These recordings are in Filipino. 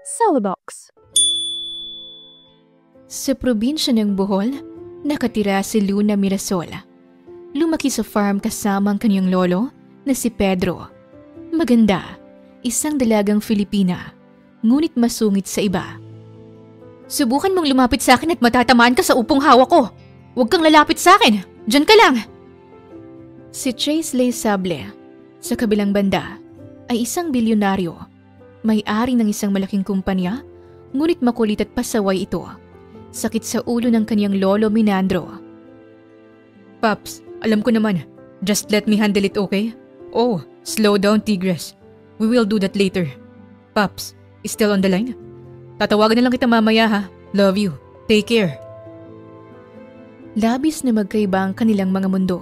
Celebox. Sa probinsya ng Bohol, nakatira si Luna Mirasol. Lumaki sa farm kasama ang kanyang lolo na si Pedro. Maganda, isang dalagang Filipina, ngunit masungit sa iba. Subukan mong lumapit sa akin at matatamaan ka sa upong hawak ko. Huwag kang lalapit sa akin. Diyan ka lang. Si Chase Lesable, sa kabilang banda, ay isang bilyonaryo. May-ari ng isang malaking kumpanya, ngunit makulit at pasaway ito. Sakit sa ulo ng kanyang lolo Minandro. Paps, alam ko naman. Just let me handle it, okay? Oh, slow down, Tigress. We will do that later. Paps, still on the line? Tatawagan na lang kita mamaya ha. Love you. Take care. Labis na magkaiba ang kanilang mga mundo.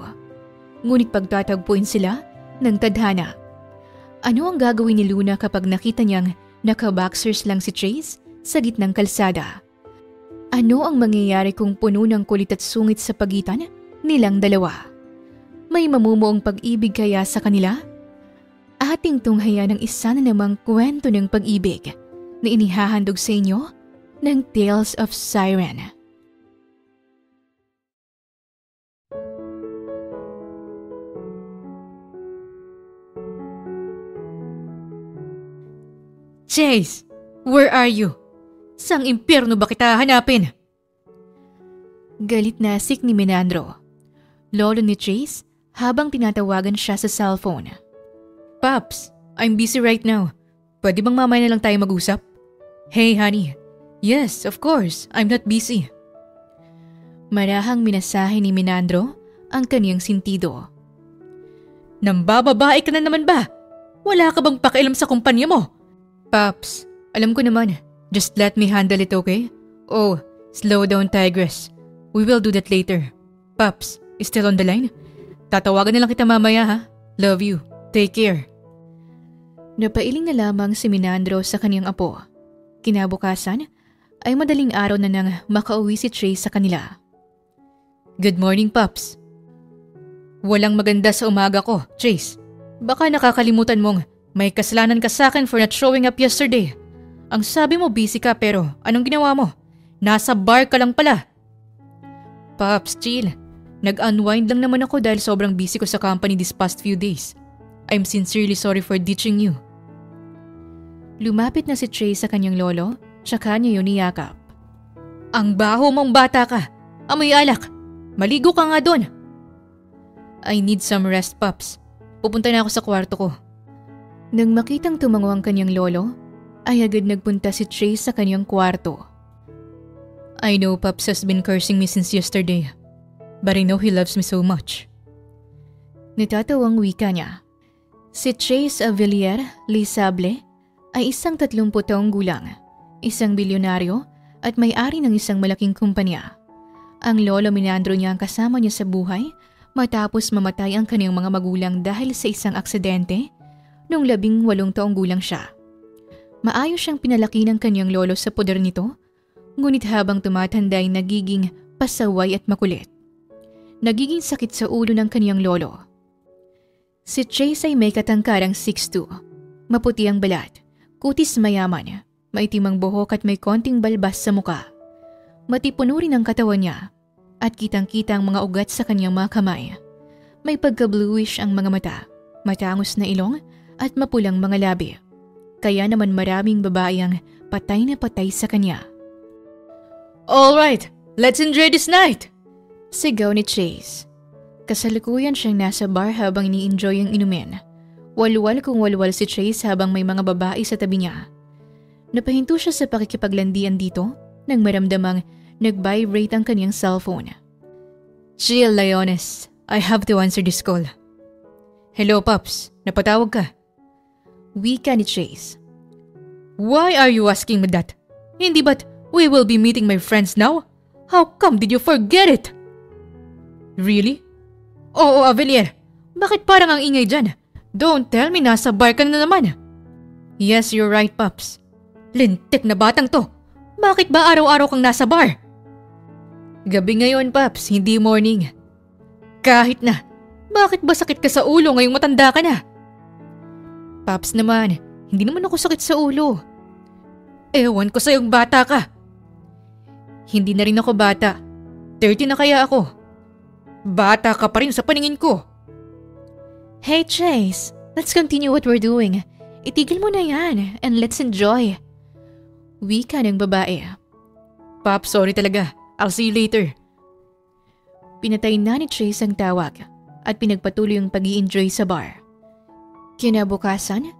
Ngunit pagtatagpuin sila ng tadhana. Ano ang gagawin ni Luna kapag nakita niyang naka-boxers lang si Chase sa gitnang kalsada? Ano ang mangyayari kung puno ng kulit at sungit sa pagitan nilang dalawa? May mamumuong pag-ibig kaya sa kanila? Ating tunghayan ng isa na namang kwento ng pag-ibig na inihahandog sa inyo ng Tales of Siren. Chase, where are you? Sang impyerno ba kita hanapin? Galit na asik ni Minandro. Lolo ni Chase habang tinatawagan siya sa cellphone. Paps, I'm busy right now. Pwede bang mamaya na lang tayo mag-usap? Hey honey, yes, of course, I'm not busy. Marahang minasahe ni Minandro ang kaniyang sintido. Nambababae ka na naman ba? Wala ka bang pakialam sa kumpanya mo? Paps, alam ko naman. Just let me handle it, okay? Oh, slow down, Tigress. We will do that later. Paps, still on the line? Tatawagan na lang kita mamaya ha. Love you. Take care. Napailing na lamang si Minandro sa kaniyang apo. Kinabukasan ay madaling araw na nang makauwi si Chase sa kanila. Good morning, Paps. Walang maganda sa umaga ko, Chase. Baka nakakalimutan mong may kasalanan ka sa akin for not showing up yesterday. Ang sabi mo busy ka pero anong ginawa mo? Nasa bar ka lang pala. Paps, chill. Nag-unwind lang naman ako dahil sobrang busy ko sa company these past few days. I'm sincerely sorry for ditching you. Lumapit na si Chase sa kanyang lolo, tsaka niya yun niyakap. Ang baho mong bata ka. Amoy alak. Maligo ka nga doon. I need some rest, Paps. Pupunta na ako sa kwarto ko. Nang makitang tumango ang kanyang lolo, ay agad nagpunta si Chase sa kanyang kwarto. I know Paps has been cursing me since yesterday, but I know he loves me so much. Natatawang wika niya. Si Chase Avelier Lesable ay isang 30 taong gulang, isang bilyonaryo at may-ari ng isang malaking kumpanya. Ang lolo Minandro niya ang kasama niya sa buhay matapos mamatay ang kanyang mga magulang dahil sa isang aksidente noong 18 taong gulang siya. Maayos siyang pinalaki ng kanyang lolo sa poder nito, ngunit habang tumatanda ay nagiging pasaway at makulit. Nagiging sakit sa ulo ng kanyang lolo. Si Chase ay may katangkarang 6'2", maputi ang balat, kutis mayaman, maitim ang buhok at may konting balbas sa muka. Matipuno rin ang katawan niya at kitang-kita ang mga ugat sa kanyang mga kamay. May pagka-bluish ang mga mata, matangos na ilong at mapulang mga labi. Kaya naman maraming babae ang patay na patay sa kanya. Alright, let's enjoy this night! Sigaw ni Chase. Kasalukuyan siyang nasa bar habang ini-enjoy ang inumin. Walwal kung walwal si Chase habang may mga babae sa tabi niya. Napahinto siya sa pakikipaglandian dito nang maramdamang nag-vibrate ang kanyang cellphone. Chill, Leones. I have to answer this call. Hello, Pops. Napatawag ka? Wika ni Chase. Why are you asking me that? Hindi ba't we will be meeting my friends now? How come did you forget it? Really? Oo, Avelier. Bakit parang ang ingay dyan? Don't tell me nasa bar ka na naman. Yes, you're right, Pops. Lintik na batang to. Bakit ba araw-araw kang nasa bar? Gabi ngayon, Pops, hindi morning. Kahit na. Bakit ba sakit ka sa ulo ngayong matanda ka na? Pops naman, hindi naman ako sakit sa ulo. Ewan ko sa'yong bata ka. Hindi na rin ako bata. 30 na kaya ako. Bata ka pa rin sa paningin ko. Hey Chase, let's continue what we're doing. Itigil mo na yan and let's enjoy. Wika ng babae. Pop, sorry talaga. I'll see you later. Pinatay na ni Chase ang tawag at pinagpatuloy ang pag-i-enjoy sa bar. Kinabukasan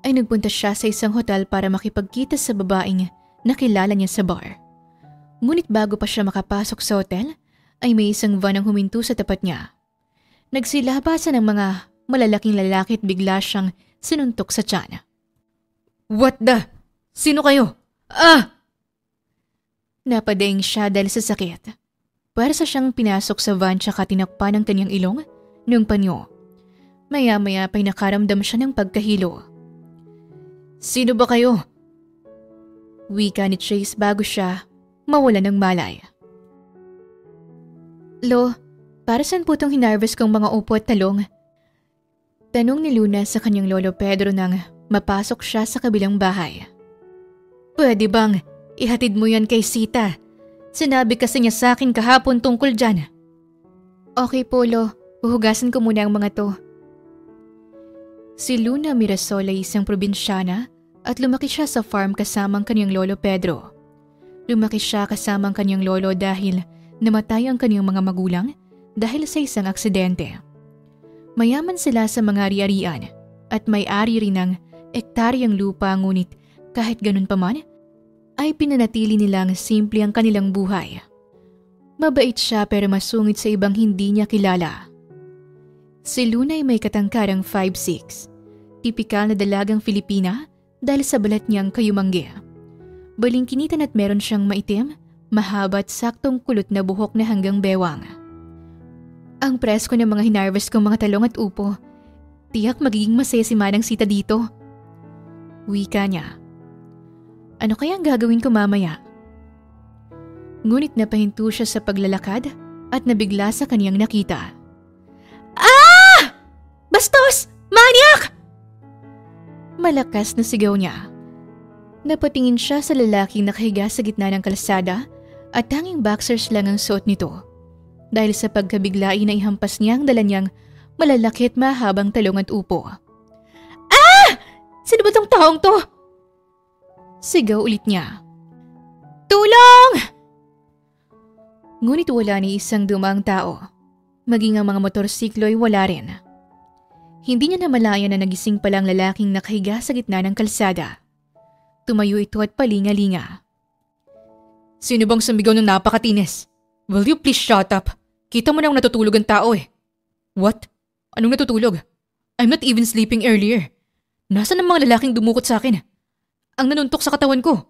ay nagpunta siya sa isang hotel para makipagkita sa babaeng nakilala niya sa bar. Ngunit bago pa siya makapasok sa hotel ay may isang van ang huminto sa tapat niya. Nagsilabasan ng mga malalaking lalaki at bigla siyang sinuntok sa tiyan. What the? Sino kayo? Ah! Napadaing siya dahil sa sakit. Parsa siyang pinasok sa van tsaka tinakpan ng kanyang ilong ng panyo. Maya-maya pa'y nakaramdam siya ng pagkahilo. Sino ba kayo? Wika ni Chase bago siya mawala ng malay. Lo, para saan po itong hinarvest kong mga upo at talong? Tanong ni Luna sa kanyang lolo Pedro nang mapasok siya sa kabilang bahay. Pwede bang ihatid mo yan kay Sita? Sinabi kasi niya sa akin kahapon tungkol dyan. Okay po, Lo. Huhugasan ko muna ang mga to. Si Luna Mirasol ay isang probinsyana at lumaki siya sa farm kasama ang kanyang lolo Pedro. Lumaki siya kasama ang kanyang lolo dahil namatay ang kanyang mga magulang dahil sa isang aksidente. Mayaman sila sa mga ari-arian at may-ari rin ng ektaryang lupa ngunit kahit ganun pa man, ay pinanatili nilang simple ang kanilang buhay. Mabait siya pero masungit sa ibang hindi niya kilala. Si Luna ay may katangkarang 5'6", tipikal na dalagang Filipina dahil sa balat niyang kayumanggi. Balingkinitan at meron siyang maitim, mahaba at saktong kulot na buhok na hanggang bewang. Ang presko ng mga hinarvest kong mga talong at upo, tiyak magiging masaya si Manang Sita dito. Wika niya. Ano kaya ang gagawin ko mamaya? Ngunit napahinto siya sa paglalakad at nabigla sa kaniyang nakita. Ah! Bastos! Manyak! Malakas na sigaw niya. Napatingin siya sa lalaking nakahiga sa gitna ng kalsada at tanging boxers lang ang suot nito. Dahil sa pagkabigla ay naihampas niya ang dala niyang malalaki at mahabang talong at upo. Ah! Sino ba tong taong to? Sigaw ulit niya. Tulong! Ngunit wala ni isang dumang tao. Maging ang mga motorsiklo ay wala rin. Hindi niya namalayan na nagising palang lalaking nakahiga sa gitna ng kalsada. Tumayo ito at palinga-linga. Sino bang sumigaw ng napakatinis? Will you please shut up? Kita mo nang natutulog ang tao eh. What? Anong natutulog? I'm not even sleeping earlier. Nasaan ang mga lalaking dumukot sa akin? Ang nanuntok sa katawan ko.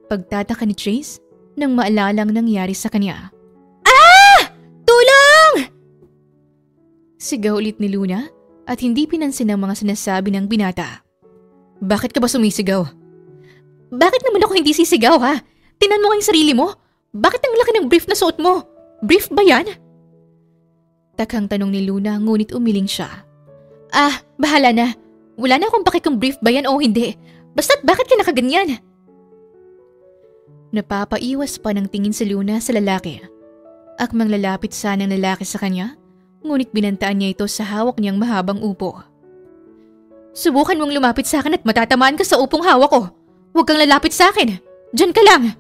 Pagtataka ni Chase nang maalalang nangyari sa kanya. Ah! Tulong! Sigaw ulit ni Luna at hindi pinansin ang mga sinasabi ng binata. Bakit ka ba sumisigaw? Bakit naman ako hindi sisigaw ha? Tingnan mo ang sarili mo. Bakit ang laki ng brief na suot mo? Brief ba yan? Takang tanong ni Luna ngunit umiling siya. Ah, bahala na. Wala na akong paki kung brief ba yan o hindi. Basta't bakit ka nakaganyan? Napapaiwas pa ng tingin si Luna sa lalaki. Akmang lalapit sana ng lalaki sa kanya, ngunit binantaan niya ito sa hawak niyang mahabang upo. Subukan mong lumapit sa akin at matatamaan ka sa upong hawak ko. Huwag kang lalapit sa akin. Diyan ka lang.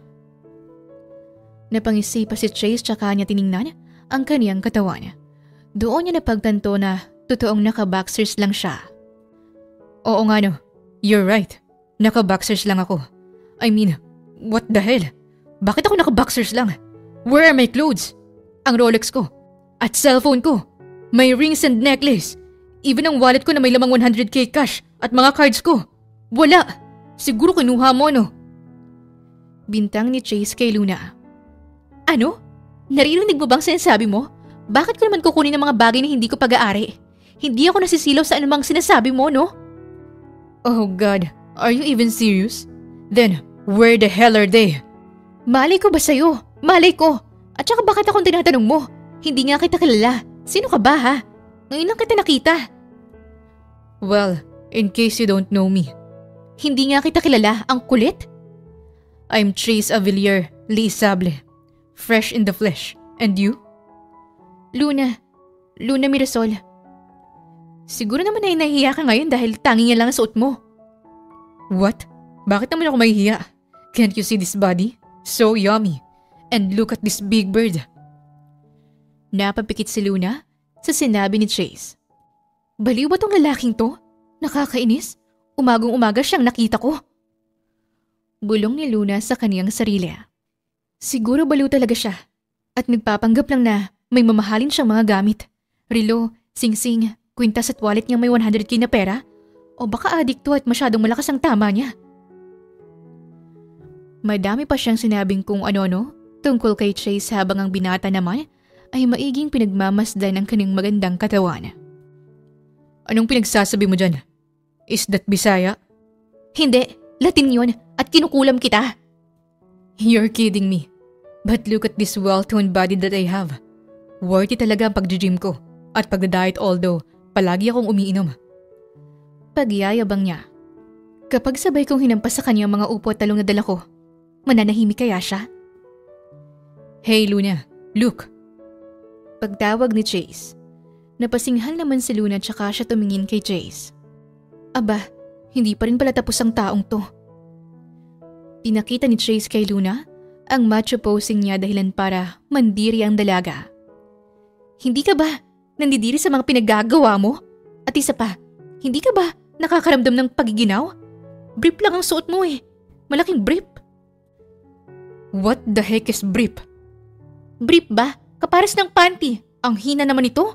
Napangisi pa si Chase tsaka niya tiningnan ang kaniyang katawan. Doon niya napagtanto na totoong naka-boxers lang siya. Oo nga no, you're right. Naka-boxers lang ako. I mean, what the hell? Bakit ako naka-boxers lang? Where are my clothes? Ang Rolex ko. At cellphone ko. My rings and necklace. Even ang wallet ko na may lamang 100k cash at mga cards ko. Wala. Siguro kinuha mo no? Bintang ni Chase kay Luna. Ano? Naririnig mo bang sinasabi mo? Bakit ko naman kukunin ang mga bagay na hindi ko pag-aari? Hindi ako nasisilaw sa anumang sinasabi mo, no? Oh God, are you even serious? Then, where the hell are they? Malay ko ba sa'yo? Malay ko. At saka bakit akong tinatanong mo? Hindi nga kita kilala. Sino ka ba ha? Ngayon lang kita nakita. Well, in case you don't know me, Hindi nga kita kilala, ang kulit. I'm Trace Avilier, Leisable. Fresh in the flesh. And you? Luna Mirasol. Siguro naman ay nahihiya ka ngayon dahil tanging yan lang ang suot mo. What? Bakit naman ako mahihiya? Can't you see this body? So yummy. And look at this big bird. Napapikit si Luna sa sinabi ni Chase. Baliw ba tong lalaking to? Nakakainis. Umagong-umaga siyang nakita ko. Bulong ni Luna sa kaniyang sarili. Siguro baliw talaga siya. At nagpapanggap lang na may mamahalin siyang mga gamit. Relo, sing-sing, kwintas at wallet niyang may 100k na pera. O baka adik to at masyadong malakas ang tama niya. Madami pa siyang sinabing kung ano-ano tungkol kay Chase habang ang binata naman ay maiging pinagmamasdan ng kanyang magandang katawan. Anong pinagsasabi mo dyan? Is that Bisaya? Hindi, Latin yun at kinukulam kita. You're kidding me. But look at this well-toned body that I have. Worthy talaga ang pag-gym ko at pag-diet although palagi akong umiinom. Pagyayabang niya. Kapag sabay kong hinampas sa kanya ang mga upo at talong na dala ko, mananahimik kaya siya? Hey Luna, look. Pagtawag ni Chase. Napasinghal naman si Luna tsaka siya tumingin kay Chase. Aba, hindi pa rin pala tapos ang taong to. Pinakita ni Chase kay Luna ang macho posing niya dahilan para mandiri ang dalaga. Hindi ka ba nandidiri sa mga pinaggagawa mo? At isa pa, hindi ka ba nakakaramdam ng pagiginaw? Brief lang ang suot mo eh. Malaking brief. What the heck is brief? Brief ba? Kapares ng panty. Ang hina naman ito.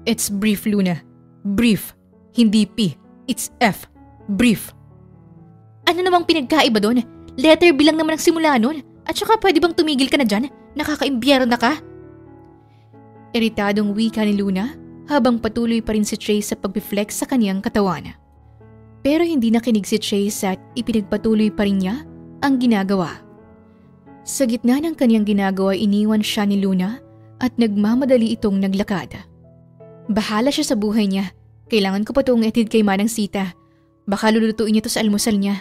It's brief, Luna. Brief. Hindi P. It's F. Brief. Ano namang pinagkaiba doon? Letter B lang naman ang simula nun. At saka pwede bang tumigil ka na dyan? Nakakaimbiyero na ka? Iritadong wika ni Luna habang patuloy pa rin si Chase sa pag-reflex sa kaniyang katawan. Pero hindi nakinig si Chase at ipinagpatuloy pa rin niya ang ginagawa. Sa gitna ng kaniyang ginagawa, iniwan siya ni Luna at nagmamadali itong naglakad. Bahala siya sa buhay niya. Kailangan ko pa itong etid kay Manang Sita. Baka lulutuin niya to sa almusal niya.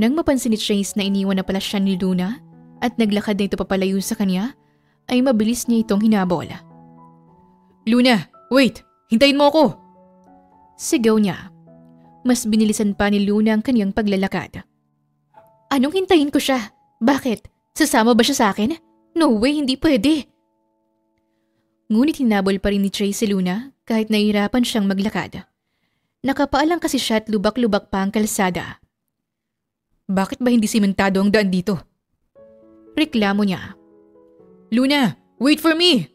Nang mapansin ni Chase na iniwan na pala siya ni Luna at naglakad na ito papalayo sa kanya, ay mabilis niya itong hinabol. Luna, wait! Hintayin mo ako! Sigaw niya. Mas binilisan pa ni Luna ang kaniyang paglalakad. Anong hintayin ko siya? Bakit? Sasama ba siya sa akin? No way, hindi pwede. Ngunit hinabol pa rin ni Chase si Luna kahit nahihirapan siyang maglakad. Nakapaalang kasi siya at lubak-lubak pa ang kalsada. Bakit ba hindi simentado ang daan dito? Reklamo niya. Luna, wait for me!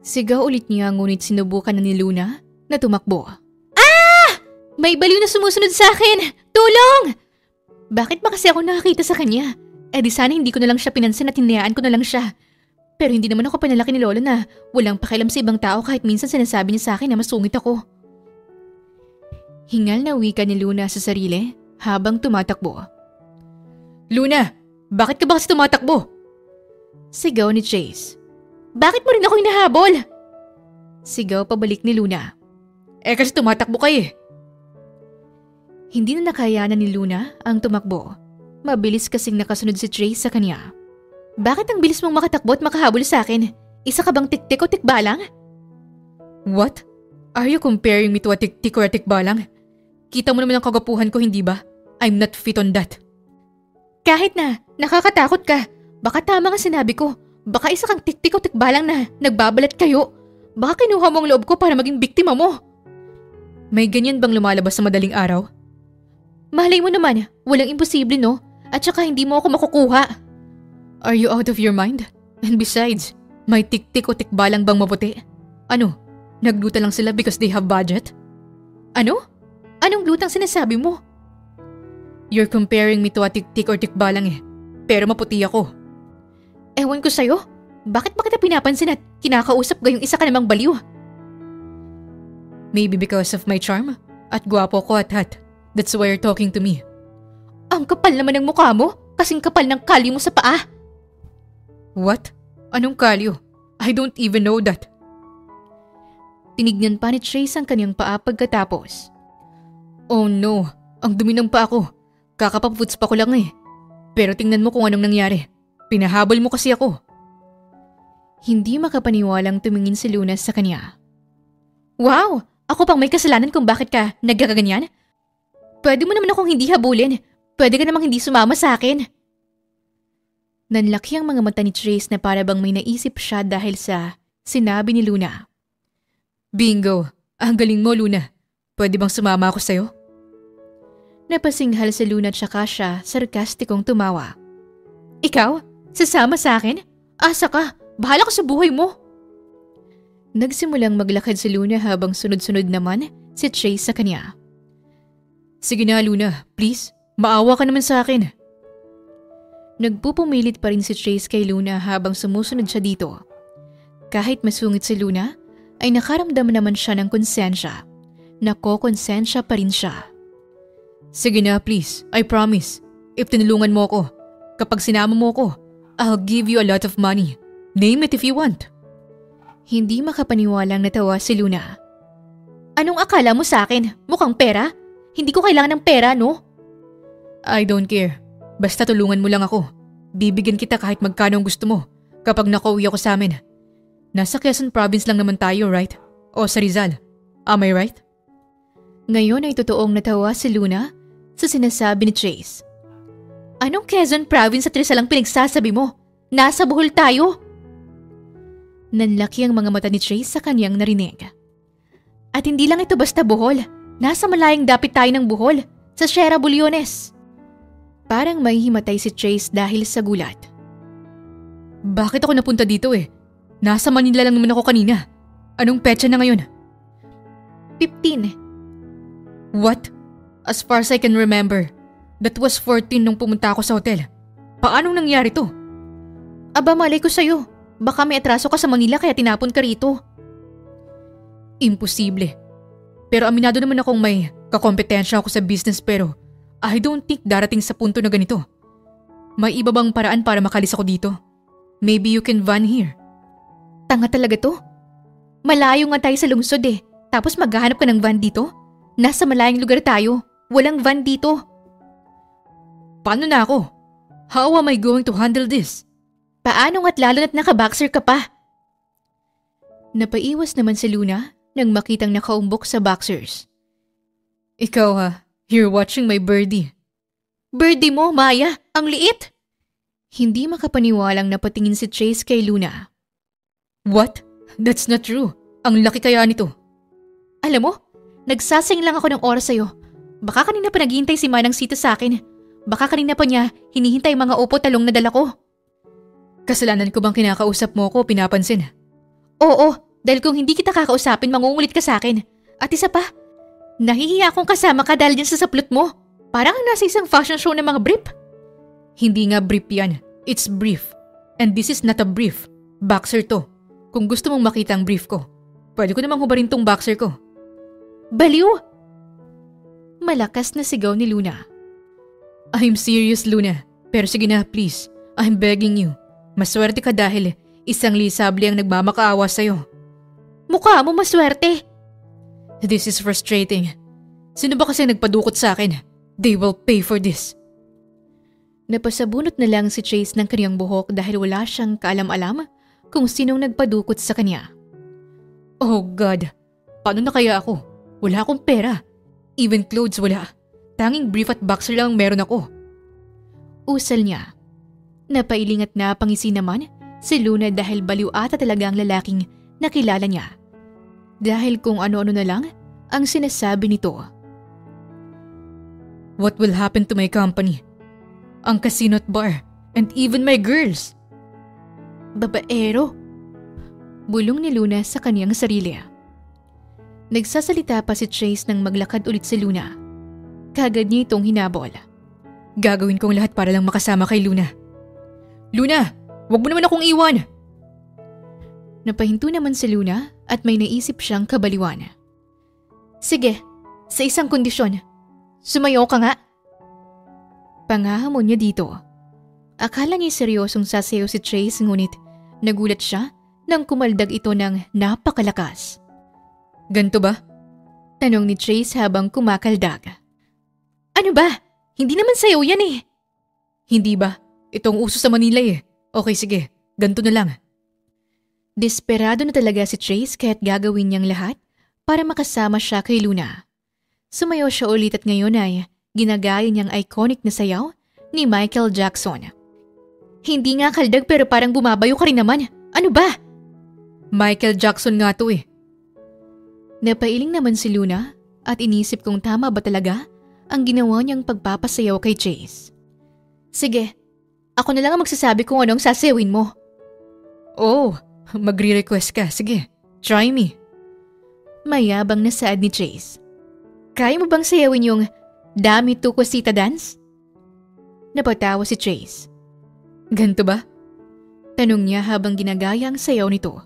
Sigaw ulit niya ngunit sinubukan na ni Luna na tumakbo. Ah! May baliw na sumusunod sa akin! Tulong! Bakit ba kasi ako nakakita sa kanya? Eh di sana hindi ko na lang siya pinansin at hinayaan ko na lang siya. Pero hindi naman ako pinalaki ni Lola na walang pakialam sa ibang tao kahit minsan sinasabi niya sa akin na masungit ako. Hingal na wika ni Luna sa sarili habang tumatakbo. Luna, bakit ka ba kasi tumatakbo? Sigaw ni Chase. Bakit mo rin ako hinahabol? Sigaw pabalik ni Luna. Eh kasi tumatakbo ka eh. Hindi na nakayanan ni Luna ang tumakbo. Mabilis kasing nakasunod si Chase sa kanya. Bakit ang bilis mong makatakbo at makahabol sa akin? Isa ka bang tiktik o tikbalang? What? Are you comparing me to a tiktik or a tikbalang? Kita mo naman ang kagapuhan ko, hindi ba? I'm not fit on that. Kahit na, nakakatakot ka. Baka tama nga sinabi ko. Baka isa kang tiktik o tikbalang na nagbabalat kayo. Baka kinuha mo ang loob ko para maging biktima mo. May ganyan bang lumalabas sa madaling araw? Malay mo naman, walang imposible no? At saka hindi mo ako makukuha. Are you out of your mind? And besides, may tik-tik o tikbalang bang maputi? Ano? Nagluta lang sila because they have budget? Ano? Anong lutang sinasabi mo? You're comparing me to a tik-tik or tikbalang eh. Pero maputi ako. Ewan ko sa'yo. Bakit ba kita pinapansin at kinakausap gayong isa ka namang baliw? Maybe because of my charm? At gwapo ko at hat. That's why you're talking to me. Ang kapal naman ng mukha mo. Kasing kapal ng kalyo mo sa paa. What? Anong kalyo? I don't even know that. Tinignan pa ni Trace ang kanyang paa pagkatapos. Oh no, ang dumi ng pa ako. Kakapaputs pa ko lang eh. Pero tingnan mo kung anong nangyari. Pinahabol mo kasi ako. Hindi makapaniwalang tumingin si Luna sa kanya. Wow! Ako pang may kasalanan kung bakit ka nagkakaganyan? Pwede mo naman akong hindi habulin. Pwede ka namang hindi sumama sa akin. Nanlaki ang mga mata ni Trace na para bang may naisip siya dahil sa sinabi ni Luna. Bingo! Ang galing mo, Luna. Pwede bang sumama ako sa'yo? Napasinghal si Luna at saka siya sarkastikong tumawa. Ikaw? Sasama sa akin? Asa ka? Bahala ka sa buhay mo. Nagsimulang maglakad si Luna habang sunod-sunod naman si Trace sa kanya. Sige na, Luna. Please, maawa ka naman sa akin. Nagpupumilit pa rin si Trace kay Luna habang sumusunod siya dito. Kahit masungit si Luna, ay nakaramdam naman siya ng konsensya. Nakokonsensya pa rin siya. Sige na, please. I promise. If tinulungan mo ako, kapag sinama mo ako, I'll give you a lot of money. Name it if you want. Hindi makapaniwalang natawa si Luna. Anong akala mo sa akin? Mukhang pera? Hindi ko kailangan ng pera, no? I don't care. Basta tulungan mo lang ako. Bibigyan kita kahit magkano ang gusto mo kapag nakauwi ako sa amin. Nasa Quezon Province lang naman tayo, right? O sa Rizal. Am I right? Ngayon ay totoong natawa si Luna sa sinasabi ni Trace. Anong Quezon Province at Rizal ang pinagsasabi mo? Nasa Bohol tayo. Nanlaki ang mga mata ni Trace sa kanyang narinig. At hindi lang ito basta Bohol. Nasa malayang dapit tayo ng Bohol, sa Sierra Bulyones. Parang may himatay si Trace dahil sa gulat. Bakit ako napunta dito eh? Nasa Manila lang naman ako kanina. Anong petsa na ngayon? 15. What? As far as I can remember, that was 14 nung pumunta ako sa hotel. Paanong nangyari to? Aba, malay ko sa'yo. Baka may atraso ka sa Manila kaya tinapon ka rito. Imposible. Pero aminado naman akong may kakompetensya ako sa business pero I don't think darating sa punto na ganito. May iba bang paraan para makalis ako dito? Maybe you can van here. Tanga talaga to. Malayo nga tayo sa lungsod eh. Tapos maghahanap ka ng van dito? Nasa malayong lugar tayo. Walang van dito. Paano na ako? How am I going to handle this? Paano nga't lalo na't nakaboxer ka pa? Napaiwas naman si Luna nang makitang nakaumbok sa boxers. Ikaw ha, you're watching my birdie. Birdie mo, Maya? Ang liit! Hindi makapaniwalang napatingin si Trace kay Luna. What? That's not true. Ang laki kaya nito. Alam mo, nagsasayang lang ako ng oras sa'yo. Baka kanina pa naghihintay si Manang Sita sa akin. Baka kanina pa niya hinihintay mga upo talong na dala ko. Kasalanan ko bang kinakausap mo ko pinapansin? Oo, dahil kung hindi kita kakausapin mangungulit ka sa akin. At isa pa, nahihiya akong kasama ka dahil dyan sa saplot mo. Parang nasa isang fashion show ng mga brief. Hindi nga brief yan. It's brief. And this is not a brief. Boxer to. Kung gusto mong makita ang brief ko, pwede ko namang hubarin tong boxer ko. Baliw! Malakas na sigaw ni Luna. I'm serious, Luna. Pero sige na, please. I'm begging you. Maswerte ka dahil isang lisable ang nagmamakaawa sa'yo. Mukha mo maswerte. This is frustrating. Sino ba kasi nagpadukot sa akin? They will pay for this. Napasabunot na lang si Trace ng kanyang buhok dahil wala siyang kaalam-alam kung sinong nagpadukot sa kanya. Oh God, paano na kaya ako? Wala akong pera. Even clothes wala. Tanging brief at boxer lang ang meron ako. Usal niya. Napailing at napangisi naman si Luna dahil baliw ata talaga ang lalaking nakilala niya. Dahil kung ano-ano na lang ang sinasabi nito. What will happen to my company? Ang casino at bar and even my girls. Babaero. Bulong ni Luna sa kaniyang sarili. Nagsasalita pa si Trace nang maglakad ulit si Luna. Kagad niya itong hinabol. Gagawin kong lahat para lang makasama kay Luna. Luna, wag mo naman akong iwan! Napahinto naman si Luna at may naisip siyang kabaliwan. Sige, sa isang kondisyon. Sumayaw ka nga. Pangahamon niya dito. Akala niya seryosong sasayaw si Trace ngunit nagulat siya nang kumaldag ito ng napakalakas. Ganto ba? Tanong ni Trace habang kumakaldag. Ano ba? Hindi naman sayaw yan eh. Hindi ba? Itong uso sa Manila eh. Okay sige, ganito na lang. Desperado na talaga si Trace kaya't gagawin niyang lahat para makasama siya kay Luna. Sumayaw siya ulit at ngayon ay ginagaya niyang iconic na sayaw ni Michael Jackson. Hindi nga kaldag pero parang bumabayo ka rin naman. Ano ba? Michael Jackson nga to eh. Napailing naman si Luna at inisip kung tama ba talaga ang ginawa niyang pagpapasayaw kay Chase. Sige, ako na lang ang magsasabi kung anong sasayawin mo. Oh, magre-request ka. Sige, try me. Mayabang na saad ni Chase. Kaya mo bang sayawin yung Dami Tu Cosita dance? Napatawa si Chase. Ganto ba? Tanong niya habang ginagaya ang sayaw nito.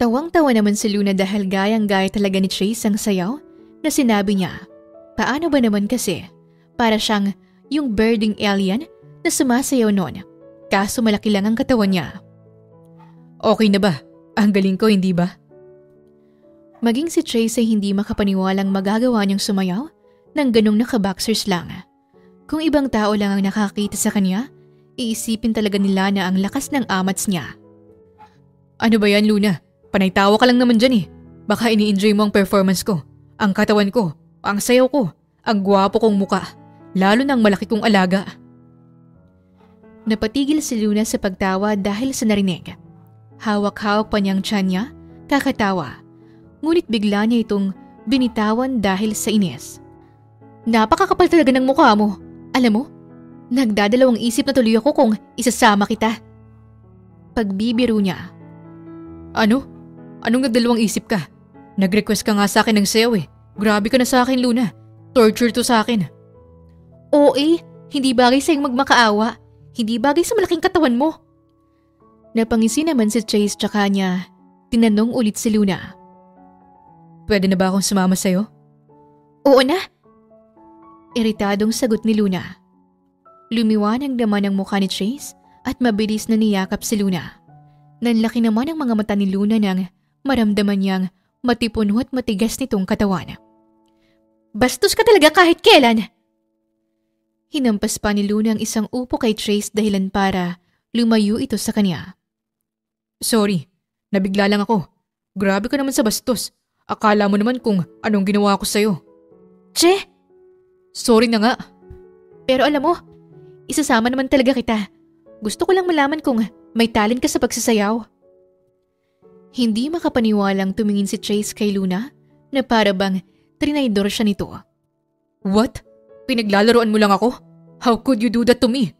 Tawang-tawa naman si Luna dahil gayang-gaya talaga ni Chase ang sayaw na sinabi niya. Paano ba naman kasi? Para siyang yung birding alien na sumasayaw noon. Kaso malaki lang ang katawan niya. Okay na ba? Ang galing ko, hindi ba? Maging si Chase ay hindi makapaniwalang magagawa niyang sumayaw ng ganong naka-boxers lang. Kung ibang tao lang ang nakakita sa kanya, iisipin talaga nila na ang lakas ng amats niya. Ano ba yan, Luna? Panay tawa ka lang naman dyan eh. Baka ini-enjoy mo ang performance ko, ang katawan ko, ang sayaw ko, ang gwapo kong muka, lalo ng malaki kong alaga. Napatigil si Luna sa pagtawa dahil sa narinig. Hawak-hawak pa niyang tiyan niya, kakatawa. Ngunit bigla niya itong binitawan dahil sa inis. Napakakapal talaga ng mukha mo. Alam mo, nagdadalawang isip na tuloy ako kung isasama kita. Pagbibiro niya. Ano? Anong nagdalawang isip ka? Nag-request ka nga sa akin ng sayaw eh. Grabe ka na sa akin, Luna. Torture to sa akin. Oo eh, hindi bagay sa'yong magmakaawa. Hindi bagay sa malaking katawan mo. Napangisi naman si Chase tsaka niya. Tinanong ulit si Luna. Pwede na ba akong sumama sa'yo? Oo na. Iritadong sagot ni Luna. Lumiwanag naman ang mukha ni Chase at mabilis na niyakap si Luna. Nanlaki naman ang mga mata ni Luna nang maramdaman niyang matipuno at matigas nitong katawan. Bastos ka talaga kahit kailan! Hinampas pa ni Luna ang isang upo kay Trace dahilan para lumayo ito sa kanya. Sorry, nabigla lang ako. Grabe ka naman sa bastos. Akala mo naman kung anong ginawa ko sa'yo. Che! Sorry na nga. Pero alam mo, isasama naman talaga kita. Gusto ko lang malaman kung may talent ka sa pagsasayaw. Hindi makapaniwalang tumingin si Trace kay Luna na para bang trinaydor siya nito. What? Pinaglalaroan mo lang ako? How could you do that to me?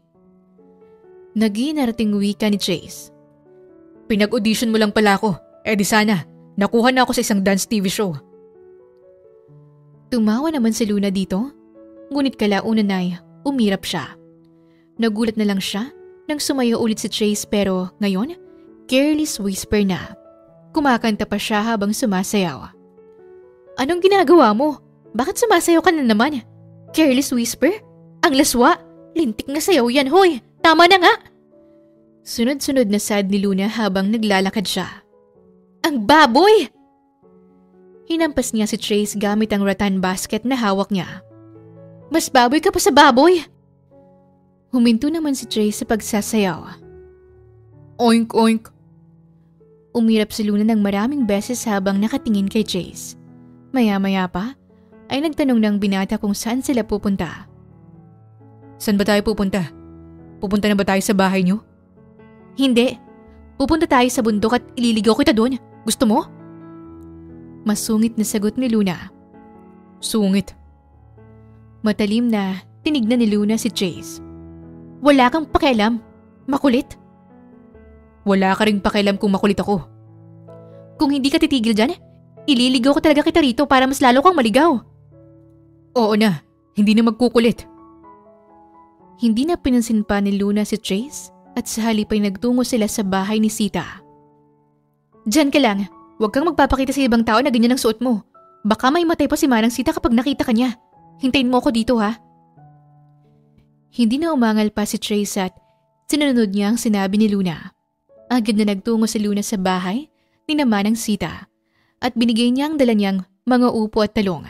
Naginarating wika ni Chase. Pinag-audition mo lang pala ako. Di sana, nakuha na ako sa isang dance TV show. Tumawa naman si Luna dito, ngunit kalaunan ay umirap siya. Nagulat na lang siya nang sumayo ulit si Chase pero ngayon, careless whisper na. Kumakanta pa siya habang sumasayaw. Anong ginagawa mo? Bakit sumasayaw ka na naman? Careless whisper? Ang laswa? Lintik na sayaw yan, hoy! Tama na nga! Sunod-sunod na sad ni Luna habang naglalakad siya. Ang baboy! Hinampas niya si Trace gamit ang rattan basket na hawak niya. Mas baboy ka pa sa baboy! Huminto naman si Trace sa pagsasayaw. Oink oink! Umirap si Luna ng maraming beses habang nakatingin kay Chase. Maya-maya pa, ay nagtanong ng binata kung saan sila pupunta. Saan ba tayo pupunta? Pupunta na ba tayo sa bahay niyo? Hindi. Pupunta tayo sa bundok at ililigaw kita doon. Gusto mo? Masungit na sagot ni Luna. Sungit. Matalim na tinignan ni Luna si Chase. Wala kang pakialam. Makulit. Wala ka ring pakialam kung makulit ako. Kung hindi ka titigil dyan, ililigaw ko talaga kita rito para mas lalo kang maligaw. Oo na, hindi na magkukulit. Hindi na pinansin pa ni Luna si Trace at sa halip ay nagtungo sila sa bahay ni Sita. Diyan ka lang, huwag kang magpapakita sa ibang tao na ganyan ang suot mo. Baka may matay pa si Manang Sita kapag nakita ka niya. Hintayin mo ako dito ha. Hindi na umangal pa si Trace at sinunod niya ang sinabi ni Luna. Agad na nagtungo si Luna sa bahay ni Manang Sita at binigay niya ang dala niyang mga upo at talong.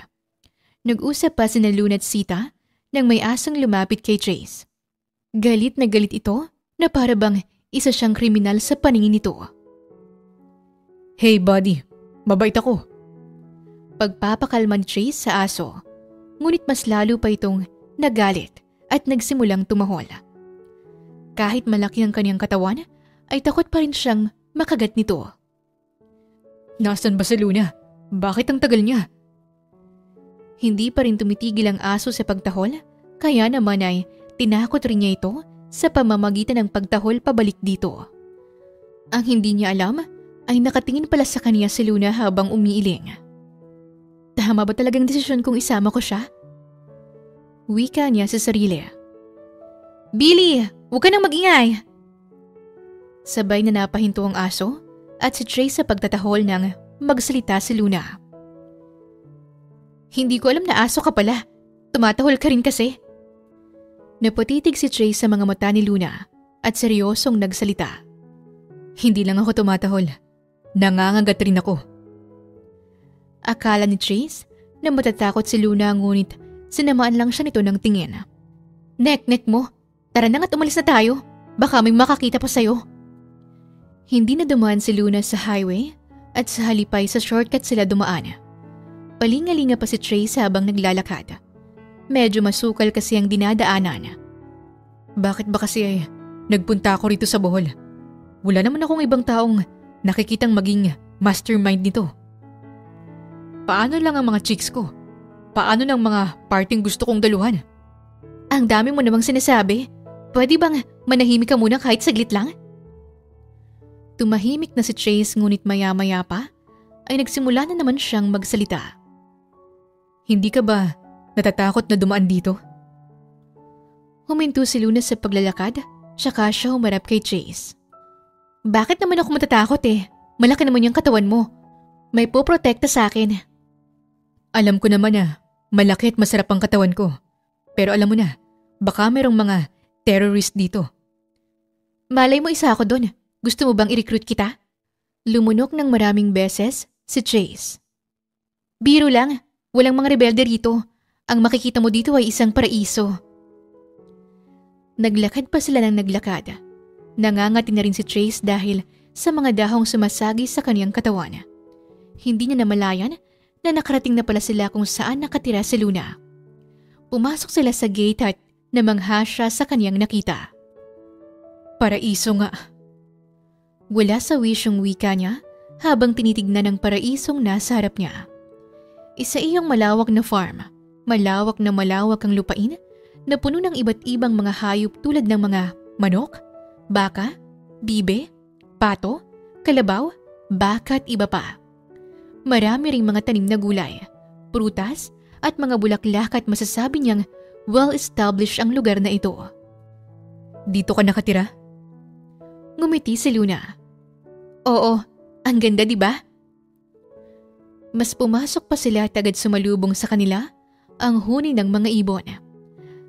Nag-usap pa sina Luna at Sita nang may asong lumapit kay Trace. Galit na galit ito na para bang isa siyang kriminal sa paningin nito. Hey buddy, mabait ako. Pagpapakalma ni Trace sa aso, ngunit mas lalo pa itong nagalit at nagsimulang tumahol. Kahit malaki ang kanyang katawan, ay takot pa rin siyang makagat nito. Nasaan ba si Luna? Bakit ang tagal niya? Hindi pa rin tumitigil ang aso sa pagtahol, kaya naman ay tinakot rin niya ito sa pamamagitan ng pagtahol pabalik dito. Ang hindi niya alam ay nakatingin pala sa kanya si Luna habang umiiling. Tama ba talagang desisyon kong isama ko siya? Wika niya sa sarili. Billy, huwag ka nang magingay! Sabay na napahinto ang aso at si Trace sa pagtatahol nang magsalita si Luna. Hindi ko alam na aso ka pala. Tumatahol ka rin kasi. Napatitig si Trace sa mga mata ni Luna at seryosong nagsalita. Hindi lang ako tumatahol. Nangangagat rin ako. Akala ni Trace na matatakot si Luna ngunit sinamaan lang siya nito ng tingin. Nek mo, tara na nga't umalis na tayo. Baka may makakita pa sa'yo. Hindi na dumaan si Luna sa highway at sa halipay sa shortcut sila dumaan. Palingalinga pa si Trace habang naglalakad. Medyo masukal kasi ang dinadaanan. Bakit ba kasi ay nagpunta ako rito sa Bohol? Wala naman akong ibang taong nakikitang maging mastermind nito. Paano lang ang mga chicks ko? Paano ng mga parting gusto kong daluhan? Ang dami mo namang sinasabi. Pwede bang manahimik ka muna kahit saglit lang? Tumahimik na si Trace ngunit maya-maya pa ay nagsimula na naman siyang magsalita. Hindi ka ba natatakot na dumaan dito? Huminto si Luna sa paglalakad, tsaka siya humarap kay Trace. Bakit naman ako matatakot eh? Malaki naman yung katawan mo. May poprotekta sa akin. Alam ko naman na malaki at masarap ang katawan ko. Pero alam mo na, baka merong mga terrorist dito. Malay mo isa ako doon. Gusto mo bang i-recruit kita? Lumunok ng maraming beses si Trace. Biro lang, walang mga rebelde rito. Ang makikita mo dito ay isang paraiso. Naglakad pa sila ng naglakad. Nangangati na rin si Trace dahil sa mga dahong sumasagi sa kaniyang katawan. Hindi niya namalayan na nakarating na pala sila kung saan nakatira si Luna. Pumasok sila sa gate at namangha siya sa kaniyang nakita. Paraiso nga. Wala sa wish yung wika niya habang tinitignan ang paraisong nasa harap niya. Isa iyong malawak na farm, malawak ang lupain na puno ng iba't ibang mga hayop tulad ng mga manok, baka, bibe, pato, kalabaw, baka at iba pa. Marami ring mga tanim na gulay, prutas at mga bulaklak at masasabi niyang well-established ang lugar na ito. Dito ka nakatira? Ngumiti si Luna. Oo, ang ganda di ba? Mas pumasok pa sila at agad sumalubong sa kanila ang huni ng mga ibon.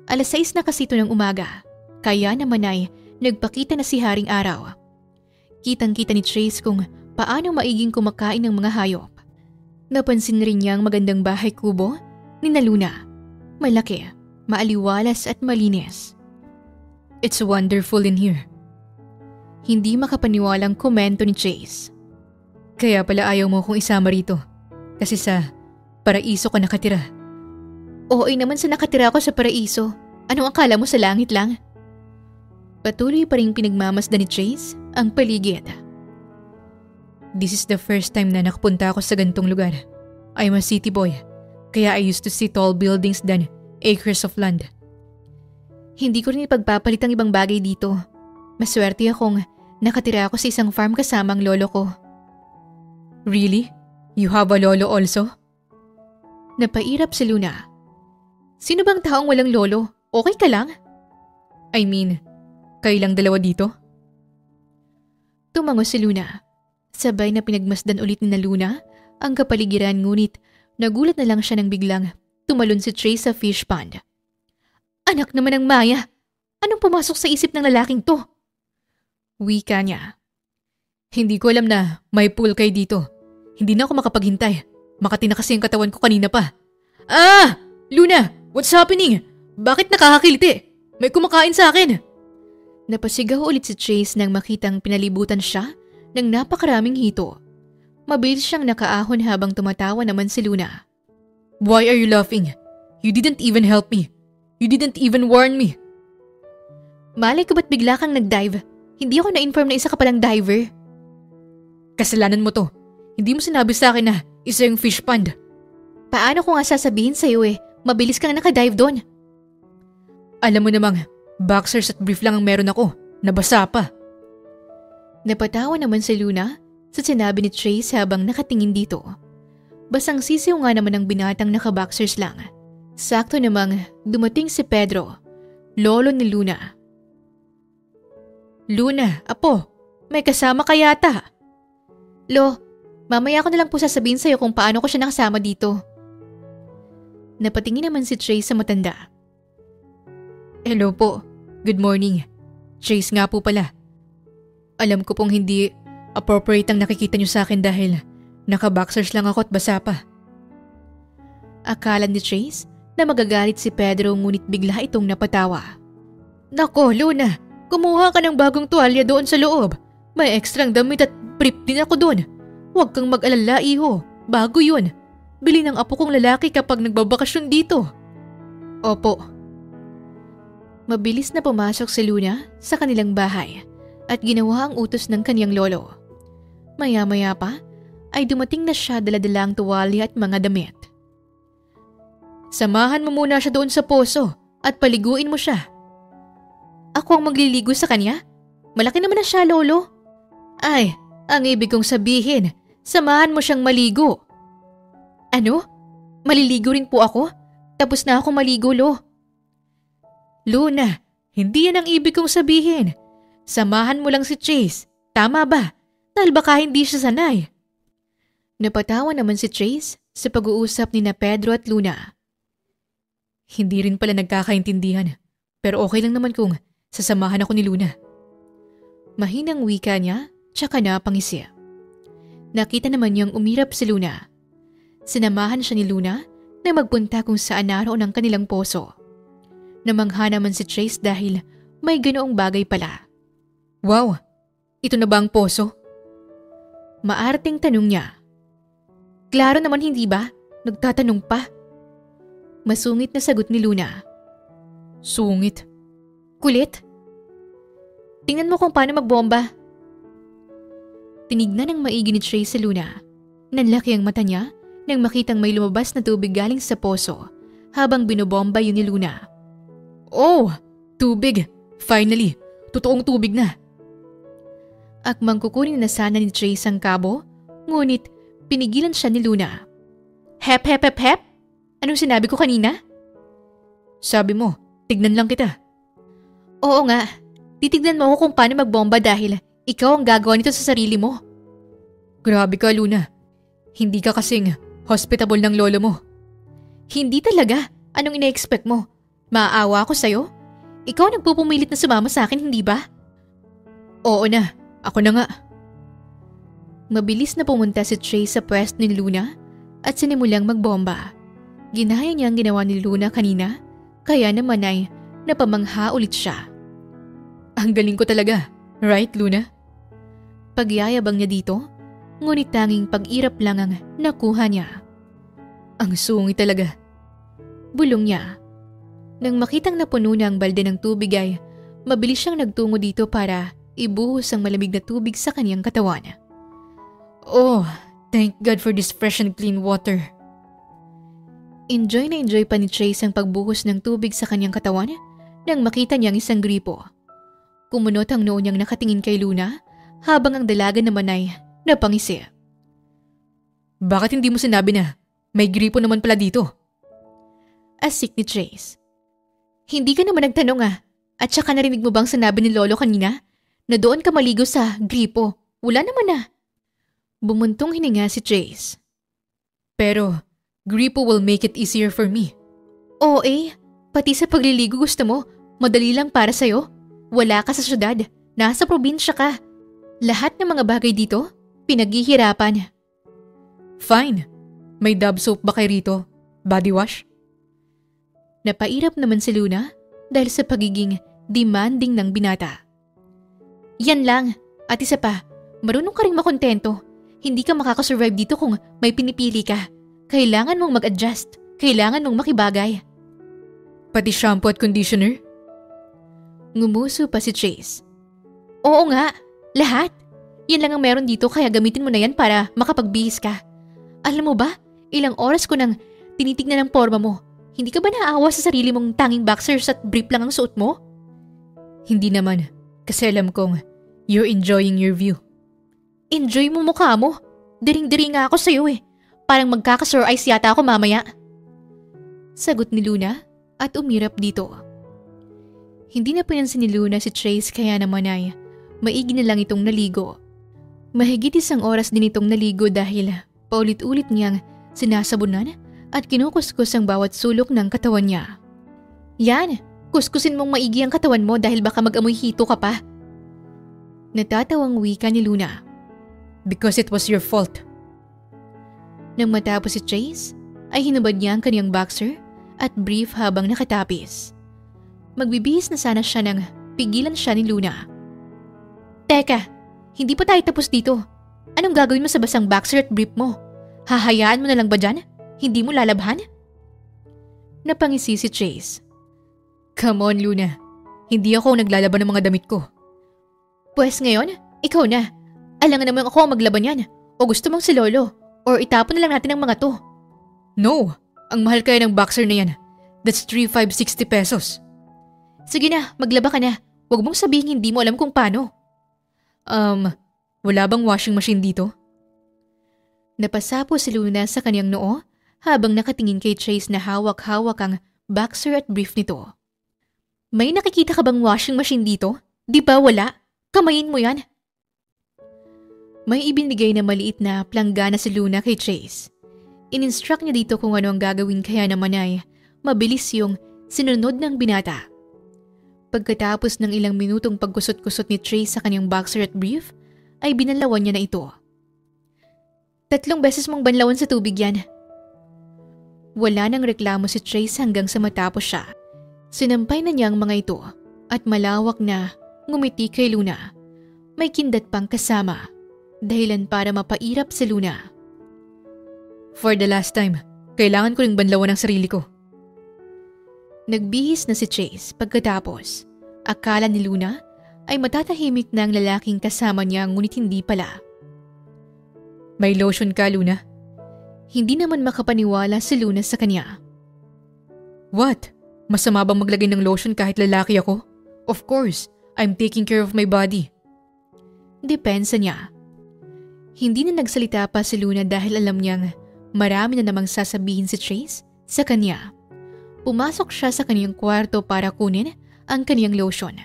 6:00 na kasi ito ng umaga, kaya naman ay nagpakita na si Haring Araw. Kitang-kita ni Trace kung paano maiging kumakain ng mga hayop. Napansin rin niya ang magandang bahay kubo ni Luna. Malaki, maaliwalas at malinis. It's wonderful in here. Hindi makapaniwalang komento ni Trace. Kaya pala ayaw mo kong isama rito. Kasi sa paraiso ka nakatira. Oo naman sa nakatira ako sa paraiso. Anong akala mo sa langit lang? Patuloy pa rin pinagmamasdan ni Trace ang paligid. This is the first time na nakapunta ako sa gantong lugar. I'm a city boy. Kaya I used to see tall buildings than acres of land. Hindi ko rin ipagpapalit ang ibang bagay dito. Maswerte akong nakatira ako sa isang farm kasama ang lolo ko. Really? You have a lolo also? Napairap si Luna. Sino bang taong walang lolo? Okay ka lang? I mean, kayo lang dalawa dito? Tumango si Luna. Sabay na pinagmasdan ulit ni Luna ang kapaligiran ngunit nagulat na lang siya nang biglang tumalon si Trace sa fish pond. Anak naman ng Maya! Anong pumasok sa isip ng lalaking to? Wika niya. Hindi ko alam na may pool kayo dito. Hindi na ako makapaghintay. Makati na kasi ang katawan ko kanina pa. Ah! Luna! What's happening? Bakit nakakakiliti? May kumakain sa akin! Napasigaw ulit si Chase nang makitang pinalibutan siya ng napakaraming hito. Mabilis siyang nakaahon habang tumatawa naman si Luna. Why are you laughing? You didn't even help me. You didn't even warn me. Malay ko ba't bigla kang nag-dive? Hindi ako na-inform na isa ka palang diver. Kasalanan mo to. Hindi mo sinabi sa akin na isa yung fish pond. Paano ko nga sasabihin sa'yo mabilis kang nakadive doon. Alam mo namang, boxers at brief lang ang meron ako. Nabasa pa. Napatawa naman si Luna sa sinabi ni Chase habang nakatingin dito. Basang sisiw nga naman ang binatang naka-boxers lang. Sakto namang dumating si Pedro, lolo ni Luna. Luna, apo, may kasama ka yata. Lo, mamaya ko na lang po sasabihin sa'yo kung paano ko siya nakasama dito. Napatingin naman si Chase sa matanda. Hello po, good morning. Chase nga po pala. Alam ko pong hindi appropriate ang nakikita niyo sa akin dahil naka-boxers lang ako at basa pa. Akala ni Chase na magagalit si Pedro ngunit bigla itong napatawa. Nako, Luna, kumuha ka ng bagong tuwalya doon sa loob. May ekstrang damit at brief din ako doon. Huwag kang mag-alala, iho. Bago yun. Bili ng apo kong lalaki kapag nagbabakasyon dito. Opo. Mabilis na pumasok si Luna sa kanilang bahay at ginawa ang utos ng kanyang lolo. Maya-maya pa ay dumating na siya dala-dala ang tuwalya at mga damit. Samahan mo muna siya doon sa poso at paliguin mo siya. Ako ang magliligo sa kanya? Malaki naman na siya, lolo. Ay, ang ibig kong sabihin, samahan mo siyang maligo. Ano? Maliligo rin po ako? Tapos na ako maligo, lo. Luna, hindi yan ang ibig kong sabihin. Samahan mo lang si Chase. Tama ba? Dahil baka hindi siya sanay. Napatawa naman si Chase sa pag-uusap ni na Pedro at Luna. Hindi rin pala nagkakaintindihan. Pero okay lang naman kung sasamahan ako ni Luna. Mahinang wika niya, tsaka napangisip. Nakita naman niyang umirap si Luna. Sinamahan siya ni Luna na magpunta kung saan naroon ang kanilang poso. Namangha naman si Chase dahil may ganoong bagay pala. Wow! Ito na ba ang poso? Maarting tanong niya. Klaro naman hindi ba? Nagtatanong pa. Masungit na sagot ni Luna. Sungit? Kulit? Tingnan mo kung paano magbomba. Tinignan ng maigi ni Chase si Luna. Nanlaki ang mata niya nang makitang may lumabas na tubig galing sa poso habang binobomba yun ni Luna. Oh! Tubig! Finally! Totoong tubig na! Akmang kukunin na sana ni Chase ang kabo, ngunit pinigilan siya ni Luna. Hep hep hep hep? Anong sinabi ko kanina? Sabi mo, tignan lang kita. Oo nga, titignan mo ako kung paano magbomba dahil ikaw ang gagawa nito sa sarili mo. Grabe ka, Luna. Hindi ka kasing hospitable ng lolo mo. Hindi talaga. Anong ina-expect mo? Maaawa ako sa'yo? Ikaw ang nagpupumilit na sumama sa akin, hindi ba? Oo na, ako na nga. Mabilis na pumunta si Chase sa pwesto ni Luna at sinimulang magbomba. Ginaya niya ang ginawa ni Luna kanina, kaya naman ay napamangha ulit siya. Ang galing ko talaga, right Luna? Pagyayabang niya dito, ngunit tanging pag-irap lang ang nakuha niya. Ang sungit talaga. Bulong niya. Nang makitang napuno na ang balde ng tubig ay mabilis siyang nagtungo dito para ibuhos ang malamig na tubig sa kaniyang katawan. Oh, thank God for this fresh and clean water. Enjoy na enjoy pa ni Chase ang pagbuhos ng tubig sa kaniyang katawan nang makita niyang isang gripo. Kumunot ang noo niyang nakatingin kay Luna habang ang dalaga naman ay napangisip. Bakit hindi mo sinabi na may gripo naman pala dito? Asik ni Chase. Hindi ka naman nagtanong at saka narinig mo bang sinabi ni Lolo kanina na doon ka maligo sa gripo? Wala naman Bumuntong hininga si Chase. Pero gripo will make it easier for me. Oo pati sa pagliligo gusto mo, madali lang para sa'yo. Wala ka sa syudad, nasa probinsya ka. Lahat ng mga bagay dito, pinaghihirapan. Fine. May Dove soap ba kay rito? Body wash? Napairap naman si Luna dahil sa pagiging demanding ng binata. Yan lang, at isa pa, marunong ka rin makontento. Hindi ka makakasurvive dito kung may pinipili ka. Kailangan mong mag-adjust, kailangan mong makibagay. Pati shampoo at conditioner? Ngumuso pa si Chase. Oo nga, lahat. Yan lang ang meron dito kaya gamitin mo na yan para makapagbihis ka. Alam mo ba, ilang oras ko nang tinitignan ang forma mo. Hindi ka ba naaawa sa sarili mong tanging boxers at brief lang ang suot mo? Hindi naman, kasi alam kong you're enjoying your view. Enjoy mo mukha mo. Diring-diri nga ako sa'yo eh. Parang magkaka-sore eyes yata ako mamaya. Sagot ni Luna at umirap dito. Hindi na pinansin ni Luna si Chase kaya naman ay maigi na lang itong naligo. Mahigit 1 oras din itong naligo dahil paulit-ulit niyang sinasabunan at kinukuskus ang bawat sulok ng katawan niya. Yan, kuskusin mong maigi ang katawan mo dahil baka mag-amoy hito ka pa. Natatawang wika ni Luna. Because it was your fault. Nang matapos si Chase, ay hinubad niya ang kanyang boxer at brief habang nakatapis. Magbibihis na sana siya nang pigilan siya ni Luna. Teka, hindi pa tayo tapos dito. Anong gagawin mo sa basang boxer at brief mo? Hahayaan mo na lang ba dyan? Hindi mo lalabhan? Napangisi si Chase. Come on, Luna. Hindi ako naglalaban ng mga damit ko. Pwes ngayon, ikaw na. Alangan naman ako maglaban yan. O gusto mong si Lolo. Or itapon na lang natin ang mga to. No, ang mahal kaya ng boxer na yan. That's 3,560 pesos. Sige na, maglaba ka na. Huwag mong sabihin hindi mo alam kung paano. Wala bang washing machine dito? Napasapo si Luna sa kanyang noo habang nakatingin kay Chase na hawak-hawak ang boxer at brief nito. May nakikita ka bang washing machine dito? Di ba wala? Kamayin mo yan. May ibinigay na maliit na planggana si Luna kay Chase. In-instruct niya dito kung ano ang gagawin kaya naman ay mabilis yung sinunod ng binata. Pagkatapos ng ilang minutong pagkusot-kusot ni Chase sa kanyang boxer at brief, ay binalawan niya na ito. 3 beses mong banlawan sa tubig yan. Wala nang reklamo si Chase hanggang sa matapos siya. Sinampay na niya ang mga ito at malawak na ngumiti kay Luna. May kindat pang kasama. Dahilan para mapairap si Luna. For the last time, kailangan ko ring banlawan ang sarili ko. Nagbihis na si Chase pagkatapos. Akala ni Luna ay matatahimik na ang lalaking kasama niya ngunit hindi pala. May lotion ka, Luna? Hindi naman makapaniwala si Luna sa kanya. What? Masama bang maglagay ng lotion kahit lalaki ako? Of course, I'm taking care of my body. Depensa niya. Hindi na nagsalita pa si Luna dahil alam niyang marami na namang sasabihin si Chase sa kanya. Pumasok siya sa kanyang kwarto para kunin ang kanyang lotion.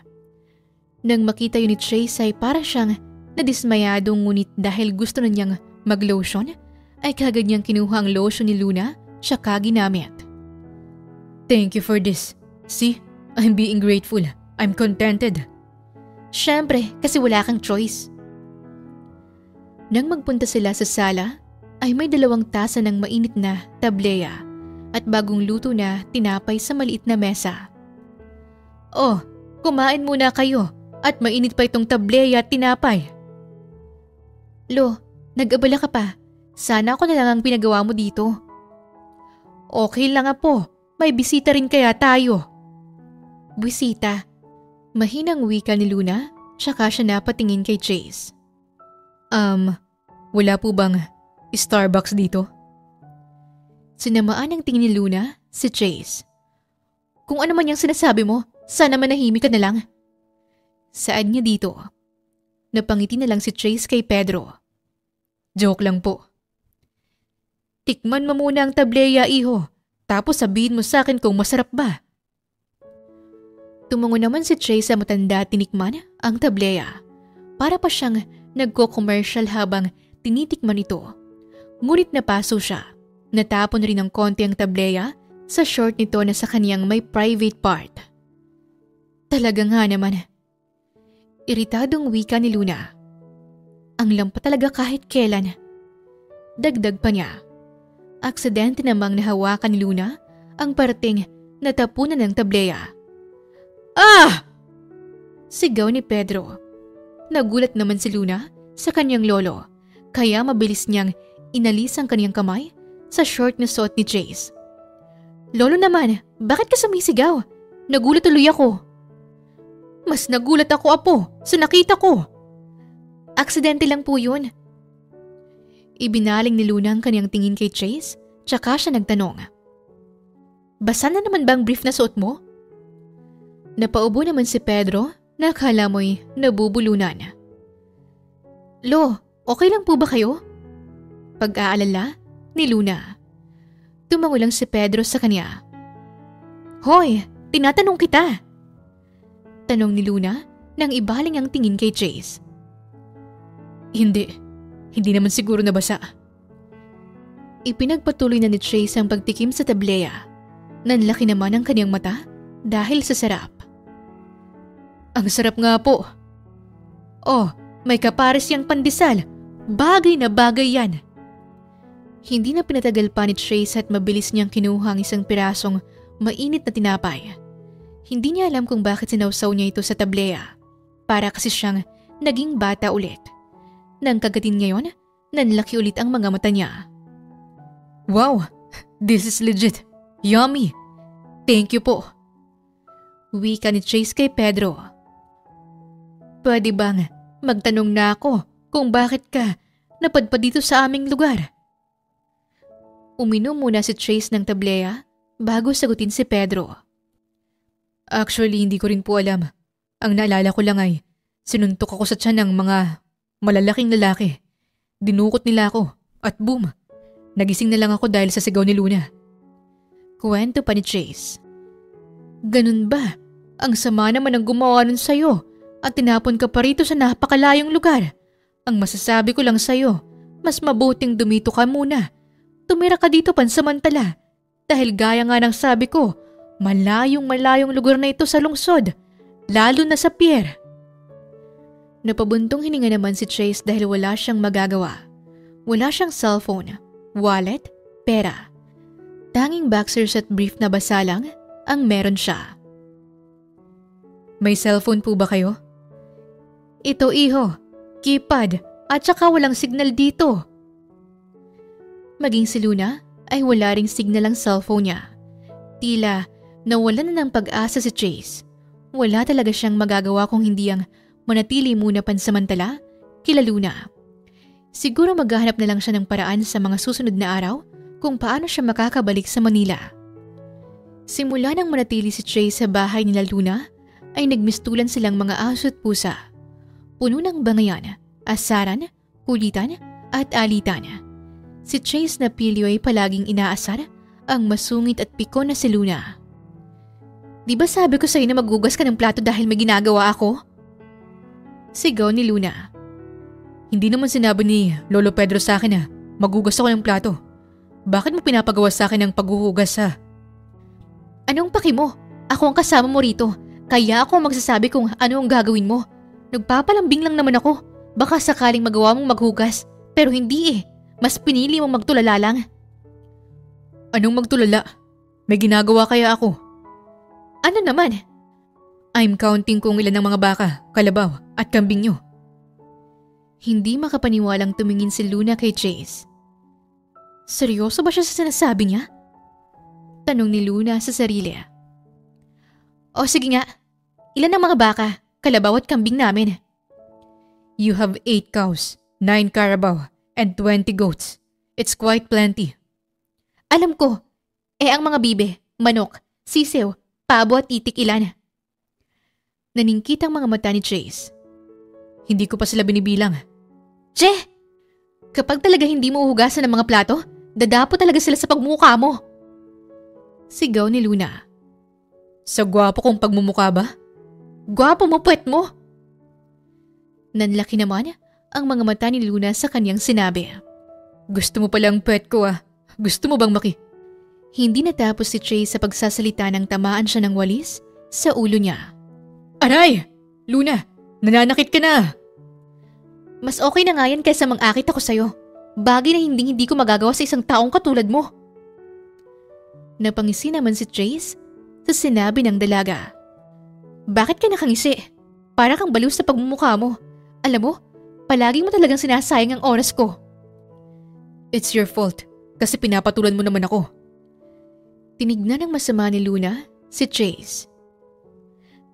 Nang makita yun ni Chase ay para siyang nadismayado ngunit dahil gusto na niyang mag-lotion ay kagad niyang kinuha ang lotion ni Luna tsaka ginamit. Thank you for this. See, I'm being grateful. I'm contented. Siyempre, kasi wala kang choice. Nang magpunta sila sa sala, ay may 2 tasa ng mainit na tableya at bagong luto na tinapay sa maliit na mesa. Oh, kumain muna kayo at mainit pa itong tableya at tinapay. Lo, nag-abala ka pa. Sana ako na lang ang pinagawa mo dito. Okay lang po, may bisita rin kaya tayo. Bisita? Mahinang wika ni Luna, tsaka siya napatingin kay Chase. Wala po bang Starbucks dito? Sinamaan ang tingin ni Luna si Chase. Kung ano man yung sinasabi mo, sana manahimik ka na lang. Saan niya dito? Napangiti na lang si Chase kay Pedro. Joke lang po. Tikman mo muna ang tableya, iho. Tapos sabihin mo sa akin kung masarap ba. Tumungo naman si Chase sa matanda at tinikman ang tableya. Para pa siyang nagko-commercial habang tinitikman ito. Ngunit napaso siya. Natapon rin ng konti ang tableya sa short nito na sa kaniyang may private part. Talaga nga naman. Iritadong wika ni Luna. Ang lampa talaga kahit kailan. Dagdag pa niya. Aksidente namang nahawakan ni Luna ang parating natapunan ng tableya. Ah! Sigaw ni Pedro. Nagulat naman si Luna sa kanyang lolo, kaya mabilis niyang inalis ang kanyang kamay sa short na suot ni Chase. Lolo naman, bakit ka sumisigaw? Nagulat tuloy ako. Mas nagulat ako, apo, sa nakita ko. Aksidente lang po yun. Ibinaling ni Luna ang kanyang tingin kay Chase, tsaka siya nagtanong. Basa na naman ba ang brief na suot mo? Napaubo naman si Pedro na akala mo'y nabubulunan. Lo, okay lang po ba kayo? Pag-aalala ni Luna. Tumango lang si Pedro sa kanya. Hoy, tinatanong kita. Tanong ni Luna nang ibaling ang tingin kay Chase. Hindi naman siguro nabasa. Ipinagpatuloy na ni Chase ang pagtikim sa tableya. Nanlaki naman ang kanyang mata dahil sa sarap. Ang sarap nga po. Oh, may kapares yang pandesal. Bagay na bagay yan. Hindi na pinatagal pa ni Chase at mabilis niyang kinuha ang isang pirasong mainit na tinapay. Hindi niya alam kung bakit sinawsaw niya ito sa tableya. Para kasi siyang naging bata ulit. Nang kagatin ngayon, nanlaki ulit ang mga mata niya. Wow, this is legit. Yummy. Thank you po. Wika ni Chase kay Pedro. Pwede bang magtanong na ako kung bakit ka napadpad dito sa aming lugar? Uminom muna si Chase ng tableya bago sagutin si Pedro. Actually, hindi ko rin po alam. Ang naalala ko lang ay sinuntok ako sa tiyan ng mga malalaking lalaki. Dinukot nila ako at boom, nagising na lang ako dahil sa sigaw ni Luna. Kwento pa ni Chase. Ganun ba? Ang sama naman ang gumawa nun sa'yo at tinapon ka pa rito sa napakalayong lugar. Ang masasabi ko lang sa'yo, mas mabuting dumito ka muna. Tumira ka dito pansamantala dahil gaya nga ng sabi ko, malayong lugar na ito sa lungsod, lalo na sa pier. Napabuntong hininga naman si Chase dahil wala siyang magagawa. Wala siyang cellphone, wallet, pera. Tanging boxers at brief na basa lang ang meron siya. May cellphone po ba kayo? Ito iho, keypad at saka walang signal dito. Maging si Luna ay wala ring signal ang cellphone niya. Tila nawalan na ng pag-asa si Chase. Wala talaga siyang magagawa kung hindi ang manatili muna pansamantala kila Luna. Siguro maghahanap na lang siya ng paraan sa mga susunod na araw kung paano siya makakabalik sa Manila. Simula nang manatili si Chase sa bahay nila Luna ay nagmistulan silang mga aso at pusa. Puno ng bangayan, asaran, kulitan at alitan. Si Chase na pilyo ay palaging inaasar ang masungit at pikon na si Luna. Di ba sabi ko sa'yo na maghugas ka ng plato dahil may ginagawa ako? Sigaw ni Luna. Hindi naman sinabi ni Lolo Pedro sa akin na maghugas ako ng plato. Bakit mo pinapagawa sa akin ang paghuhugas ha? Anong paki mo? Ako ang kasama mo rito. Kaya ako magsasabi kung ano ang gagawin mo. Nagpapalambing lang naman ako. Baka sakaling magawa mong maghugas. Pero hindi eh. Mas pinili mong magtulala lang. Anong magtulala? May ginagawa kaya ako? Ano naman? I'm counting kung ilan ang mga baka, kalabaw at kambing nyo. Hindi makapaniwalang tumingin si Luna kay Chase. Seryoso ba siya sa sinasabi niya? Tanong ni Luna sa sarili. O sige nga, ilan ang mga baka, kalabaw at kambing namin? You have 8 cows, 9 carabao, and 20 goats. It's quite plenty. Alam ko. Ang mga bibe, manok, sisew, pabo at itik ilan? Naningkit ang mga mata ni Chase. Hindi ko pa sila binibilang. Che! Kapag talaga hindi mo uhugasan ng mga plato, dadapo talaga sila sa pagmumukha mo. Sigaw ni Luna. Sa gwapo kong pagmumukha ba? Gwapo mo, puwet mo! Nanlaki naman ang mga mata ni Luna sa kanyang sinabi. Gusto mo palang puwet ko ah. Gusto mo bang Hindi natapos si Chase sa pagsasalita nang tamaan siya ng walis sa ulo niya. Aray! Luna, nananakit ka na! Mas okay na nga yan kaysa mang-akit ako sa'yo. Bagay na hindi ko magagawa sa isang taong katulad mo. Napangisi naman si Chase sa sinabi ng dalaga. Bakit ka nakangisi? Para kang baliw sa pagmumukha mo. Alam mo, palagi mo talagang sinasayang ang oras ko. It's your fault kasi pinapatulan mo naman ako. Tinignan ng masama ni Luna si Chase.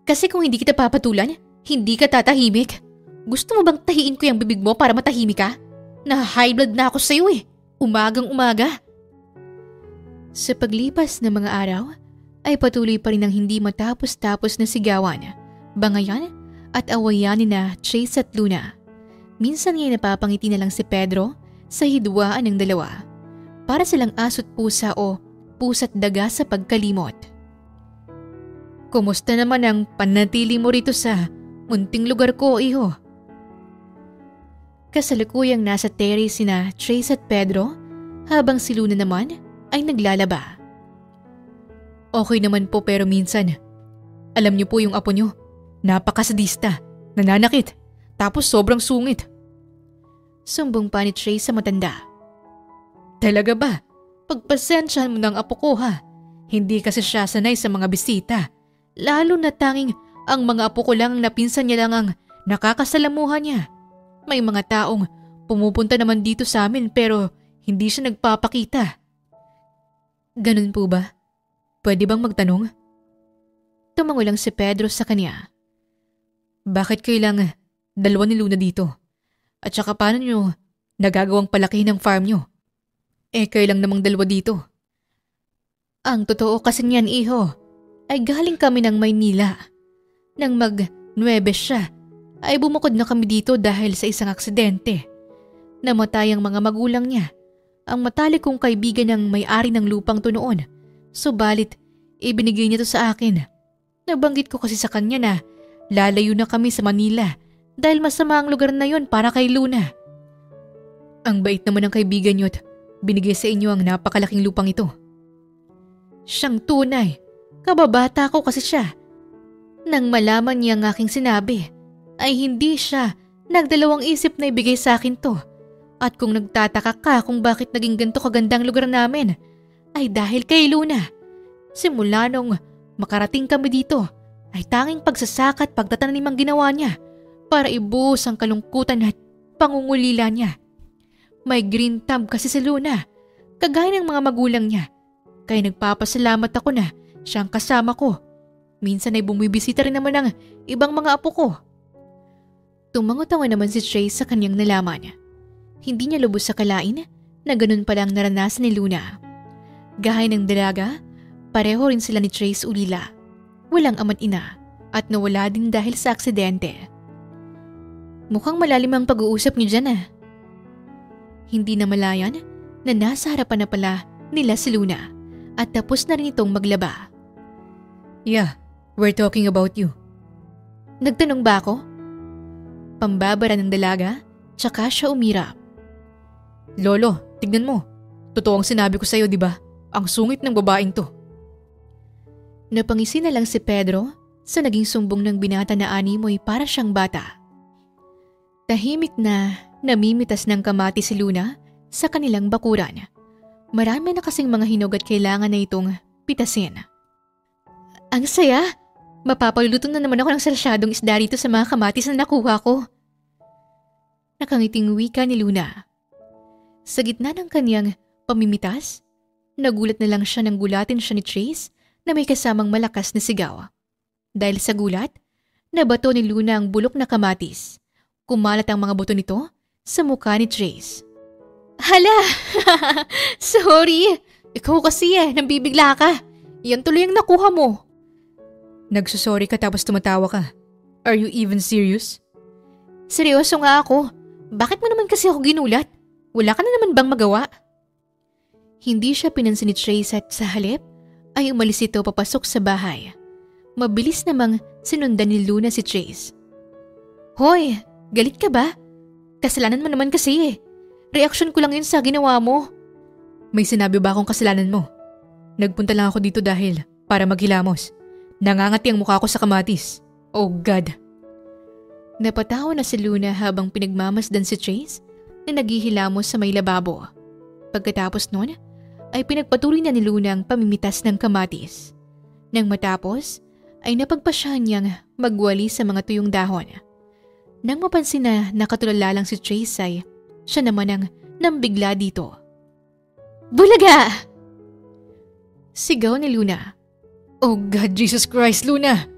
Kasi kung hindi kita papatulan, hindi ka tatahimik. Gusto mo bang tahiin ko yung bibig mo para matahimik ka? Na-high blood na ako sa'yo eh. Umagang umaga. Sa paglipas ng mga araw, ay patuloy pa rin ang hindi matapos-tapos na sigawan, bangayan at awayan ni na Chase at Luna. Minsan ngayon napapangiti na lang si Pedro sa hidwaan ng dalawa. Para silang aso't pusa o pusa't daga sa pagkalimot. Kumusta naman ang panatili mo rito sa munting lugar ko, iho? Kasalukuyang nasa terrace sina Trace at Pedro habang si Luna naman ay naglalaba. Okay naman po pero minsan, alam niyo po yung apo niyo, napakasadista, nananakit, tapos sobrang sungit. Sumbong pa ni Trace sa matanda. Talaga ba? Pagpasensyahan mo ng apo ko ha. Hindi kasi siya sanay sa mga bisita. Lalo na tanging ang mga apo ko lang na pinsan niya lang ang nakakasalamuhan niya. May mga taong pumupunta naman dito sa amin pero hindi siya nagpapakita. Ganun po ba? Pwede bang magtanong? Tumango lang si Pedro sa kanya. Bakit kailang dalawa ni Luna dito? At saka paano nyo nagagawang palaki ng farm nyo? Kailang namang dalawa dito. Ang totoo kasi niyan, iho, ay galing kami ng Maynila. Nang mag-9 siya, ay bumukod na kami dito dahil sa isang aksidente. Namatay ang mga magulang niya, ang matalik kong kaibigan ng may-ari ng lupang to noon. Subalit, ibinigay niya to sa akin. Nabanggit ko kasi sa kanya na lalayo na kami sa Manila dahil masama ang lugar na yon para kay Luna. Ang bait naman ng kaibigan niyo at binigay sa inyo ang napakalaking lupang ito. Siyang tunay. Kababata ko kasi siya. Nang malaman niya ang aking sinabi, ay hindi siya nagdalawang isip na ibigay sa akin to. At kung nagtataka ka kung bakit naging ganito kagandang lugar namin, ay dahil kay Luna. Simula nung makarating kami dito, ay tanging pagsasaka at pagtatanim ang ginawa niya para ibuhos ang kalungkutan at pangungulila niya. May green thumb kasi si Luna, kagaya ng mga magulang niya. Kaya nagpapasalamat ako na siyang kasama ko. Minsan ay bumibisita rin naman ang ibang mga apo ko. Tumango-tango naman si Trace sa kanyang nalaman. Hindi niya lubos sa kalain na ganun pala ang naranasan ni Luna. Gaya ng dalaga, pareho rin sila ni Trace ulila. Walang ama't ina at nawala din dahil sa aksidente. Mukhang malalim ang pag-uusap niyo dyan ah. Hindi na malayan na nasa harapan na pala nila si Luna at tapos na rin itong maglaba. Yeah, we're talking about you. Nagtanong ba ako? Pambabara ng dalaga, tsaka siya umirap. Lolo, tignan mo. Totoo ang sinabi ko sa'yo, di ba? Ang sungit ng babaeng to. Napangisi na lang si Pedro sa naging sumbong ng binata na animoy para siyang bata. Tahimik na namimitas ng kamati si Luna sa kanilang bakuran. Marami na kasing mga hinog at kailangan na itong pitasin. Ang saya! Mapapaluluto na naman ako ng sarsyadong isda rito sa mga kamatis na nakuha ko. Nakangiting wika ni Luna. Sa gitna ng kanyang pamimitas, nagulat na lang siya nang gulatin siya ni Trace na may kasamang malakas na sigaw. Dahil sa gulat, nabato ni Luna ang bulok na kamatis. Kumalat ang mga buto nito sa mukha ni Trace. Hala! Sorry! Ikaw kasi nambibigla ka. Yan tuloy ang nakuha mo. Nagsusorry ka tapos tumatawa ka. Are you even serious? Seryoso nga ako. Bakit mo naman kasi ako ginulat? Wala ka na naman bang magawa? Hindi siya pinansin ni Trace at sa halip ay umalis ito papasok sa bahay. Mabilis namang sinundan ni Luna si Trace. Hoy, galit ka ba? Kasalanan mo naman kasi Reaksyon ko lang yun sa ginawa mo. May sinabi ba akong kasalanan mo? Nagpunta lang ako dito dahil para maghilamos. Nangangati ang mukha ko sa kamatis. Oh God. Napatawa na si Luna habang pinagmamasdan si Trace na naghihilamos sa may lababo. Pagkatapos nun, ay pinagpatuloy na ni Luna ang pamimitas ng kamatis. Nang matapos, ay napagpasyahan niyang magwali sa mga tuyong dahon. Nang mapansin na nakatulala lang si Trace ay siya naman ang nambigla dito. "Bulaga!" Sigaw ni Luna. Oh God, Jesus Christ, Luna!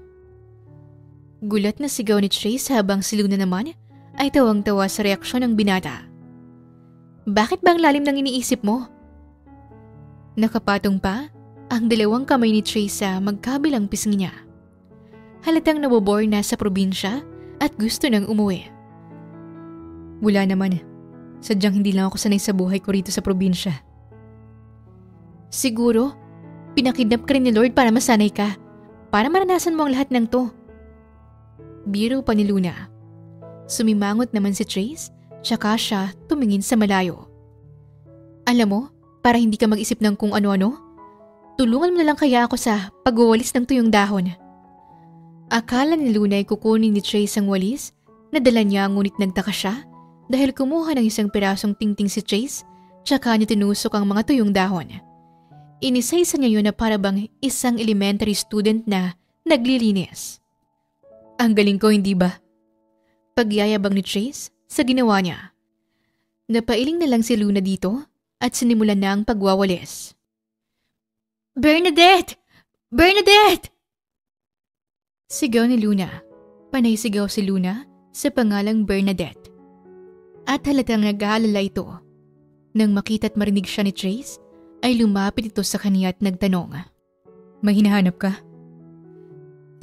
Gulat na sigaw ni Trace habang si Luna naman ay tawang-tawa sa reaksyon ng binata. "Bakit ba ang lalim ng iniisip mo?" Nakapatong pa ang dalawang kamay ni Trace sa magkabilang pisngi niya. Halatang nabobore na sa probinsya at gusto nang umuwi. Wala naman. Sadyang hindi lang ako sanay sa buhay ko rito sa probinsya. Siguro, pinakidnap ka rin ni Lord para masanay ka, para maranasan mo ang lahat ng to. Biro pa ni Luna. Sumimangot naman si Trace, tsaka siya tumingin sa malayo. "Alam mo, para hindi ka mag-isip ng kung ano-ano, tulungan mo na lang kaya ako sa pagwawalis ng tuyong dahon." Akala ni Luna ay kukunin ni Trace ang walis na dala niya, ngunit nagtaka siya dahil kumuha ng isang pirasong tingting si Trace tsaka niya tinusok ang mga tuyong dahon. Inisaysa niya yun na parabang isang elementary student na naglilinis. Ang galing ko, hindi ba? Pagyayabang ni Trace sa ginawa niya. Napailing na lang si Luna dito at sinimulan na ang pagwawalis. "Bernadette! Bernadette!" Sigaw ni Luna. Panay sigaw si Luna sa pangalang Bernadette. At halatang nag-aalala ito. Nang makita at marinig siya ni Trace, ay lumapit ito sa kanya at nagtanong. "May hinahanap ka?"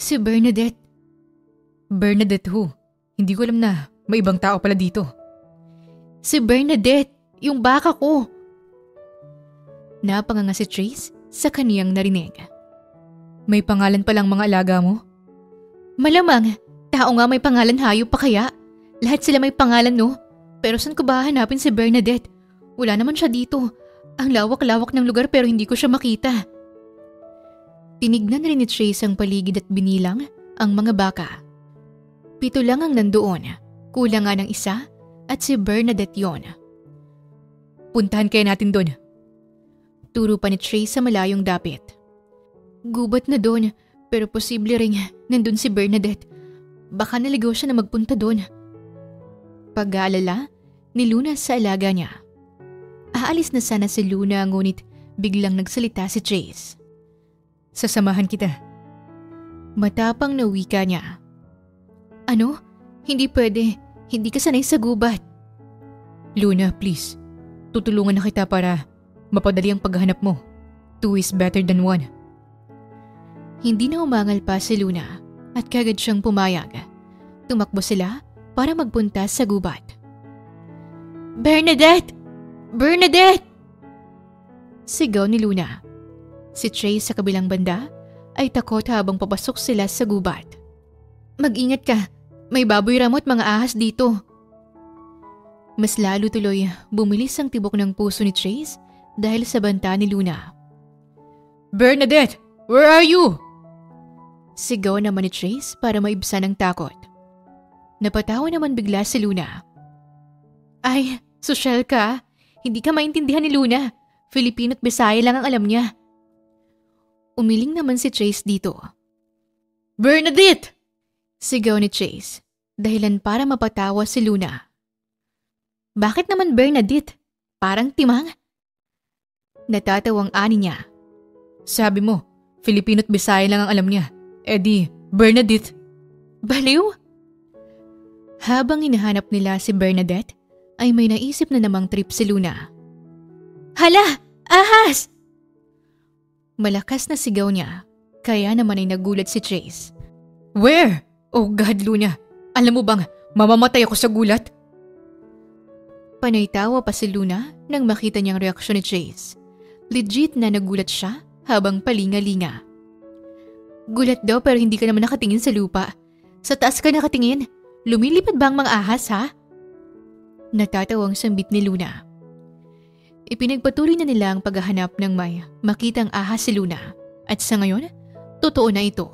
"Si Bernadette." "Bernadette who? Hindi ko alam na may ibang tao pala dito." "Si Bernadette, yung baka ko." Napanganga si Trace sa kaniyang narinig. "May pangalan palang mga alaga mo?" "Malamang, tao nga may pangalan, hayop pa kaya? Lahat sila may pangalan, no? Pero saan ko ba hanapin si Bernadette? Wala naman siya dito. Ang lawak-lawak ng lugar pero hindi ko siya makita." Tinignan rin ni Trace ang paligid at binilang ang mga baka. 7 lang ang nandoon, kulang nga ng isa at si Bernadette yon. "Puntahan kaya natin doon." Turo pa ni Trace sa malayong dapit. Gubat na doon, pero posible ring nandun si Bernadette. Baka naligaw siya na magpunta doon. Pag-aalala ni Luna sa alaga niya. Aalis na sana si Luna, ngunit biglang nagsalita si Trace. "Sasamahan kita." Matapang na wika niya. "Ano? Hindi pwede. Hindi ka sanay sa gubat." "Luna, please. Tutulungan na kita para mapadali ang paghahanap mo. 2 is better than 1. Hindi na umangal pa si Luna at kagad siyang pumayag. Tumakbo sila para magpunta sa gubat. "Bernadette! Bernadette!" Sigaw ni Luna. Si Trace sa kabilang banda ay takot habang papasok sila sa gubat. "Mag-ingat ka. May baboy ramo at mga ahas dito." Mas lalo tuloy bumilis ang tibok ng puso ni Trace dahil sa banta ni Luna. "Bernadette! Where are you?" Sigaw naman ni Trace para maibsan ang takot. Napatawa naman bigla si Luna. "Ay, sosyal ka. Hindi ka maintindihan ni Luna. Filipino at Bisaya lang ang alam niya." Umiling naman si Trace dito. "Bernadette!" Sigaw ni Trace, dahilan para mapatawa si Luna. "Bakit naman Bernadette? Parang timang." Natatawang ani niya. "Sabi mo, Filipino at Bisaya lang ang alam niya. Eh di, Bernadette." "Baliw?" Habang hinahanap nila si Bernadette, ay may naisip na namang trip si Luna. "Hala! Ahas!" Malakas na sigaw niya, kaya naman ay nagulat si Trace. "Where? Oh God, Luna! Alam mo bang mamamatay ako sa gulat?" Panay tawa pa si Luna nang makita niyang reaksyon ni Trace. Legit na nagulat siya habang palinga-linga. "Gulat daw pero hindi ka naman nakatingin sa lupa. Sa taas ka nakatingin. Lumilipad ba ang mga ahas, ha?" Natatawang sambit ni Luna. Ipinagpatuloy na nila ang paghahanap ng may makitang ahas si Luna. At sa ngayon, totoo na ito.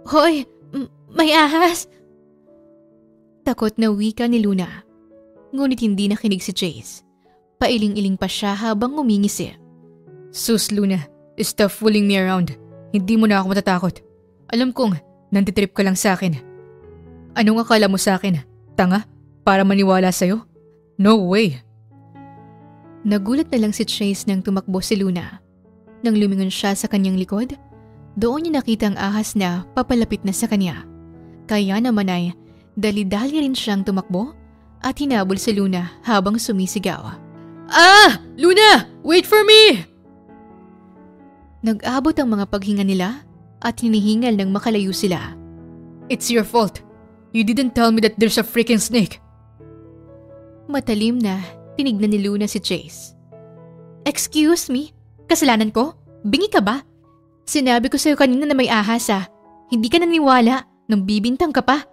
Hoy! May ahas!" Takot na wika ni Luna. Ngunit hindi nakinig si Trace. Pailing-iling pa siya habang ngumingisi. "Sus, Luna. Stop fooling me around. Hindi mo na ako matatakot. Alam kong nantitrip ka lang sa akin. Anong akala mo sa akin? Tanga? Para maniwala sa'yo? No way! Nagulat na lang si Chase nang tumakbo si Luna. Nang lumingon siya sa kanyang likod, doon niya nakita ang ahas na papalapit na sa kanya. Kaya naman ay dali-dali rin siyang tumakbo at hinabol si Luna habang sumisigaw. Ah! Luna! Wait for me! Nag-abot ang mga paghinga nila at hinihingal nang makalayo sila. It's your fault. You didn't tell me that there's a freaking snake. Matalim na tinignan ni Luna si Chase. Excuse me? Kasalanan ko? Bingi ka ba? Sinabi ko sa'yo kanina na may ahas ah. Hindi ka naniwala nang bibintang ka pa.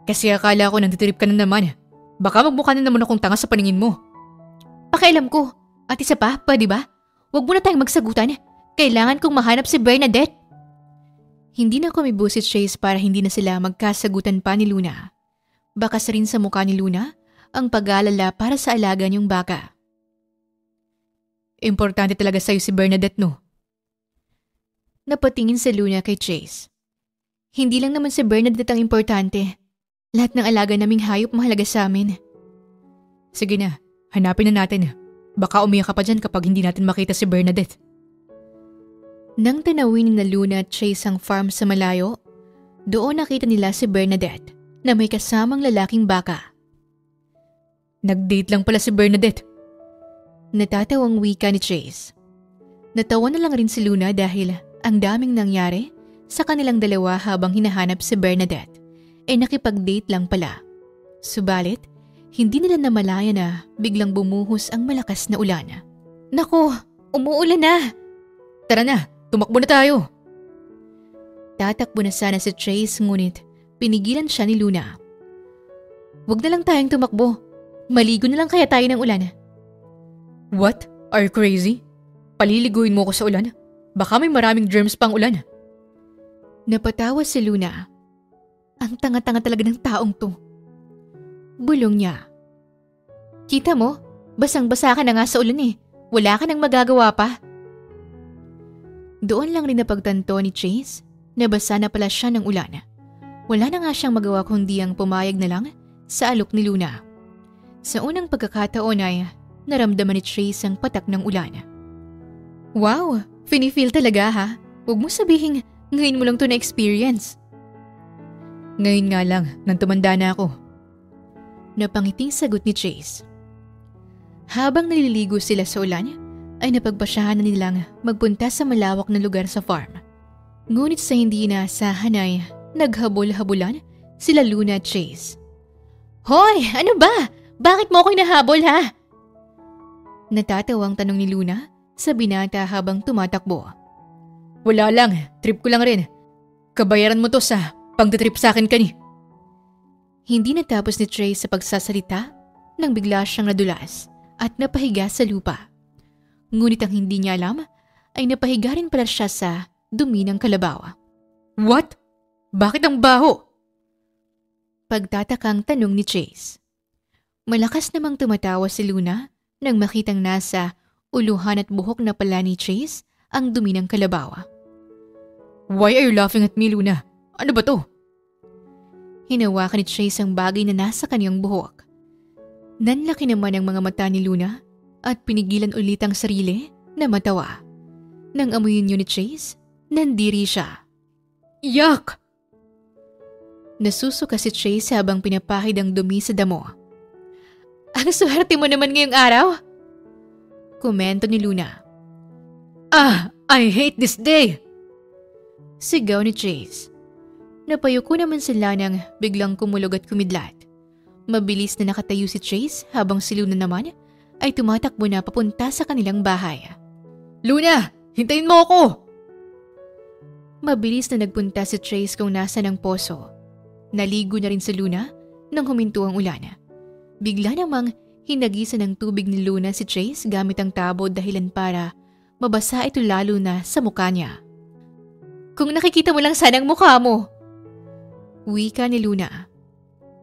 Kasi akala ko nantitrip ka na naman. Baka magmukha na naman akong tanga sa paningin mo. Pakialam ko. At isa pa, pwede ba? Huwag mo na tayong magsagutan. Kailangan kong mahanap si Bernadette. Hindi na kumibo si Chase para hindi na sila magkasagutan pa ni Luna. Bakas rin sa mukha ni Luna ang pag-aalala para sa alaga niyong baka. Importante talaga sa'yo si Bernadette, no? Napatingin sa Luna kay Chase. Hindi lang naman si Bernadette ang importante. Lahat ng alaga naming hayop mahalaga sa amin. Sige na, hanapin na natin. Baka umiyak ka pa dyan kapag hindi natin makita si Bernadette. Nang tanawin ni Luna at Chase ang farm sa malayo, doon nakita nila si Bernadette na may kasamang lalaking baka. Nag-date lang pala si Bernadette. Natatawang wika ni Chase. Natawa na lang rin si Luna dahil ang daming nangyari sa kanilang dalawa habang hinahanap si Bernadette ay nakipag-date lang pala. Subalit, hindi nila namalaya na biglang bumuhos ang malakas na ulan. Nako, umuulan na! Tara na, tumakbo na tayo! Tatakbo na sana si Chase ngunit pinigilan siya ni Luna. Huwag na lang tayong tumakbo. Maligo na lang kaya tayo ng ulan. What? Are you crazy? Paliliguin mo ko sa ulan? Baka may maraming germs pang ulan. Napatawa si Luna. Ang tanga-tanga talaga ng taong to. Bulong niya. Kita mo, basang-basa ka na nga sa ulan eh. Wala ka nang magagawa pa. Doon lang rin napagtanto ni Chase na basa na pala siya ng ulan. Wala na nga siyang magawa kundi ang pumayag na lang sa alok ni Luna. Sa unang pagkakataon ay naramdaman ni Chase ang patak ng ulan. Wow, feel talaga ha? Huwag mo sabihin ngayon mo lang to na-experience. Ngayon nga lang, nang tumanda na ako. Napangiting sagot ni Chase. Habang naliligo sila sa ulan, ay napagpasyahan na nilang magpunta sa malawak na lugar sa farm. Ngunit sa hindi inaasahan ay naghabol-habulan sila Luna at Chase. Hoy! Ano ba? Bakit mo ako hinahabol ha? Natatawang tanong ni Luna sa binata habang tumatakbo. Wala lang, trip ko lang rin. Kabayaran mo to sa pagtitrip sa akin kani. Hindi natapos ni Chase sa pagsasalita nang bigla siyang nadulas at napahiga sa lupa. Ngunit ang hindi niya alam ay napahiga rin pala siya sa dumi ng kalabaw. What? Bakit ang baho? Pagtatakang tanong ni Chase. Malakas namang tumatawa si Luna nang makitang nasa uluhan at buhok na pala ni Chase ang dumi ng kalabaw. Why are you laughing at me, Luna? Ano ba to? Hinawakan ni Chase ang bagay na nasa kanyang buhok. Nanlaki naman ang mga mata ni Luna at pinigilan ulit ang sarili na matawa. Nang amuyin yun ni Chase, nandiri siya. Yuck! Nasusuka si Chase habang pinapahid ang dumi sa damo. Ang swerte mo naman ngayong araw! Komento ni Luna. Ah! I hate this day! Sigaw ni Chase. Napayuko naman sila nang biglang kumulog at kumidlat. Mabilis na nakatayo si Chase habang si Luna naman ay tumatakbo na papunta sa kanilang bahay. Luna! Hintayin mo ako! Mabilis na nagpunta si Chase kung nasa ng poso. Naligo na rin si Luna nang huminto ang ulan. Bigla namang hinagisa ng tubig ni Luna si Chase gamit ang tabo dahilan para mabasa ito lalo na sa mukha niya. Kung nakikita mo lang sana ang mukha mo! Wika ni Luna.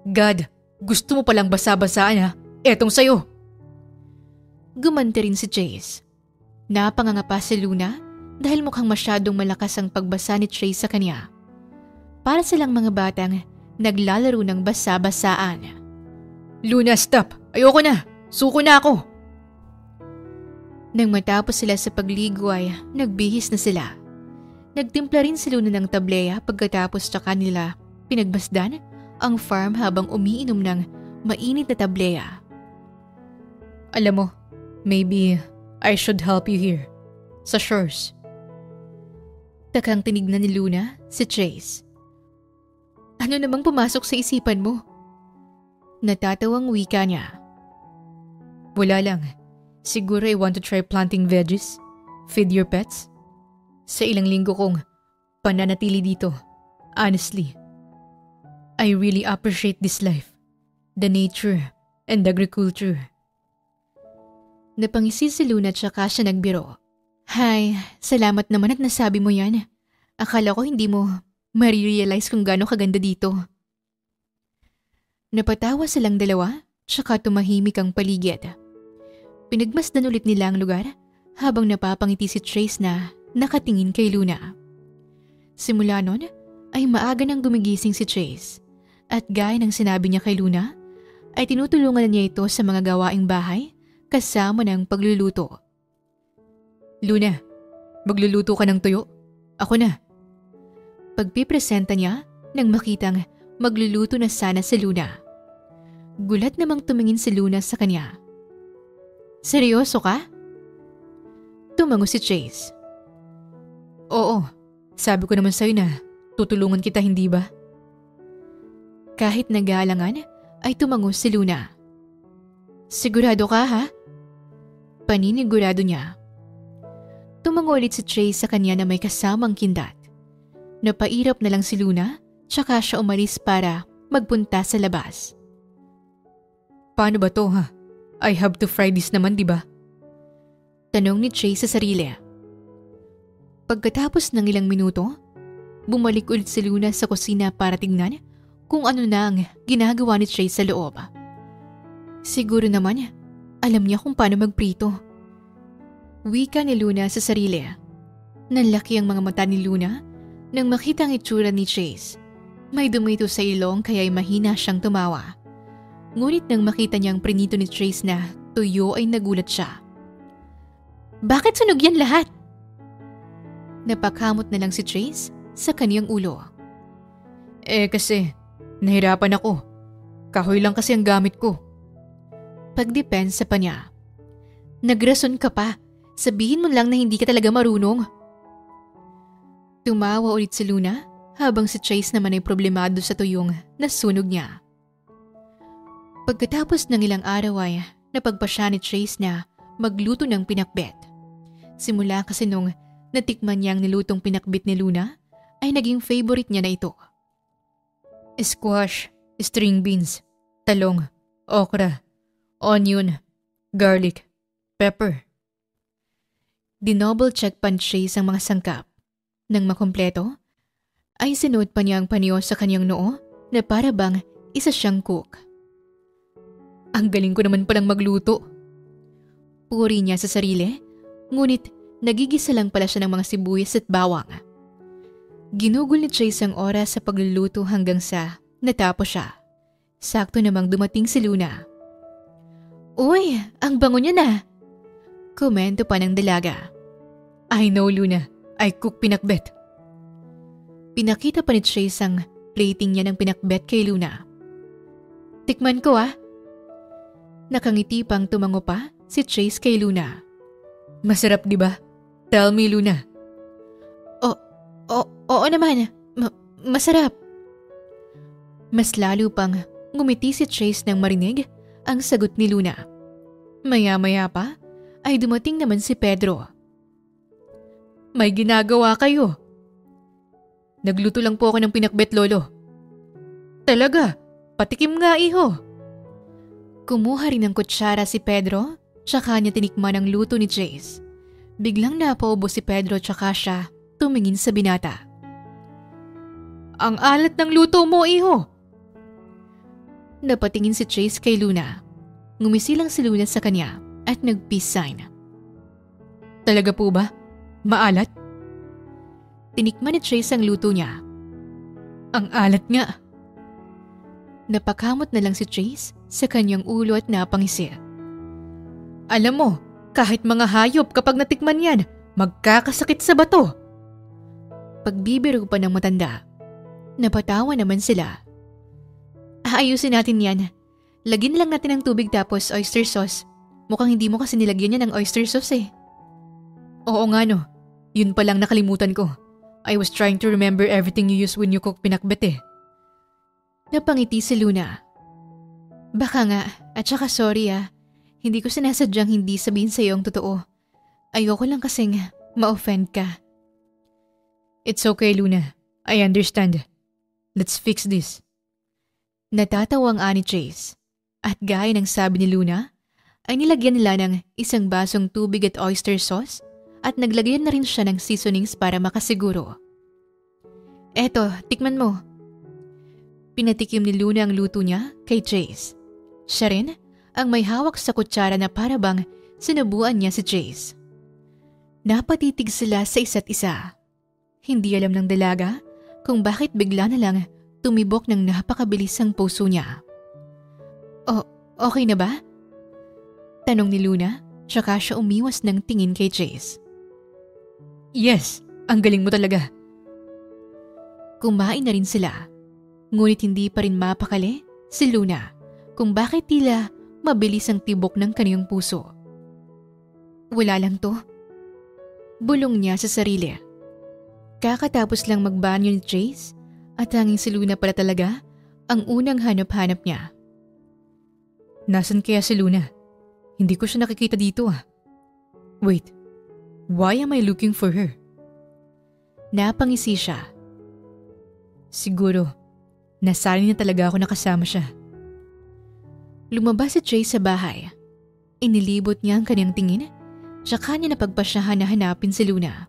God, gusto mo palang basa-basaan ha? Etong sayo! Gumanti rin si Chase. Napangangapa si Luna dahil mukhang masyadong malakas ang pagbasa ni Trace sa kanya. Para silang mga batang naglalaro ng basa-basaan. Luna, stop! Ayoko na! Suko na ako! Nang matapos sila sa pagligo ay nagbihis na sila. Nagtimpla rin si Luna ng tableya pagkatapos tsaka nila pinagbasdan ang farm habang umiinom ng mainit na tableya. Alam mo, maybe I should help you here. Sa shores. Takang tinignan ni Luna si Trace. Ano namang pumasok sa isipan mo? Natatawang wika niya. Wala lang. Siguro I want to try planting veggies. Feed your pets. Sa ilang linggo kong pananatili dito. Honestly. I really appreciate this life. The nature and agriculture. Napangisi si Luna tsaka siya nagbiro. Hay, salamat naman at nasabi mo yan. Akala ko hindi mo marirealize kung gaano kaganda dito. Napatawa silang dalawa tsaka tumahimik ang paligid. Pinagmasdan ulit nila ang lugar habang napapangiti si Trace na nakatingin kay Luna. Simula nun ay maaga nang gumigising si Trace at gaya ng sinabi niya kay Luna ay tinutulungan niya ito sa mga gawaing bahay kasama ng pagluluto. Luna, magluluto ka ng tuyo? Ako na. Pagpipresenta niya nang makitang magluluto na sana si Luna. Gulat namang tumingin si Luna sa kanya. Seryoso ka? Tumango si Trace. Oo, sabi ko naman sa'yo na tutulungan kita, hindi ba? Kahit nag-aalangan ay tumango si Luna. Sigurado ka ha? Paninigurado niya. Tumango ulit si Trace sa kanya na may kasamang kindat. Napairap na lang si Luna tsaka siya umalis para magpunta sa labas. Paano ba to ha? I have to fry this naman, di ba? Tanong ni Trace sa sarili. Pagkatapos ng ilang minuto, bumalik ulit si Luna sa kusina para tingnan kung ano na ang ginagawa ni Trace sa loob. Siguro naman, alam niya kung paano magprito. Wika ni Luna sa sarili. Nanlaki ang mga mata ni Luna nang makita ang itsura ni Trace. May dumito sa ilong kaya'y mahina siyang tumawa. Ngunit nang makita niyang prinito ni Trace na tuyo ay nagulat siya. Bakit sunog yan lahat? Napakamot na lang si Trace sa kaniyang ulo. Kasi nahirapan ako. Kahoy lang kasi ang gamit ko. Pagdepensa pa niya. Nagrason ka pa. Sabihin mo lang na hindi ka talaga marunong. Tumawa ulit si Luna habang si Trace naman ay problemado sa tuyong nasunog niya. Pagkatapos ng ilang araw ay napagpasya ni Trace na magluto ng pinakbet. Simula kasi nung natikman niya ang nilutong pinakbet ni Luna ay naging favorite niya na ito. Squash, string beans, talong, okra, onion, garlic, pepper. Dinouble check pa ni Trace ang mga sangkap. Nang makumpleto, ay sinuot pa niya ang panyo sa kanyang noo na para bang isa siyang cook. Ang galing ko naman palang magluto. Puri niya sa sarili, ngunit nagigisa lang pala siya ng mga sibuyas at bawang. Ginugol ni Trace ang oras sa pagluluto hanggang sa natapos siya. Sakto namang dumating si Luna. Uy, ang bango niya na! Komento pa ng dalaga. I know, Luna. I cook pinakbet. Pinakita pa ni Trace ang plating niya ng pinakbet kay Luna. Tikman ko ah. Nakangiti pang tumango pa si Trace kay Luna. Masarap, di ba? Tell me, Luna. Oo naman. Masarap. Mas lalo pang ngumiti si Trace nang marinig ang sagot ni Luna. Maya-maya pa ay dumating naman si Pedro. May ginagawa kayo. Nagluto lang po ako ng pinakbet, Lolo. Talaga? Patikim nga, iho. Kumuha rin ng kutsara si Pedro, tsaka niya tinikman ang luto ni Trace. Biglang napaubo si Pedro tsaka siya tumingin sa binata. Ang alat ng luto mo, iho. Napatingin si Trace kay Luna. Ngumisi lang si Luna sa kanya at nag-peace sign. Talaga po ba? Maalat? Tinikman ni Trace ang luto niya. Ang alat nga. Napakamot na lang si Trace sa kanyang ulo at napangisi. Alam mo, kahit mga hayop kapag natikman yan, magkakasakit sa bato. Pagbibiro pa ng matanda. Napatawa naman sila. Aayusin natin yan. Lagyan na lang natin ng tubig tapos oyster sauce. Mukhang hindi mo kasi nilagyan niya ng oyster sauce eh. Oo nga no. Yun palang nakalimutan ko. I was trying to remember everything you use when you cook pinakbet eh. Napangiti si Luna. Baka nga, at saka sorry ah. Hindi ko sinasadyang hindi sabihin sa'yo ang totoo. Ayoko lang kasing ma-offend ka. It's okay, Luna. I understand. Let's fix this. Natatawang ani Chase. At gaya ng sabi ni Luna, ay nilagyan nila ng isang basong tubig at oyster sauce at naglagyan na rin siya ng seasonings para makasiguro. Eto, tikman mo. Pinatikim ni Luna ang luto niya kay Chase. Siya rin ang may hawak sa kutsara na para bang sinubuan niya si Chase. Napatitig sila sa isa't isa. Hindi alam ng dalaga kung bakit bigla na lang tumibok ng napakabilis ang puso niya. Okay na ba? Tanong ni Luna, tsaka siya umiwas ng tingin kay Chase. Yes, ang galing mo talaga. Kumain na rin sila, ngunit hindi pa rin mapakali si Luna kung bakit tila mabilis ang tibok ng kaniyang puso. Wala lang to. Bulong niya sa sarili. Kakatapos lang magbanyo ni Chase at tanging si Luna pala talaga ang unang hanap-hanap niya. Nasaan kaya si Luna? Hindi ko siya nakikita dito ah. Wait, why am I looking for her? Napangisi siya. Siguro, nasanay na talaga ako nakasama siya. Lumabas si Chase sa bahay. Inilibot niya ang kanyang tingin, tsaka niya napagpasyahan na hanapin si Luna.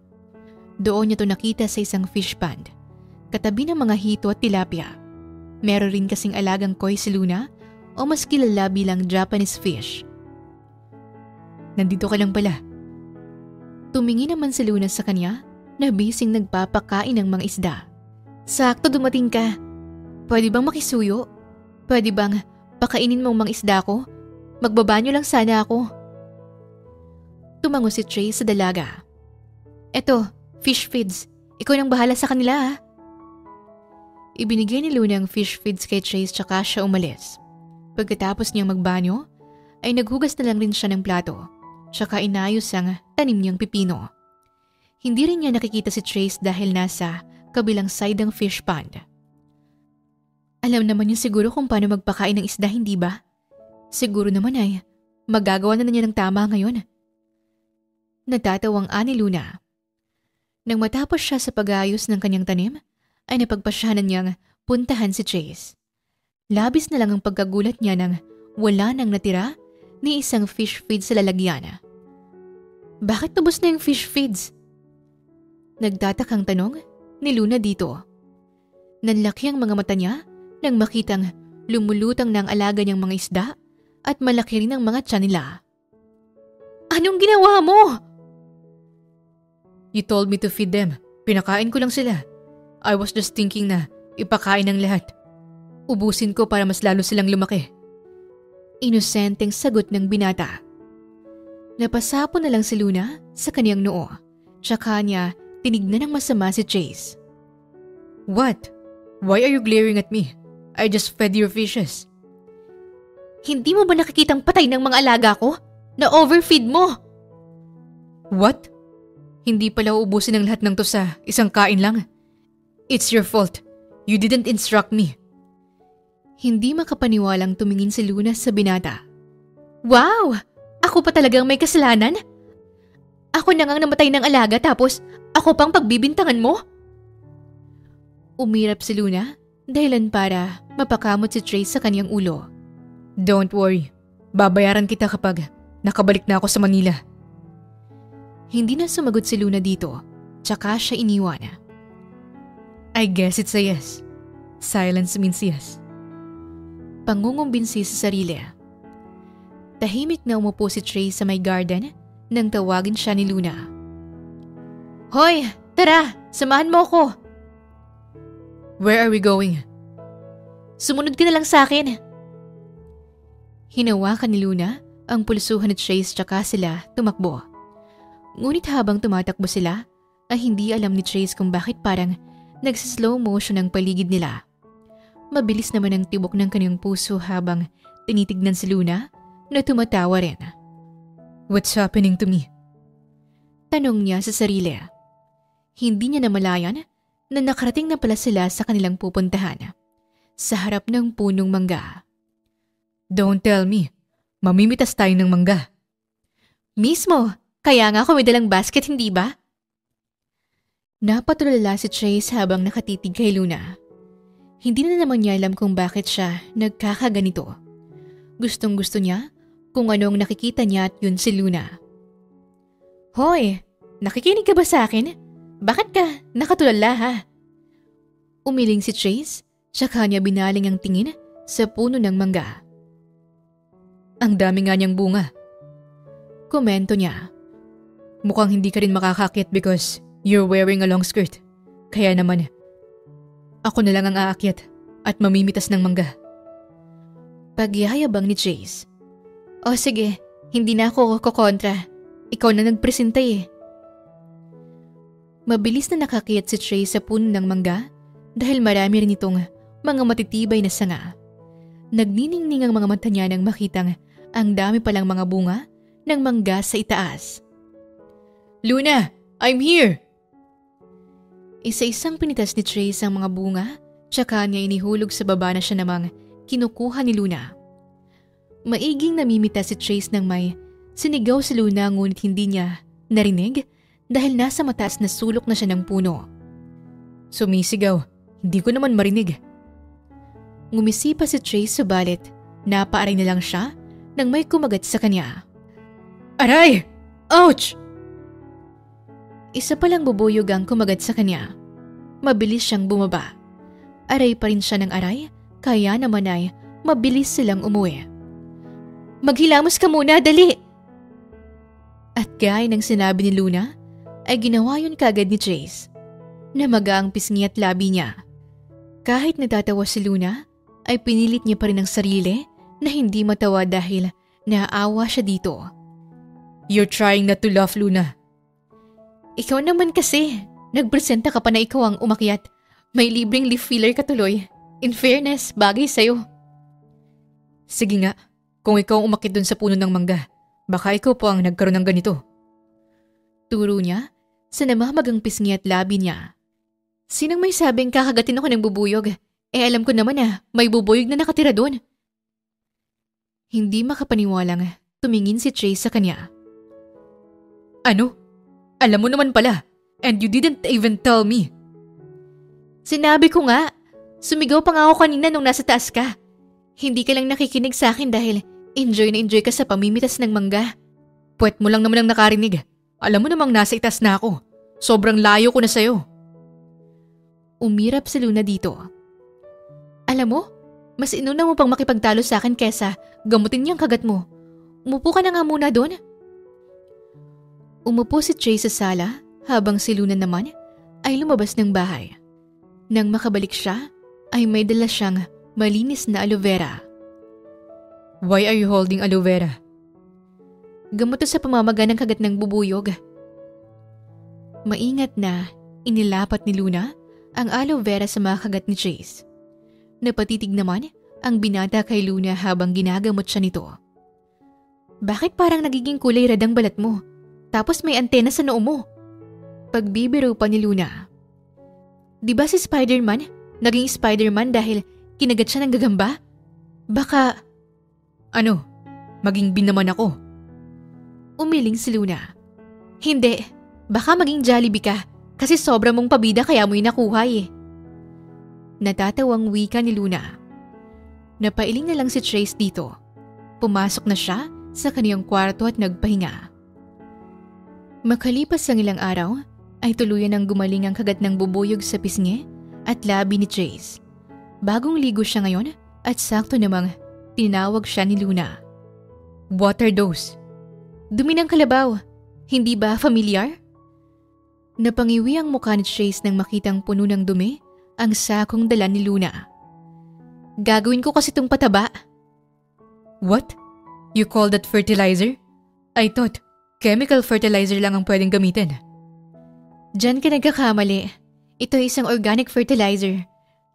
Doon niya to nakita sa isang fish pond, katabi ng mga hito at tilapia. Meron rin kasing alagang koi si Luna o mas kilala bilang Japanese fish. Nandito ka lang pala. Tumingin naman si Luna sa kanya na bising nagpapakain ng mga isda. Sakto dumating ka. Pwede bang makisuyo? Pwede bang pakainin mong mga isda ko? Magbabanyo lang sana ako. Tumango si Trey sa dalaga. Eto, fish feeds. Ikaw nang bahala sa kanila ah. Ibinigay ni Luna ang fish feeds kay Trace tsaka siya umalis. Pagkatapos niyang magbanyo, ay naghugas na lang rin siya ng plato, tsaka inayos ang tanim niyang pipino. Hindi rin niya nakikita si Trace dahil nasa kabilang side ng fish pond. Alam naman niya siguro kung paano magpakain ng isda, hindi ba? Siguro naman ay magagawa na niya ng tama ngayon. Natatawang ani Luna. Nang matapos siya sa pag-aayos ng kanyang tanim, ay napagpasyahan niyang puntahan si Trace. Labis na lang ang pagkagulat niya nang wala nang natira ni isang fish feed sa lalagyan. Bakit tubos na yung fish feeds? Nagtatakang tanong ni Luna dito. Nanlaki ang mga mata niya nang makitang lumulutang na ang alaga niyang mga isda at malaki rin ang mga tiyan nila. Anong ginawa mo? You told me to feed them. Pinakain ko lang sila. I was just thinking na ipakain ng lahat. Ubusin ko para mas lalo silang lumaki. Inosenteng sagot ng binata. Napasapo na lang si Luna sa kaniyang noo. Tsaka niya tinignan ng masama si Chase. What? Why are you glaring at me? I just fed your fishes. Hindi mo ba nakikitang patay ng mga alaga ko? Na overfeed mo? What? Hindi pala uubusin ang lahat ng to sa isang kain lang. It's your fault. You didn't instruct me. Hindi makapaniwalang tumingin si Luna sa binata. Wow! Ako pa talagang may kasalanan? Ako na ngang namatay ng alaga tapos ako pang pagbibintangan mo? Umirap si Luna dahilan para mapakamot si Trace sa kanyang ulo. Don't worry. Babayaran kita kapag nakabalik na ako sa Manila. Hindi na sumagot si Luna dito, tsaka siya iniwan. I guess it's a yes. Silence means yes. Pangungumbinsi sa sarili. Tahimik na umupo si Trace sa may garden nang tawagin siya ni Luna. Hoy! Tara, samahan mo ako. Where are we going? Sumunod ka na lang sa akin. Hinawakan ni Luna ang pulsuhan ni Chase tsaka sila tumakbo. Ngunit habang tumatakbo sila, ay hindi alam ni Chase kung bakit parang nagsislow motion ang paligid nila. Mabilis naman ang tibok ng kanyang puso habang tinitignan si Luna na tumatawa rin. What's happening to me? Tanong niya sa sarili. Hindi niya namalayan na nakarating na pala sila sa kanilang pupuntahan, sa harap ng punong mangga. Don't tell me, mamimitas tayo ng mangga. Mismo, kaya nga ako may dalang basket, hindi ba? Napatulala si Chase habang nakatitig kay Luna. Hindi na naman niya alam kung bakit siya nagkakaganito. Gustong-gusto niya kung anong nakikita niya at yun si Luna. Hoy, nakikinig ka ba sa akin? Bakit ka nakatulala ha? Umiling si Chase, tsaka niya binaling ang tingin sa puno ng mangga. Ang dami nga niyang bunga. Komento niya. Mukhang hindi ka rin makakakit because you're wearing a long skirt. Kaya naman, ako na lang ang aakyat at mamimitas ng mangga. Pagyayabang ni Chase. O sige, hindi na ako kukontra. Ikaw na nagpresenta eh. Mabilis na nakakit si Chase sa puno ng mangga dahil marami rin itong mga matitibay na sanga. Nagniningning ang mga mata niya nang makitang ang dami palang mga bunga ng mangga sa itaas. Luna, I'm here! Isa-isang pinitas ni Chase ang mga bunga, tsaka niya inihulog sa baba na siya namang kinukuha ni Luna. Maiging namimitas si Chase nang may sinigaw si Luna ngunit hindi niya narinig dahil nasa mataas na sulok na siya ng puno. Sumisigaw, hindi ko naman marinig. Ngumisi pa si Chase subalit napaaray na lang siya nang may kumagat sa kanya. Aray! Ouch! Isa palang bubuyog ang kumagat sa kanya. Mabilis siyang bumaba. Aray pa rin siya ng aray, kaya naman ay mabilis silang umuwi. Maghilamos ka muna, dali! At gaya ng sinabi ni Luna, ay ginawa yun kagad ni Chase. Namaga ang pisngi at labi niya. Kahit natatawa si Luna, ay pinilit niya pa rin ang sarili na hindi matawa dahil naaawa siya dito. You're trying not to laugh, Luna. Ikaw naman kasi, nagpresenta ka pa na ikaw ang umakyat. May libreng leaf filler ka tuloy. In fairness, bagay sa'yo. Sige nga, kung ikaw ang umakyat dun sa puno ng mangga, baka ikaw po ang nagkaroon ng ganito. Turo niya sa namamagang pisngi at labi niya. Sinang may sabing kakagatin ako ng bubuyog? Eh alam ko naman may bubuyog na nakatira doon. Hindi makapaniwalang tumingin si Chase sa kanya. Ano? Alam mo naman pala, and you didn't even tell me. Sinabi ko nga, sumigaw pa nga ako kanina nung nasa taas ka. Hindi ka lang nakikinig sa akin dahil enjoy na enjoy ka sa pamimitas ng mangga. Puwet mo lang naman ang nakarinig. Alam mo namang nasa itas na ako. Sobrang layo ko na sa'yo. Umirap si Luna dito. Alam mo, mas inuna mo pang makipagtalo sa akin kesa gamutin niyang kagat mo. Umupo ka na nga muna doon. Umupo si Chase sa sala habang si Luna naman ay lumabas ng bahay. Nang makabalik siya, ay may dala siyang malinis na aloe vera. Why are you holding aloe vera? Gamot sa pamamaga ng kagat ng bubuyog. Maingat na inilapat ni Luna ang aloe vera sa mga kagat ni Chase. Napatitig naman ang binata kay Luna habang ginagamot siya nito. Bakit parang nagiging kulay red ang balat mo? Tapos may antena sa noo mo. Pagbibiro pa ni Luna. Di ba si Spider-Man naging Spider-Man dahil kinagat siya ng gagamba? Baka... Ano? Maging bin naman ako. Umiling si Luna. Hindi. Baka maging Jollibee ka kasi sobra mong pabida kaya mo'y nakuha eh. Natatawang wika ni Luna. Napailing na lang si Trace dito. Pumasok na siya sa kaniyang kwarto at nagpahinga. Makalipas ang ilang araw, ay tuluyan ang gumaling ang kagat ng bubuyog sa pisngi at labi ni Trace. Bagong ligo siya ngayon at sakto namang tinawag siya ni Luna. Water dose. Dumi ng kalabaw. Hindi ba familiar? Napangiwi ang mukha ni Chase nang makitang puno ng dumi ang sakong dala ni Luna. Gagawin ko kasi itong pataba. What? You call that fertilizer? I thought chemical fertilizer lang ang pwedeng gamitin. Diyan ka nagkakamali. Ito ay isang organic fertilizer.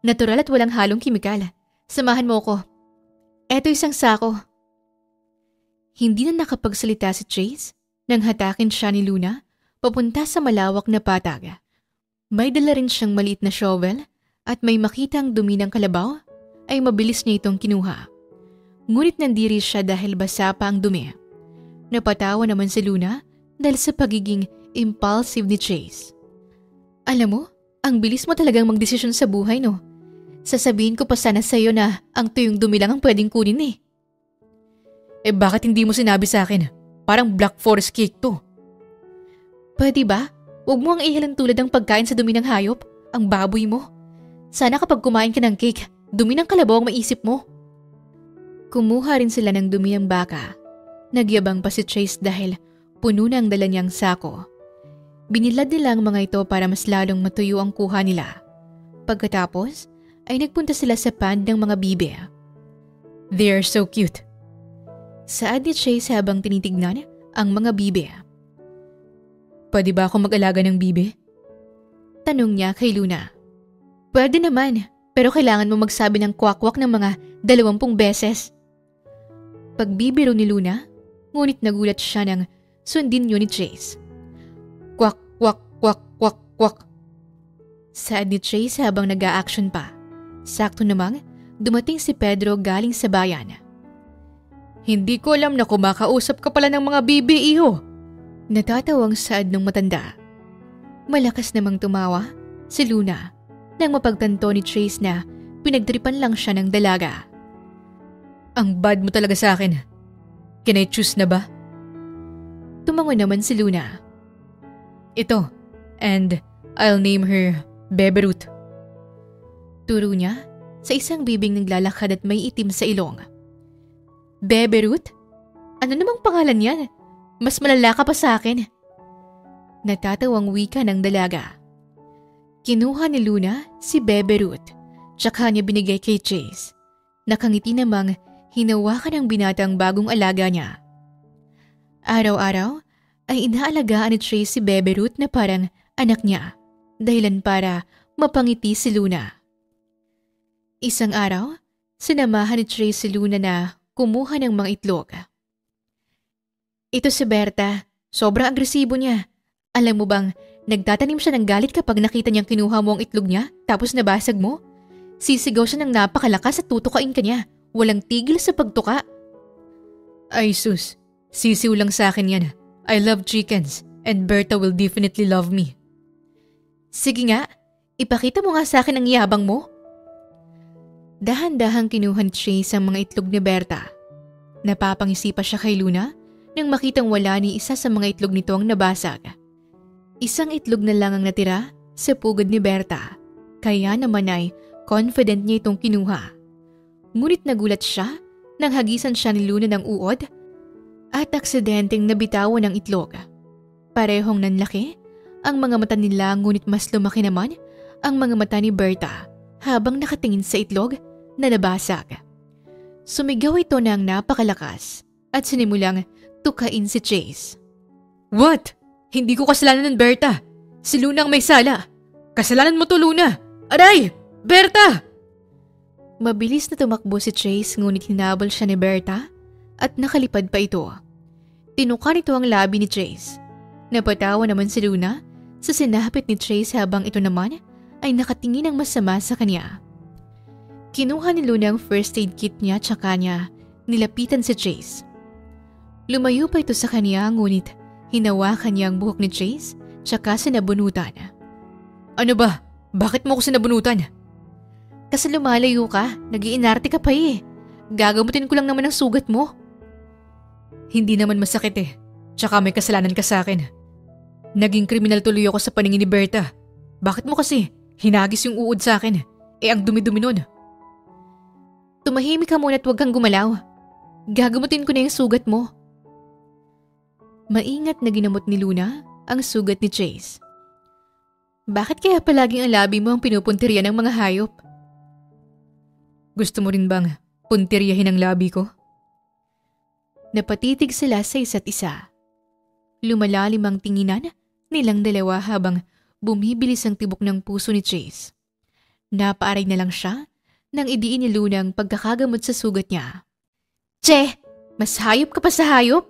Natural at walang halong kimikal. Samahan mo ko. Eto isang sako. Hindi na nakapagsalita si Chase nang hatakin siya ni Luna papunta sa malawak na patag. May dala rin siyang maliit na shovel at may makitang dumi ng kalabaw ay mabilis niya itong kinuha. Ngunit nandiri siya dahil basa pa ang dumi. Napatawa naman si Luna dahil sa pagiging impulsive ni Chase. Alam mo, ang bilis mo talagang magdesisyon sa buhay, no? Sasabihin ko pa sana sa'yo na ang tuyong dumi lang ang pwedeng kunin eh. Bakit hindi mo sinabi sa akin? Parang Black Forest cake to. Pwede ba? Huwag mo ang ihalan tulad ng pagkain sa dumi ng hayop, ang baboy mo. Sana kapag kumain ka ng cake, dumi ng kalabaw ang maisip mo. Kumuha rin sila ng dumi ng baka. Nagyabang pa si Chase dahil puno na ang dala niyang sako. Binilad nila ang mga ito para mas lalong matuyo ang kuha nila. Pagkatapos, ay nagpunta sila sa pond ng mga bibe. They are so cute. Saad ni Chase habang tinitignan ang mga bibe. Pwede ba ako mag-alaga ng bibe? Tanong niya kay Luna. Pwede naman, pero kailangan mo magsabi ng kwak-kwak ng mga 20 beses. Pagbibiro ni Luna, ngunit nagulat siya nang sundin yun ni Chase. Kwak, kwak, kwak, kwak, kwak. Saad ni Chase habang nag-a-action pa. Sakto namang dumating si Pedro galing sa bayan. Hindi ko alam na kumakausap ka pala ng mga bibi, iho. Natatawang saad ng matanda. Malakas namang tumawa si Luna nang mapagtanto ni Chase na pinagtripan lang siya ng dalaga. Ang bad mo talaga sa akin. Can I choose na ba? Tumango naman si Luna. Ito, and I'll name her Bebe Ruth. Turo niya sa isang bibing naglalakad at may itim sa ilong. Bebe Ruth? Ano namang pangalan yan? Mas malala ka pa sa akin. Natatawang wika ng dalaga. Kinuha ni Luna si Bebe Ruth, tsaka niya binigay kay Chase. Nakangiti namang hinawakan ng binatang bagong alaga niya. Araw-araw ay inaalagaan ni Chase si Bebe Ruth na parang anak niya, dahilan para mapangiti si Luna. Isang araw, sinamahan ni Chase si Luna na kumuha ng mga itlog. Ito si Berta, sobrang agresibo niya. Alam mo bang, nagtatanim siya ng galit kapag nakita niyang kinuha mo ang itlog niya tapos nabasag mo? Sisigaw siya ng napakalakas at tutukain ka niya. Walang tigil sa pagtuka. Ay sus, sisiw lang sa akin yan. I love chickens and Berta will definitely love me. Sige nga, ipakita mo nga sa akin ang yabang mo. Dahan-dahang kinuha ni Chase ang mga itlog ni Berta. Napapangisi pa siya kay Luna nang makitang wala ni isa sa mga itlog nito ang nabasag. Isang itlog na lang ang natira sa pugad ni Berta, kaya naman ay confident niya itong kinuha. Ngunit nagulat siya nang hagisan siya ni Luna ng uod at aksidenteng nabitawan ng itlog. Parehong nanlaki ang mga mata nila ngunit mas lumaki naman ang mga mata ni Berta habang nakatingin sa itlog na nabasag. Sumigaw ito ng napakalakas at sinimulang tukain si Chase. What? Hindi ko kasalanan ng Berta. Si Luna ang may sala. Kasalanan mo to, Luna. Aray! Berta! Mabilis na tumakbo si Chase ngunit hinabol siya ni Berta at nakalipad pa ito. Tinuka nito ang labi ni Chase. Napatawa naman si Luna sa sinapit ni Chase habang ito naman ay nakatingin ng masama sa kanya. Kinuha ni Luna ang first aid kit niya tsaka niya nilapitan si Chase. Lumayo pa ito sa kanya ngunit hinawakan niya ang buhok ni Chase tsaka sinabunutan. Ano ba? Bakit mo ako sinabunutan? Kasi lumalayo ka, nag-iinarte ka pa eh. Gagamutin ko lang naman ang sugat mo. Hindi naman masakit eh. Tsaka may kasalanan ka sa akin. Naging kriminal tuloy ako sa paningin ni Berta. Bakit mo kasi hinagis yung uod sa akin? Ang dumi-dumi nun. Tumahimik ka muna at huwag kang gumalaw. Gagamutin ko na yung sugat mo. Maingat na ginamot ni Luna ang sugat ni Chase. Bakit kaya palaging ang labi mo ang pinupuntirya ng mga hayop? Gusto mo rin bang puntiryahin ang labi ko? Napatitig sila sa isa't isa. Lumalalim ang tinginan nilang dalawa habang bumibilis ang tibok ng puso ni Chase. Napaaray na lang siya nang idiin ni Luna ang pagkakagamot sa sugat niya. Che! Mas hayop ka pa sa hayop?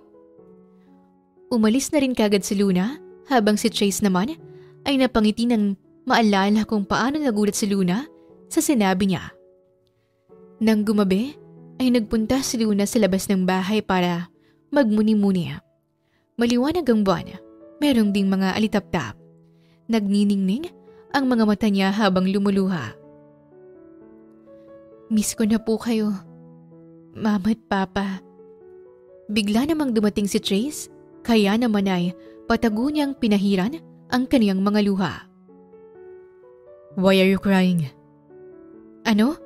Umalis na rin kagad si Luna habang si Chase naman ay napangiti nang maalala kung paano nagulat si Luna sa sinabi niya. Nang gumabi ay nagpunta si Luna sa labas ng bahay para magmuni-muni. Maliwanag ang buwan, merong ding mga alitap-tap. Nagniningning ang mga mata niya habang lumuluha. Miss ko na po kayo, Mama at Papa. Bigla namang dumating si Chase, kaya naman ay patago niyang pinahiran ang kaniyang mga luha. Why are you crying? Ano?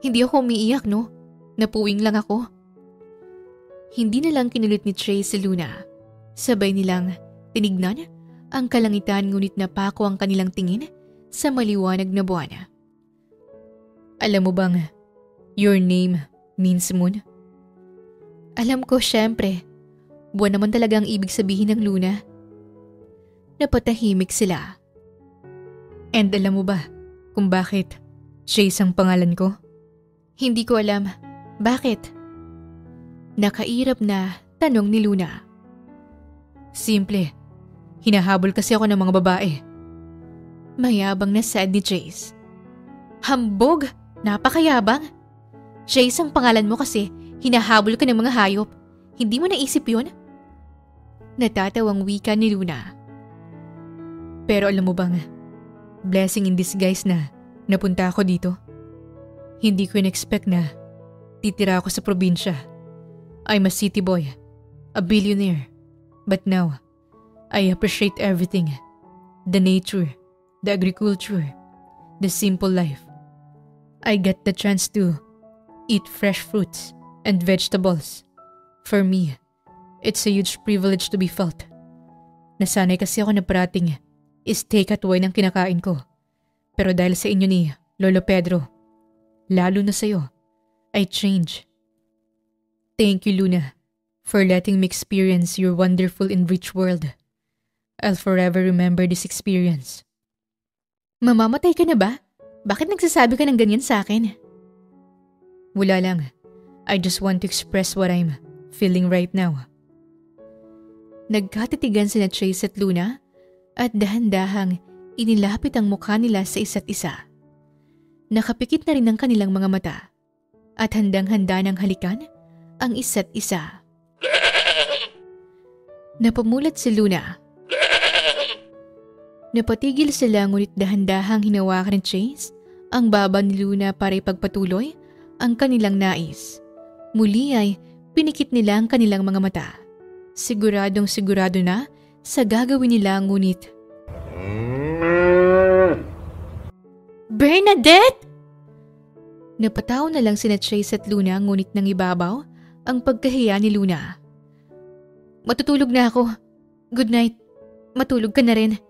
Hindi ako umiiyak, no? Napuwing lang ako. Hindi na lang kinulit ni Chase si Luna. Sabay nilang tinignan ang kalangitan ngunit napako ang kanilang tingin sa maliwanag na buwan. Alam mo bang, your name means moon? Alam ko, syempre. Buwan naman talaga ang ibig sabihin ng Luna. Napatahimik sila. And alam mo ba kung bakit Chase ang pangalan ko? Hindi ko alam. Bakit? Nakairap na tanong ni Luna. Simple. Hinahabol kasi ako ng mga babae. Mayabang na sad ni Chase. Hambog? Napakayabang? Chase ang pangalan mo kasi hinahabol ka ng mga hayop. Hindi mo naisip yun? Natatawang wika ni Luna. Pero alam mo bang, blessing in disguise na napunta ako dito. Hindi ko in-expect na titira ako sa probinsya. I'm a city boy, a billionaire. But now, I appreciate everything. The nature, the agriculture, the simple life. I get the chance to eat fresh fruits and vegetables. For me, it's a huge privilege to be felt. Nasanay kasi ako na parating steak at wine ang kinakain ko. Pero dahil sa inyo ni Lolo Pedro, lalo na sa'yo, I change. Thank you, Luna, for letting me experience your wonderful and rich world. I'll forever remember this experience. Mamamatay ka na ba? Bakit nagsasabi ka ng ganyan sa akin? Wala lang. I just want to express what I'm feeling right now. Nagkatitigan sina Chase at Luna at dahan-dahang inilapit ang mukha nila sa isa't isa. Nakapikit na rin ang kanilang mga mata at handang-handa ng halikan ang isa't isa. Napamulat si Luna. Napatigil sila ngunit dahan-dahang hinawakan ni Chase ang baba ni Luna para ipagpatuloy ang kanilang nais. Muli ay pinikit nila ang kanilang mga mata. Siguradong sigurado na sa gagawin nila ngunit... Bernadette! Napataw na lang sina Chase at Luna ngunit nang ibabaw ang pagkahiya ni Luna. Matutulog na ako. Good night. Matulog ka na rin.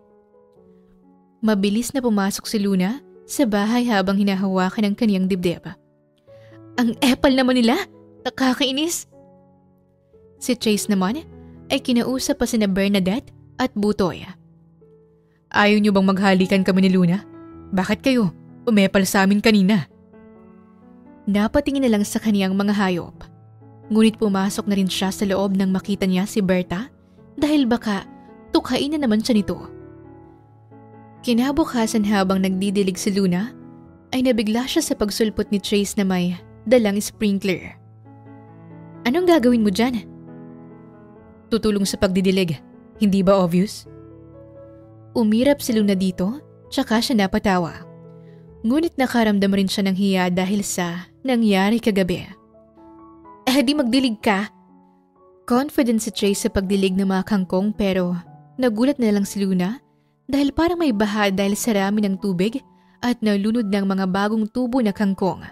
Mabilis na pumasok si Luna sa bahay habang hinahawakan ang kaniyang dibdib. Ang epal naman nila! Nakakainis! Si Chase naman ay kinausap pa sina Bernadette at Butoy. Ayaw niyo bang maghalikan kami ni Luna? Bakit kayo umepal sa amin kanina? Napatingin na lang sa kaniyang mga hayop. Ngunit pumasok na rin siya sa loob nang makita niya si Berta dahil baka tukhain na naman siya nito. Kinabukasan habang nagdidilig si Luna ay nabigla siya sa pagsulpot ni Chase na may dalang sprinkler. Anong gagawin mo dyan? Tutulong sa pagdidilig. Hindi ba obvious? Umirap si Luna dito, tsaka siya napatawa. Ngunit nakaramdam rin siya ng hiya dahil sa nangyari kagabi. Di magdilig ka. Confident si Chase sa pagdilig ng mga kangkong pero nagulat na lang si Luna dahil parang may baha dahil sa rami ng tubig at nalunod ng mga bagong tubo na kangkong.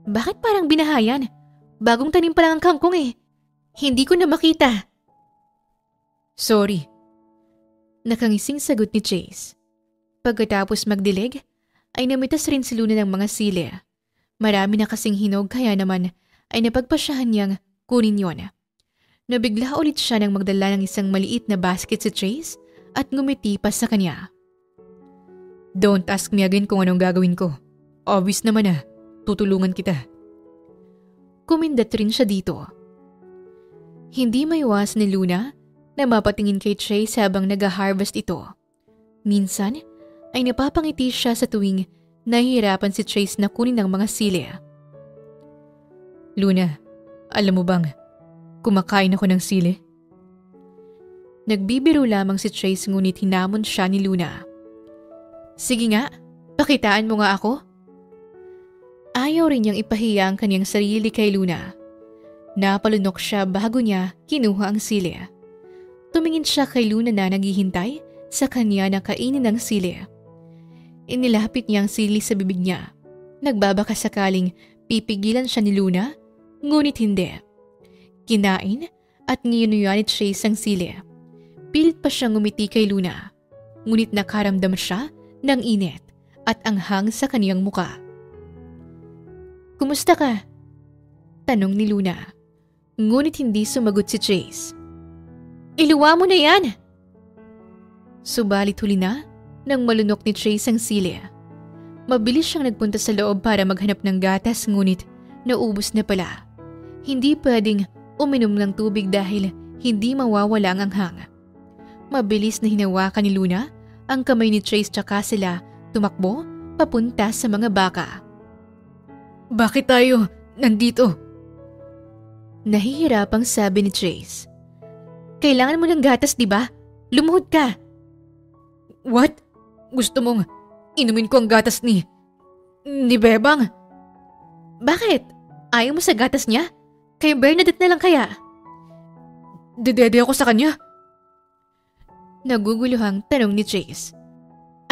Bakit parang binahayan? Bagong tanim pa lang ang kangkong eh. Hindi ko na makita. Sorry. Nakangising sagot ni Chase. Pagkatapos magdilig, ay namitas rin si Luna ng mga sili. Marami na kasing hinog kaya naman ay napagpasyahan niyang kunin yon. Nabigla ulit siya nang magdala ng isang maliit na basket si Trace at ngumiti pa sa kanya. Don't ask me again kung anong gagawin ko. Obvious naman tutulungan kita. Kumindat rin siya dito. Hindi maiwas ni Luna na mapatingin kay Trace habang nag-harvest ito. Minsan ay napapangiti siya sa tuwing nahihirapan si Trace na kunin ang mga sili. Luna, alam mo bang kumakain ako ng sili? Nagbibiro lamang si Trace ngunit hinamon siya ni Luna. Sige nga, pakitaan mo nga ako. Ayaw rin niyang ipahiya ang kanyang sarili kay Luna. Napalunok siya bago niya kinuha ang sili. Tumingin siya kay Luna na naghihintay sa kanya na kainin ng sili. Inilapit niya ang sili sa bibig niya. Nagbabaka sakaling pipigilan siya ni Luna, ngunit hindi. Kinain at nginuyuan ni Trace ang sili. Pilit pa siyang ngumiti kay Luna, ngunit nakaramdam siya ng init at anghang sa kaniyang muka. Kumusta ka? Tanong ni Luna, ngunit hindi sumagot si Trace. Iluwa mo na yan! Subalit huli na nang malunok ni Trace ang sili. Mabilis siyang nagpunta sa loob para maghanap ng gatas ngunit naubos na pala. Hindi pwedeng uminom ng tubig dahil hindi mawawala ang anghang. Mabilis na hinawakan ni Luna ang kamay ni Trace tsaka sila tumakbo papunta sa mga baka. Bakit tayo nandito? Nahihirapang sabi ni Trace. Kailangan mo ng gatas, di ba? Lumuhod ka. What? Gusto mong inumin ko ang gatas ni Bebang? Bakit? Ayaw mo sa gatas niya? Kay Bernadette na lang kaya? Dedede ako sa kanya. Naguguluhang tanong ni Trace.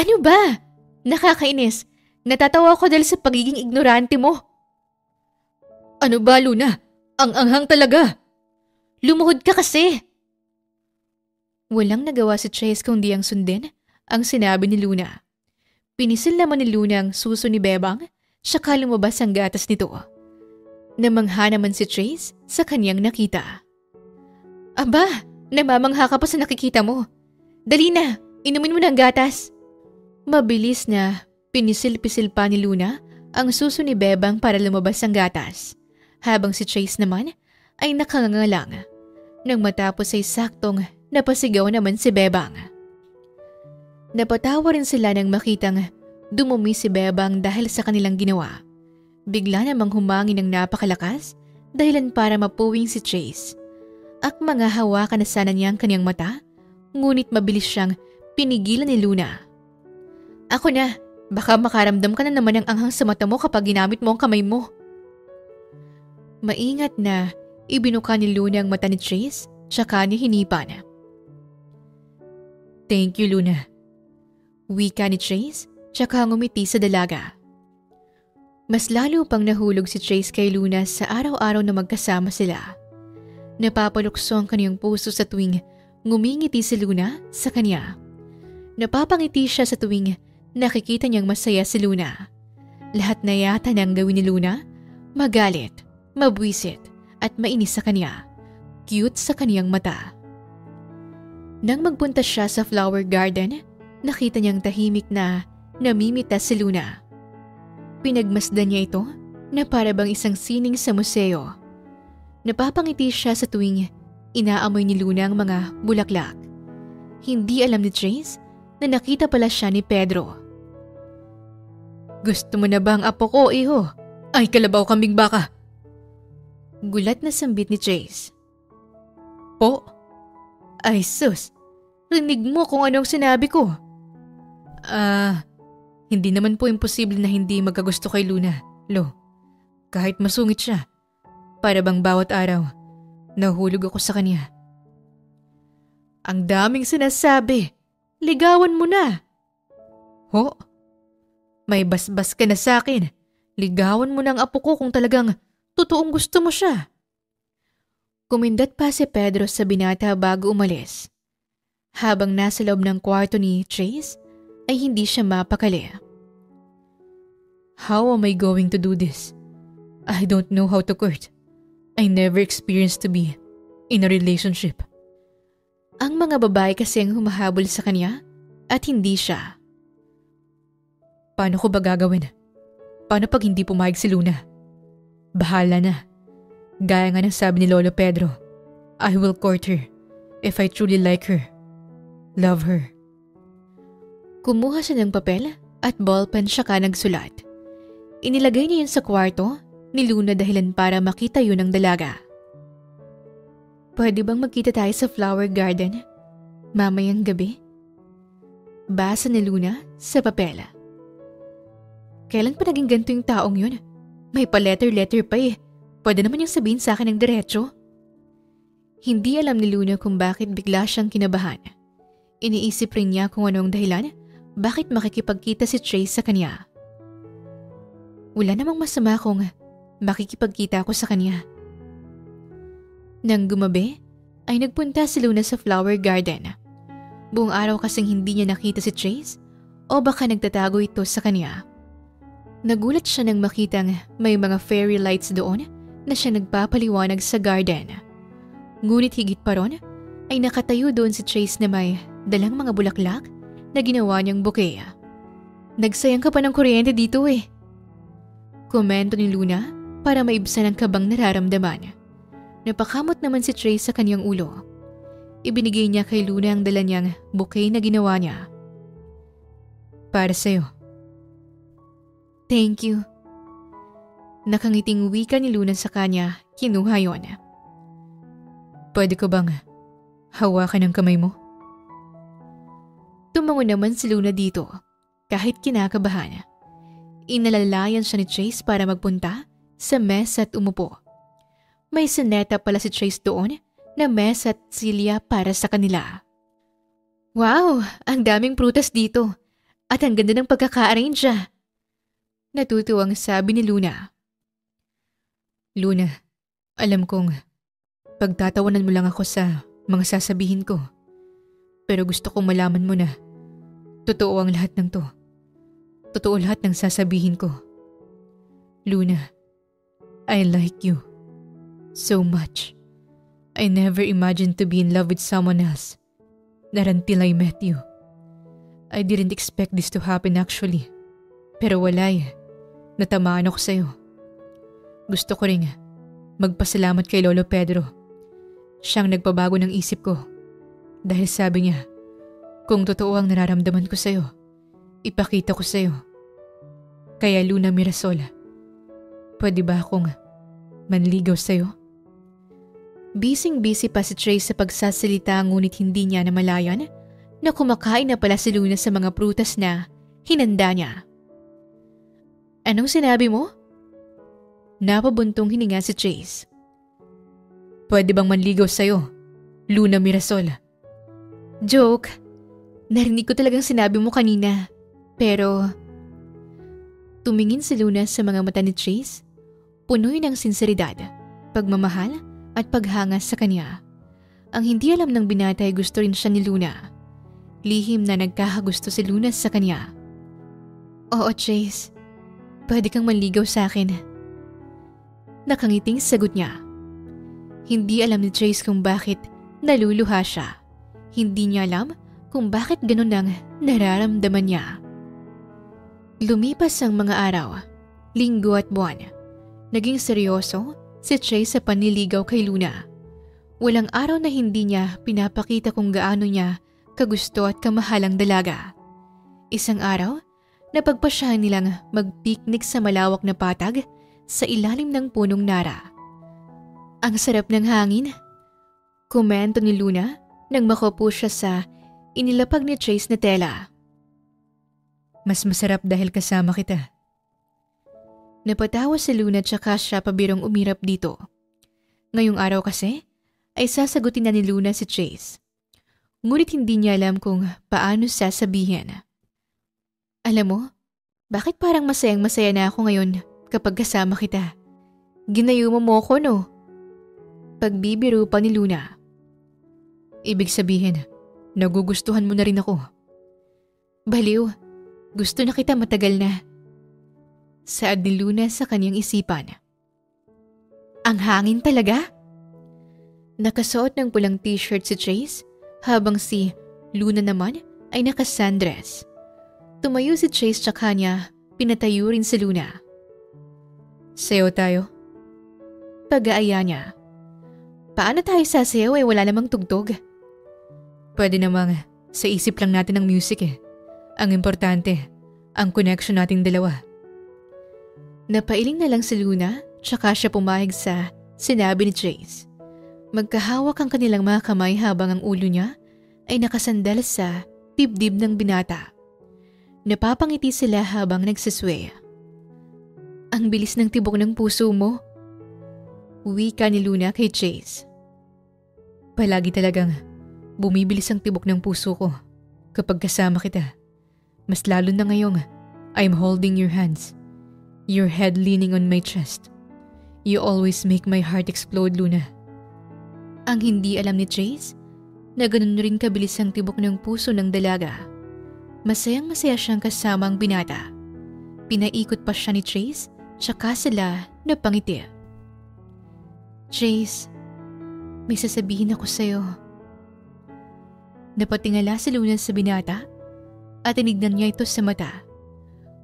Ano ba? Nakakainis. Natatawa ako dahil sa pagiging ignorante mo. Ano ba, Luna? Ang anghang talaga. Lumuhod ka kasi. Walang nagawa si Trace kundi ang sundin ang sinabi ni Luna. Pinisil naman ni Luna ang suso ni Bebang, saka lumabas ang gatas nito. Namangha naman si Trace sa kanyang nakita. Aba, namamangha ka pa sa nakikita mo. Dali na, inumin mo ng gatas. Mabilis na pinisil-pisil pa ni Luna ang suso ni Bebang para lumabas ang gatas, habang si Trace naman ay nakangangalang. Nang matapos ay saktong napasigaw naman si Bebang. Napatawa rin sila nang makitang dumumi si Bebang dahil sa kanilang ginawa. Bigla namang humangin ng napakalakas dahilan para mapuwing si Trace. Akmang hawakan na sana niya ang kanyang mata, ngunit mabilis siyang pinigilan ni Luna. Ako na, baka makaramdam ka na naman ng anghang sa mata mo kapag ginamit mo ang kamay mo. Maingat na ibinuka ni Luna ang mata ni Trace, tsaka niya hinipan. Thank you, Luna. Wika ni Trace, tsaka ngumiti sa dalaga. Mas lalo pang nahulog si Trace kay Luna sa araw-araw na magkasama sila. Napapalukso ang kaniyang puso sa tuwing ngumingiti si Luna sa kanya. Napapangiti siya sa tuwing nakikita niyang masaya si Luna. Lahat na yata nang gawin ni Luna, magalit, mabwisit at mainis sa kanya. Cute sa kaniyang mata. Nang magpunta siya sa flower garden, nakita niyang tahimik na namimita si Luna. Pinagmasdan niya ito na para bang isang sining sa museo. Napapangiti siya sa tuwing inaamoy ni Luna ang mga bulaklak. Hindi alam ni Trace na nakita pala siya ni Pedro. Gusto mo na ba ang apo ko, iho? Ay, kalabaw kambing baka. Gulat na sambit ni Trace. Po? Ay sus, rinig mo kung anong sinabi ko. Hindi naman po imposible na hindi magkagusto kay Luna, Lo. Kahit masungit siya, para bang bawat araw, nahulog ako sa kanya. Ang daming sinasabi, ligawan mo na. Ho? May basbas ka na sa akin. Ligawan mo ng apo ko kung talagang totoong gusto mo siya. Kumindat pa si Pedro sa binata bago umalis. Habang nasa loob ng kwarto ni Trace, ay hindi siya mapakali. How am I going to do this? I don't know how to court. I never experienced to be in a relationship. Ang mga babae kasi ang humahabol sa kanya at hindi siya. Paano ko ba gagawin? Paano pag hindi pumayag si Luna? Bahala na. Gaya nga ng sabi ni Lolo Pedro, I will court her if I truly like her. Love her. Kumuha siya ng papel at ballpen saka nagsulat. Inilagay niya yun sa kwarto ni Luna dahilan para makita yun ng dalaga. Pwede bang magkita tayo sa flower garden? Mamayang gabi? Basa ni Luna sa papel. Kailan pa naging ganito yung taong yun? May pa-letter-letter pa eh. Pwede naman yung sabihin sa akin ng diretso. Hindi alam ni Luna kung bakit bigla siyang kinabahan. Iniisip rin niya kung anong dahilan bakit makikipagkita si Trace sa kanya. Wala namang masama kung makikipagkita ako sa kanya. Nang gumabi, ay nagpunta si Luna sa flower garden. Buong araw kasing hindi niya nakita si Trace o baka nagtatago ito sa kanya. Nagulat siya nang makitang may mga fairy lights doon na siya nagpapaliwanag sa garden. Ngunit higit pa ron ay nakatayo doon si Trace na may dalang mga bulaklak na ginawa niyang bouquet. Nagsayang ka pa ng kuryente dito eh. Komento ni Luna para maibsan ang kabang nararamdaman. Napakamot naman si Trace sa kanyang ulo. Ibinigay niya kay Luna ang dala niyang bouquet na ginawa niya. Para sa'yo. Thank you. Nakangiting wika ni Luna sa kanya, kinuha yon. Pwede ko bang hawakan ang kamay mo? Tumango naman si Luna dito, kahit kinakabahan. Inalalayan siya ni Trace para magpunta sa mesa at umupo. May sineta pala si Trace doon na mesa at silya para sa kanila. Wow, ang daming prutas dito at ang ganda ng pagkaka-arrange. Natutuwang sabi ni Luna. Luna, alam kong pagtatawanan mo lang ako sa mga sasabihin ko. Pero gusto kong malaman mo na totoo ang lahat ng to. Totoo lahat ng sasabihin ko. Luna, I like you so much. I never imagined to be in love with someone else. Not until I met you. I didn't expect this to happen actually. Pero wala eh. Natamaan ako sa'yo. Gusto ko rin magpasalamat kay Lolo Pedro. Siyang nagpabago ng isip ko. Dahil sabi niya, kung totoo ang nararamdaman ko sa'yo, ipakita ko sa'yo. Kaya Luna Mirasol, pwede ba akong manligaw sa'yo? Busy pa si Trace sa pagsasalita ngunit hindi niya namalayan na kumakain na pala si Luna sa mga prutas na hinanda niya. Anong sinabi mo? Napabuntong hininga si Trace. Pwede bang manligaw sa'yo, Luna Mirasol? Joke. Narinig ko talagang sinabi mo kanina. Pero tumingin si Luna sa mga mata ni Trace, punoy ng sinseridad, pagmamahal at paghanga sa kanya. Ang hindi alam ng binata ay gusto rin siya ni Luna. Lihim na nagkakagusto si Luna sa kanya. Oo, Trace. Pwede kang manligaw sa akin. Nakangiting sagot niya. Hindi alam ni Trace kung bakit naluluha siya. Hindi niya alam kung bakit ganun ang nararamdaman niya. Lumipas ang mga araw, linggo at buwan. Naging seryoso si Trace sa panliligaw kay Luna. Walang araw na hindi niya pinapakita kung gaano niya kagusto at kamahalang dalaga. Isang araw, napagpasyahan nilang mag-picnic sa malawak na patag sa ilalim ng punong nara. Ang sarap ng hangin. Komento ni Luna nang makupo siya sa inilapag ni Trace na tela. Mas masarap dahil kasama kita. Napatawa si Luna tsaka siya pabirong umirap dito. Ngayong araw kasi ay sasagutin na ni Luna si Trace. Ngunit hindi niya alam kung paano sasabihin. Alam mo, bakit parang masayang-masaya na ako ngayon kapag kasama kita? Ginayuma mo ko, no? Pagbibiro pa ni Luna. Ibig sabihin, nagugustuhan mo na rin ako. Baliw, gusto na kita matagal na. Saad ni Luna sa kanyang isipan. Ang hangin talaga? Nakasuot ng pulang t-shirt si Chase habang si Luna naman ay naka-sundress. Tumayo si Chase tsaka niya, pinatayo rin si Luna. Sayo tayo? Pag-aaya niya. Paano tayo sasayaw wala namang tugtog? Pwede namang sa isip lang natin ang music Ang importante, ang connection nating dalawa. Napailing na lang si Luna tsaka siya pumahig sa sinabi ni Chase. Magkahawak ang kanilang mga kamay habang ang ulo niya ay nakasandal sa dibdib ng binata. Napapangiti sila habang nagsisway. Ang bilis ng tibok ng puso mo. Wika ni Luna kay Chase. Palagi talagang bumibilis ang tibok ng puso ko kapag kasama kita. Mas lalo na ngayong I'm holding your hands. Your head leaning on my chest. You always make my heart explode, Luna. Ang hindi alam ni Chase na ganun rin kabilis ang tibok ng puso ng dalaga. Masayang masaya siyang kasama ang binata. Pinaikot pa siya ni Chase tsaka sila napangiti. Chase, may sasabihin ako sa'yo. Napatingala si Luna sa binata at tinignan niya ito sa mata.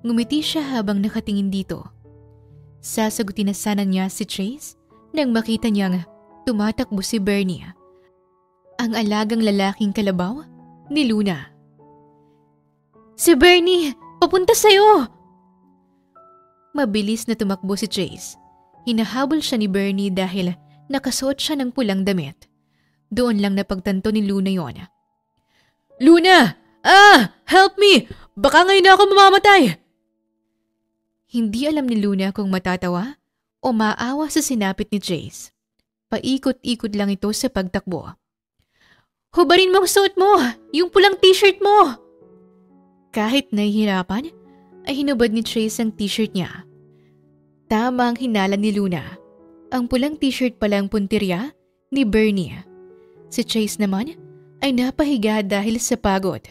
Ngumiti siya habang nakatingin dito. Sasagutin na sana niya si Chase nang makita niyang tumatakbo si Bernie, ang alagang lalaking kalabaw ni Luna. Si Bernie! Papunta sa'yo! Mabilis na tumakbo si Chase. Hinahabol siya ni Bernie dahil nakasuot siya ng pulang damit. Doon lang napagtanto ni Luna yon. Luna! Help me! Baka ngayon na ako mamamatay! Hindi alam ni Luna kung matatawa o maawa sa sinapit ni Chase. Paikot-ikot lang ito sa pagtakbo. Hubarin mo ang suot mo! Yung pulang t-shirt mo! Kahit nahihirapan, ay hinubad ni Chase ang t-shirt niya. Tama ang hinala ni Luna. Ang pulang t-shirt pala ang puntirya ni Bernie. Si Chase naman ay napahiga dahil sa pagod.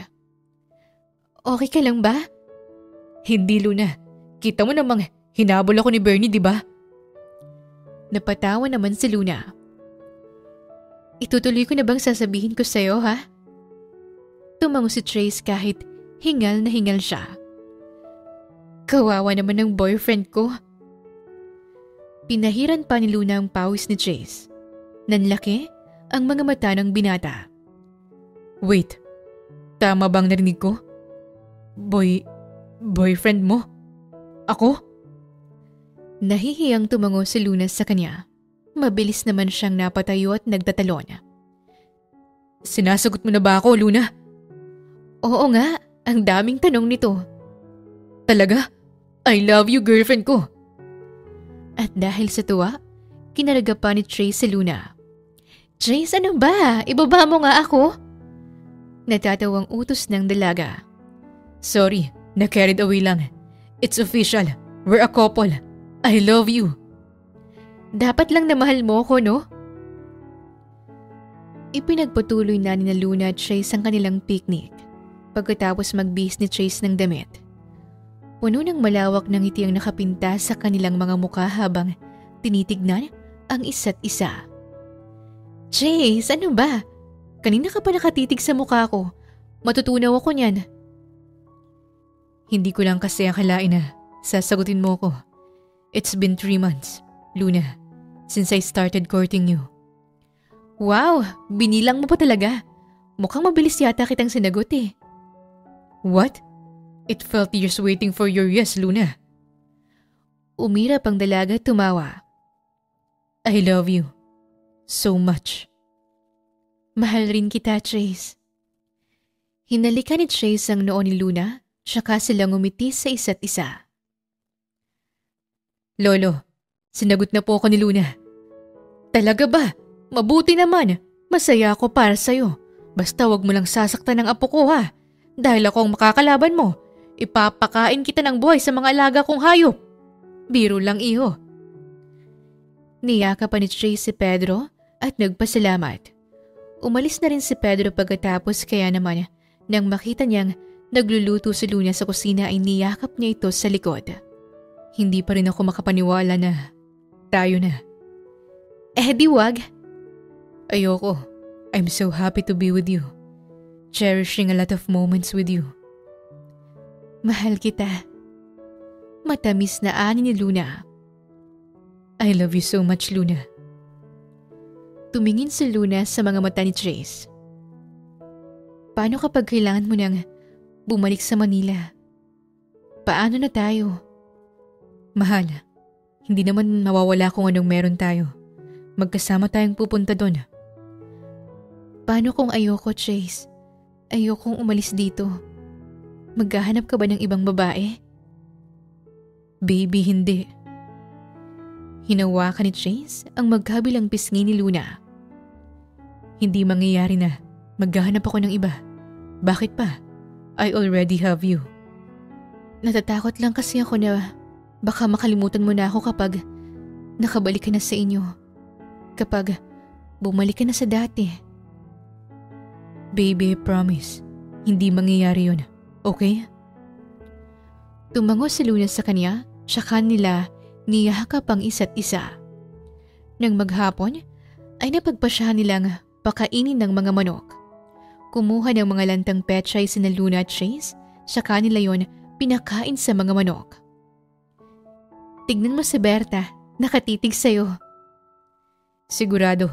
Okay ka lang ba? Hindi, Luna. Kita mo namang hinabol ako ni Bernie, di ba? Napatawa naman si Luna. Itutuloy ko na bang sasabihin ko sa'yo, ha? Tumango si Trace kahit hingal na hingal siya. Kawawa naman ng boyfriend ko. Pinahiran pa ni Luna ang pawis ni Chase. Nanlaki ang mga mata ng binata. Wait, tama bang narinig ko? Boyfriend mo? Ako? Nahihiyang tumango si Luna sa kanya. Mabilis naman siyang napatayo at nagtatalon. Sinasagot mo na ba ako, Luna? Oo nga, ang daming tanong nito. Talaga? I love you, girlfriend ko. At dahil sa tuwa, kinaraga pa ni Trace si Luna. Trace, ano ba? Ibaba mo nga ako? Natatawang utos ng dalaga. Sorry, na-carried away lang. It's official. We're a couple. I love you. Dapat lang na mahal mo ko, no? Ipinagpatuloy na ni Luna at Trace ang kanilang picnic pagkatapos magbihis ni Trace ng damit. Puno ng malawak ng ngiti ang nakapinta sa kanilang mga mukha habang tinitignan ang isa't isa. Trace, ano ba? Kanina ka pa nakatitig sa mukha ko. Matutunaw ako niyan. Hindi ko lang kasi akalain na sasagutin mo ko. It's been 3 months, Luna, since I started courting you. Wow, binilang mo pa talaga. Mukhang mabilis yata kitang sinagot eh. What? It felt years waiting for your yes, Luna. Umirap ang dalaga at tumawa. I love you. So much. Mahal rin kita, Trace. Hinalikan ni Trace ang noo ni Luna, tsaka silang ngumiti sa isa't isa. Lolo, sinagot na po ako ni Luna. Talaga ba? Mabuti naman. Masaya ako para sa'yo. Basta wag mo lang sasaktan ng apo ko, ha? Dahil ako ang makakalaban mo. Ipapakain kita ng buhay sa mga alaga kong hayop. Biro lang, iho. Niyaka pa ni Trace si Pedro at nagpasalamat. Umalis na rin si Pedro pagkatapos kaya naman nang makita niyang nagluluto si Luna sa kusina ay niyakap niya ito sa likod. Hindi pa rin ako makapaniwala na tayo na. Di wag. Ayoko. I'm so happy to be with you. Cherishing a lot of moments with you. Mahal kita. Matamis na ani ni Luna. I love you so much, Luna. Tumingin si Luna sa mga mata ni Trace. Paano kapag kailangan mo nang bumalik sa Manila? Paano na tayo? Mahal, hindi naman mawawala kung anong meron tayo. Magkasama tayong pupunta doon. Paano kung ayoko, Trace? Ayokong umalis dito. Maghahanap ka ba ng ibang babae? Baby, hindi. Hinawakan ni Trace ang magkabilang pisngi ni Luna. Hindi mangyayari na. Maghahanap ako ng iba. Bakit pa? I already have you. Natatakot lang kasi ako na baka makalimutan mo na ako kapag nakabalik ka na sa inyo. Kapag bumalik ka na sa dati. Baby, I promise. Hindi mangyayari yun. Okay? Tumango si Luna sa kanya, tsaka nila niyakap ang isa't isa. Nang maghapon, ay napagpasyahan nilang pakainin ng mga manok. Kumuha ng mga lantang pechay sina Luna at Trace, tsaka nila yon pinakain sa mga manok. Tignan mo si Berta, nakatitig sa'yo. Sigurado,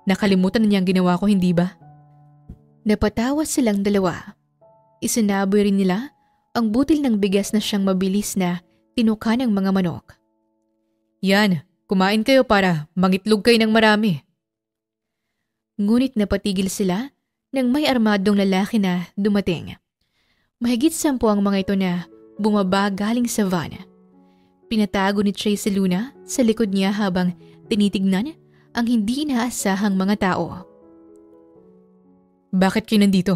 nakalimutan na niya ang ginawa ko, hindi ba? Napatawa silang dalawa. Isinaboy rin nila ang butil ng bigas na siyang mabilis na tinuka ng mga manok. Yan, kumain kayo para mangitlog kayo ng marami. Ngunit napatigil sila nang may armadong lalaki na dumating. Mahigit 10 ang mga ito na bumaba galing sa van. Pinatago ni Trace Luna sa likod niya habang tinitignan ang hindi inaasahang mga tao. Bakit kayo nandito?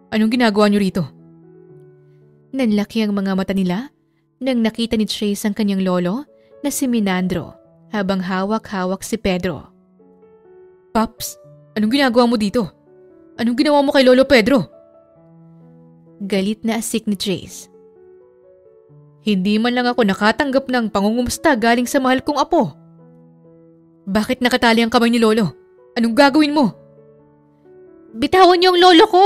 Anong ginagawa niyo rito? Nanlaki ang mga mata nila nang nakita ni Trace ang kanyang lolo na si Minandro habang hawak-hawak si Pedro. Paps, anong ginagawa mo dito? Anong ginawa mo kay Lolo Pedro? Galit na asik ni Trace. Hindi man lang ako nakatanggap ng pangungumusta galing sa mahal kong apo. Bakit nakatali ang kamay ni Lolo? Anong gagawin mo? Bitawan niyo ang lolo ko!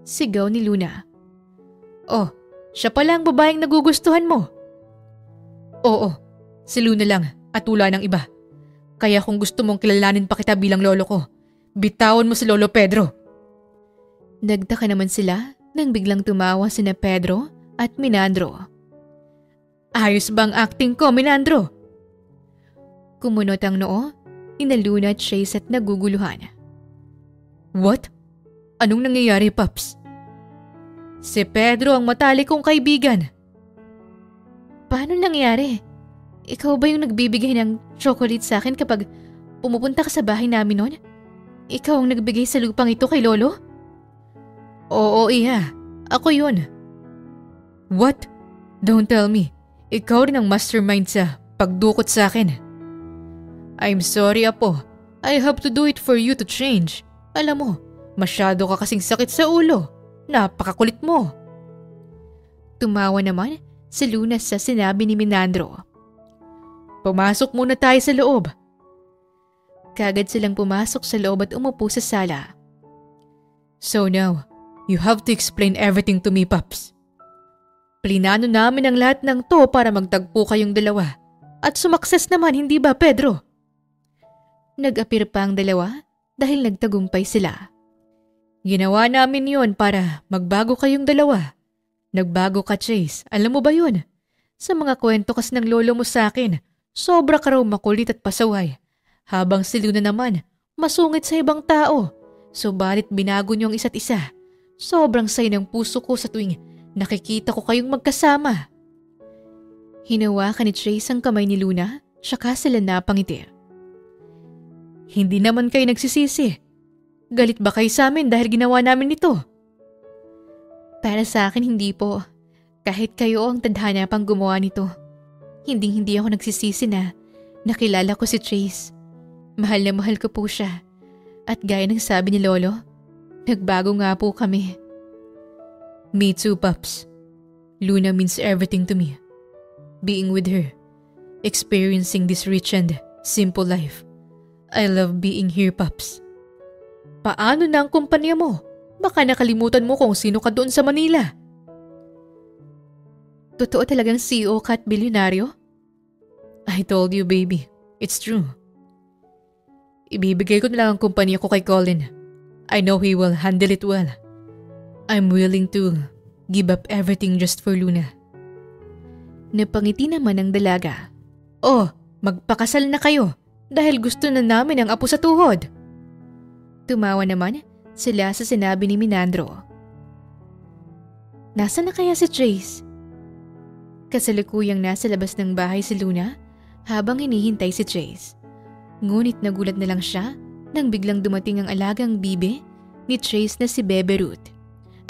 Sigaw ni Luna. Oh, siya pala ang babaeng nagugustuhan mo. Oo, si Luna lang at wala ng iba. Kaya kung gusto mong kilalanin pa kita bilang lolo ko, bitawan mo si Lolo Pedro. Nagtaka naman sila nang biglang tumawa sina Pedro at Minandro. Ayos bang acting ko, Minandro? Kumunot ang noo, Luna at Trace at naguguluhan. What? Anong nangyayari, Paps? Si Pedro ang matalik kong kaibigan. Paano nangyari? Ikaw ba yung nagbibigay ng chocolate sa akin kapag pumupunta ka sa bahay namin noon? Ikaw ang nagbigay sa lupang ito kay Lolo? Oo, iya. Ako yun. What? Don't tell me. Ikaw rin ang mastermind sa pagdukot sa akin. I'm sorry, Apo. I have to do it for you to change. Alam mo, masyado ka kasing sakit sa ulo. Napakakulit mo. Tumawa naman si Luna sa sinabi ni Minandro. Pumasok muna tayo sa loob. Kagad silang pumasok sa loob at umupo sa sala. So now, you have to explain everything to me, Paps. Plinano namin ang lahat ng to para magtagpo kayong dalawa. At sumakses naman, hindi ba, Pedro? Nag-apir pa ang dalawa dahil nagtagumpay sila. Ginawa namin yon para magbago kayong dalawa. Nagbago ka, Trace. Alam mo ba yun? Sa mga kwento kas ng lolo mo sa akin, sobra ka raw makulit at pasaway. Habang si Luna naman, masungit sa ibang tao. Subalit binago niyo ang isa't isa. Sobrang say ng puso ko sa tuwing nakikita ko kayong magkasama. Hinawakan ni Trace ang kamay ni Luna, saka sila napangiti. Hindi naman kayo nagsisisi. Galit ba kayo sa amin dahil ginawa namin ito? Para sa akin hindi po. Kahit kayo ang tadhana pang gumawa nito. Hindi ako nagsisisi na nakilala ko si Trace. Mahal na mahal ko po siya. At gaya ng sabi ni Lolo, nagbago nga po kami. Me too, Pops. Luna means everything to me. Being with her, experiencing this rich and simple life. I love being here, Pops. Paano na ang kumpanya mo? Baka nakalimutan mo kung sino ka doon sa Manila. Totoo talagang CEO ka at bilyonaryo? I told you, baby. It's true. Ibibigay ko na lang ang kumpanya ko kay Colin. I know he will handle it well. I'm willing to give up everything just for Luna. Napangiti naman ang dalaga. Oh, magpakasal na kayo dahil gusto na namin ang apo sa tuhod. Tumawa naman sila sa sinabi ni Minandro. Nasaan na kaya si Trace? Kasalukuyang nasa labas ng bahay si Luna habang hinihintay si Trace. Ngunit nagulat na lang siya nang biglang dumating ang alagang bibe ni Trace na si Bebe Ruth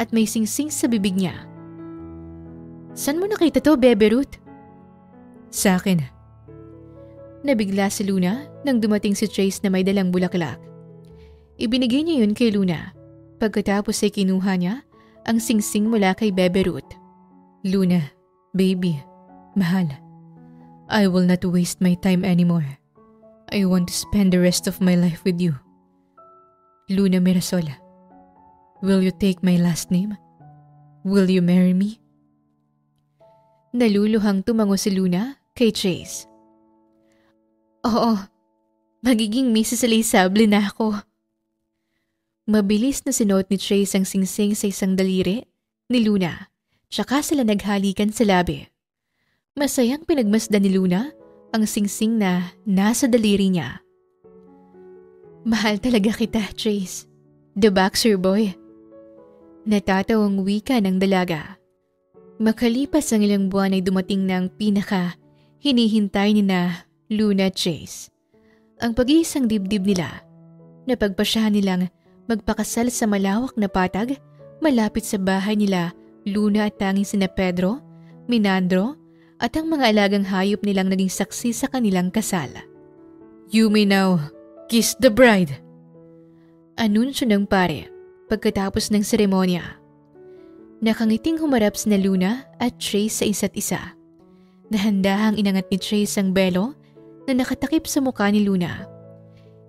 at may singsing sa bibig niya. Saan mo nakita to, Bebe Ruth? Sa akin. Nabigla si Luna nang dumating si Trace na may dalang bulaklak. Ibinigay niya yun kay Luna. Pagkatapos ay kinuha niya ang singsing mula kay Bebe Ruth. Luna, baby, mahal. I will not waste my time anymore. I want to spend the rest of my life with you. Luna Mirasol, will you take my last name? Will you marry me? Naluluhang tumango si Luna kay Trace. Oo, magiging Mrs. Elizable na ako. Mabilis na sinuot ni Trace ang singsing sa isang daliri ni Luna, tsaka sila naghalikan sa labi. Masayang pinagmasdan ni Luna ang singsing na nasa daliri niya. Mahal talaga kita, Trace. The Boxer Boy. Natatawang wika ng dalaga. Makalipas ang ilang buwan ay dumating na ang hinihintay ni na Luna at Trace. Ang pag-iisang dibdib nila. Napagpasyahan nilang magpakasal sa malawak na patag malapit sa bahay nila Luna at tanging sina Pedro, Minandro at ang mga alagang hayop nilang naging saksi sa kanilang kasal. You may now kiss the bride. Anunsyo ng pare pagkatapos ng seremonya. Nakangiting humarap sina Luna at Trace sa isa't isa. Nahandahang inangat ni Trace ang belo na nakatakip sa mukha ni Luna.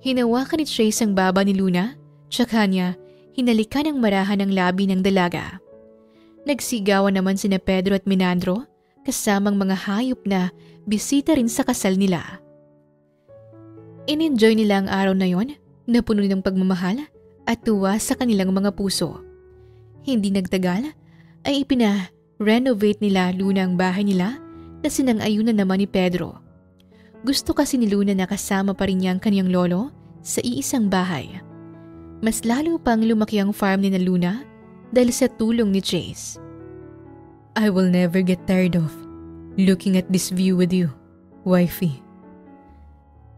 Hinawakan ni Trace ang baba ni Luna, tsaka niya hinalikan ang marahan ng labi ng dalaga. Nagsigawan naman sina Pedro at Minandro kasamang mga hayop na bisita rin sa kasal nila. In-enjoy nila ang araw na yon na puno ng pagmamahal at tuwa sa kanilang mga puso. Hindi nagtagal ay ipina-renovate nila Luna ang bahay nila na sinang-ayunan naman ni Pedro. Gusto kasi ni Luna na kasama pa rin niya ang kanyang lolo sa iisang bahay. Mas lalo pang lumaki ang farm ni na Luna dahil sa tulong ni Trace. I will never get tired of looking at this view with you, wifey.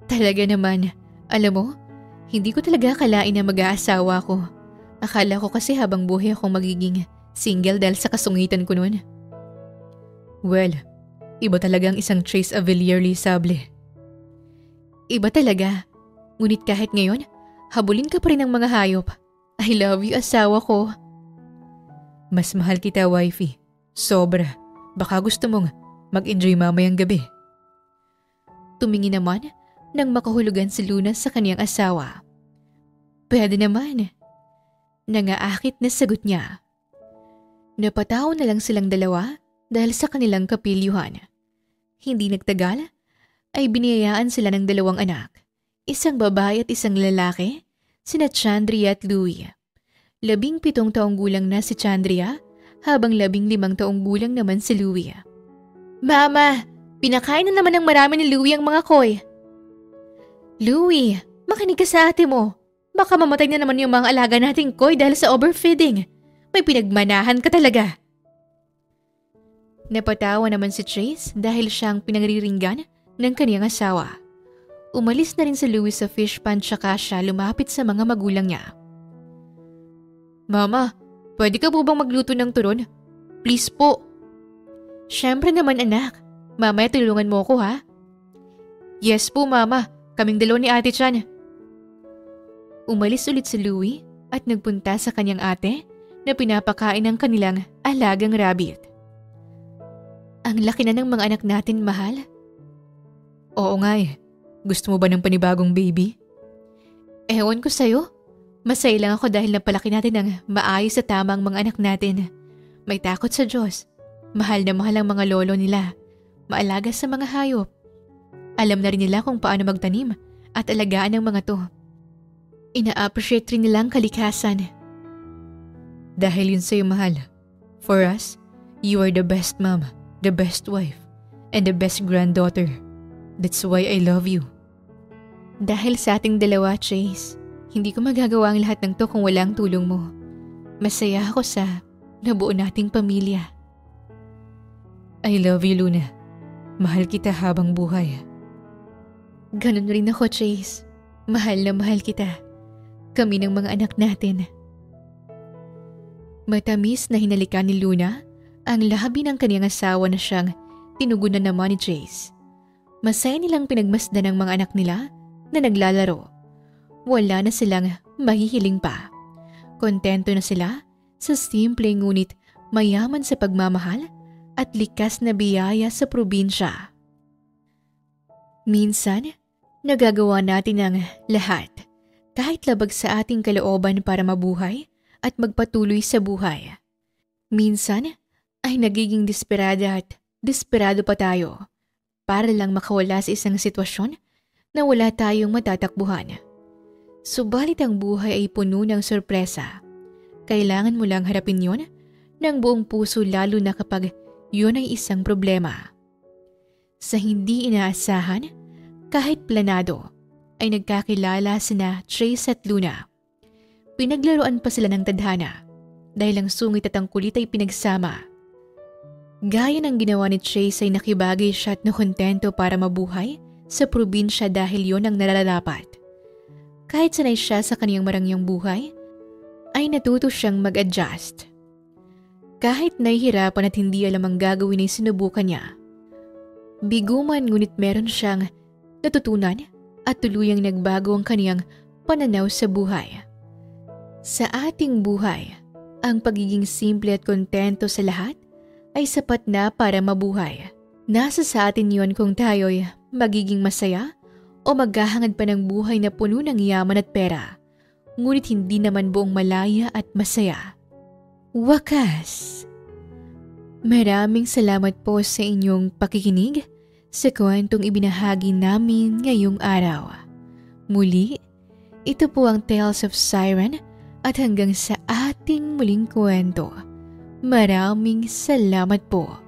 Talaga naman, alam mo, hindi ko talaga akalain na mag-aasawa ko. Akala ko kasi habang buhay akong magiging single dahil sa kasungitan ko noon. Well, iba talagang isang Trace Avelier Lizable. Iba talaga. Ngunit kahit ngayon, habulin ka pa rin ng mga hayop. I love you, asawa ko. Mas mahal kita, wifey. Sobra. Baka gusto mong mag-enjoy mamayang gabi. Tumingin naman nang makahulugan si Luna sa kanyang asawa. Pwede naman. Nangaakit na sagot niya. Napatawa na lang silang dalawa dahil sa kanilang kapilyuhan. Hindi nagtagal ay biniyayaan sila ng dalawang anak. Isang babae at isang lalaki, sina Chandria at Louie. 17 taong gulang na si Chandria habang 15 taong gulang naman si Louie. Mama, pinakain na naman ng marami ni Louie ang mga koy. Louie, makinig ka sa ate mo. Baka mamatay na naman yung mga alaga nating koy dahil sa overfeeding. May pinagmanahan ka talaga. Napatawa naman si Trace dahil siyang pinagriringgan ng kaniyang asawa. Umalis na rin si Louie sa fish pan tsaka siya lumapit sa mga magulang niya. Mama, pwede ka po bang magluto ng turon? Please po. Siyempre naman anak. Mamaya tulungan mo ko ha? Yes po mama, kaming dalawa ni Ate Chan. Umalis ulit si Louie at nagpunta sa kanyang ate na pinapakain ng kanilang alagang rabbit. Ang laki na ng mga anak natin, mahal. Oo nga eh. Gusto mo ba ng panibagong baby? Ewan ko sa'yo. Masaya lang ako dahil napalaki natin ng maayos at tama ang mga anak natin. May takot sa Diyos. Mahal na mahal ang mga lolo nila. Maalaga sa mga hayop. Alam na rin nila kung paano magtanim at alagaan ang mga to. Ina-appreciate rin nila ang kalikasan. Dahil yun sa'yo, mahal. For us, you are the best mom, the best wife, and the best granddaughter. That's why I love you. Dahil sa ating dalawa, Chase, hindi ko magagawa ang lahat ng to kung wala ang tulong mo. Masaya ako sa nabuo nating pamilya. I love you, Luna. Mahal kita habang buhay. Ganun rin ako, Chase. Mahal na mahal kita. Kami ng mga anak natin. Matamis na hinalikan ni Luna ang labi ng kaniyang asawa na siyang tinugunan naman ni Chase. Masaya nilang pinagmasdan ng mga anak nila na naglalaro. Wala na silang mahihiling pa. Kontento na sila sa simple ngunit mayaman sa pagmamahal at likas na biyaya sa probinsya. Minsan, nagagawa natin ang lahat kahit labag sa ating kalooban para mabuhay at magpatuloy sa buhay. Minsan ay nagiging desperado pa tayo para lang makawala sa isang sitwasyon na wala tayong matatakbuhan. Subalit ang buhay ay puno ng sorpresa. Kailangan mo lang harapin yon ng buong puso lalo na kapag yun ay isang problema. Sa hindi inaasahan, kahit planado, ay nagkakilala sina Chase at Luna. Pinaglaruan pa sila ng tadhana dahil ang sungit at ang kulit ay pinagsama. Gaya ng ginawa ni Chase ay nakibagay siya at nakontento para mabuhay sa probinsya dahil yon ang nararapat. Kahit sanay siya sa kaniyang marangyang buhay, ay natuto siyang mag-adjust. Kahit nahihirapan at hindi alam ang gagawin ay sinubukan niya. Bigo man ngunit meron siyang natutunan at tuluyang nagbago ang kaniyang pananaw sa buhay. Sa ating buhay, ang pagiging simple at kontento sa lahat ay sapat na para mabuhay. Nasa sa atin yon kung tayo'y magiging masaya o maghahangad pa ng buhay na puno ng yaman at pera, ngunit hindi naman buong malaya at masaya. Wakas! Maraming salamat po sa inyong pakikinig sa kwentong ibinahagi namin ngayong araw. Muli, ito po ang Tales of Siren at hanggang sa ating muling kwento. Maraming salamat po.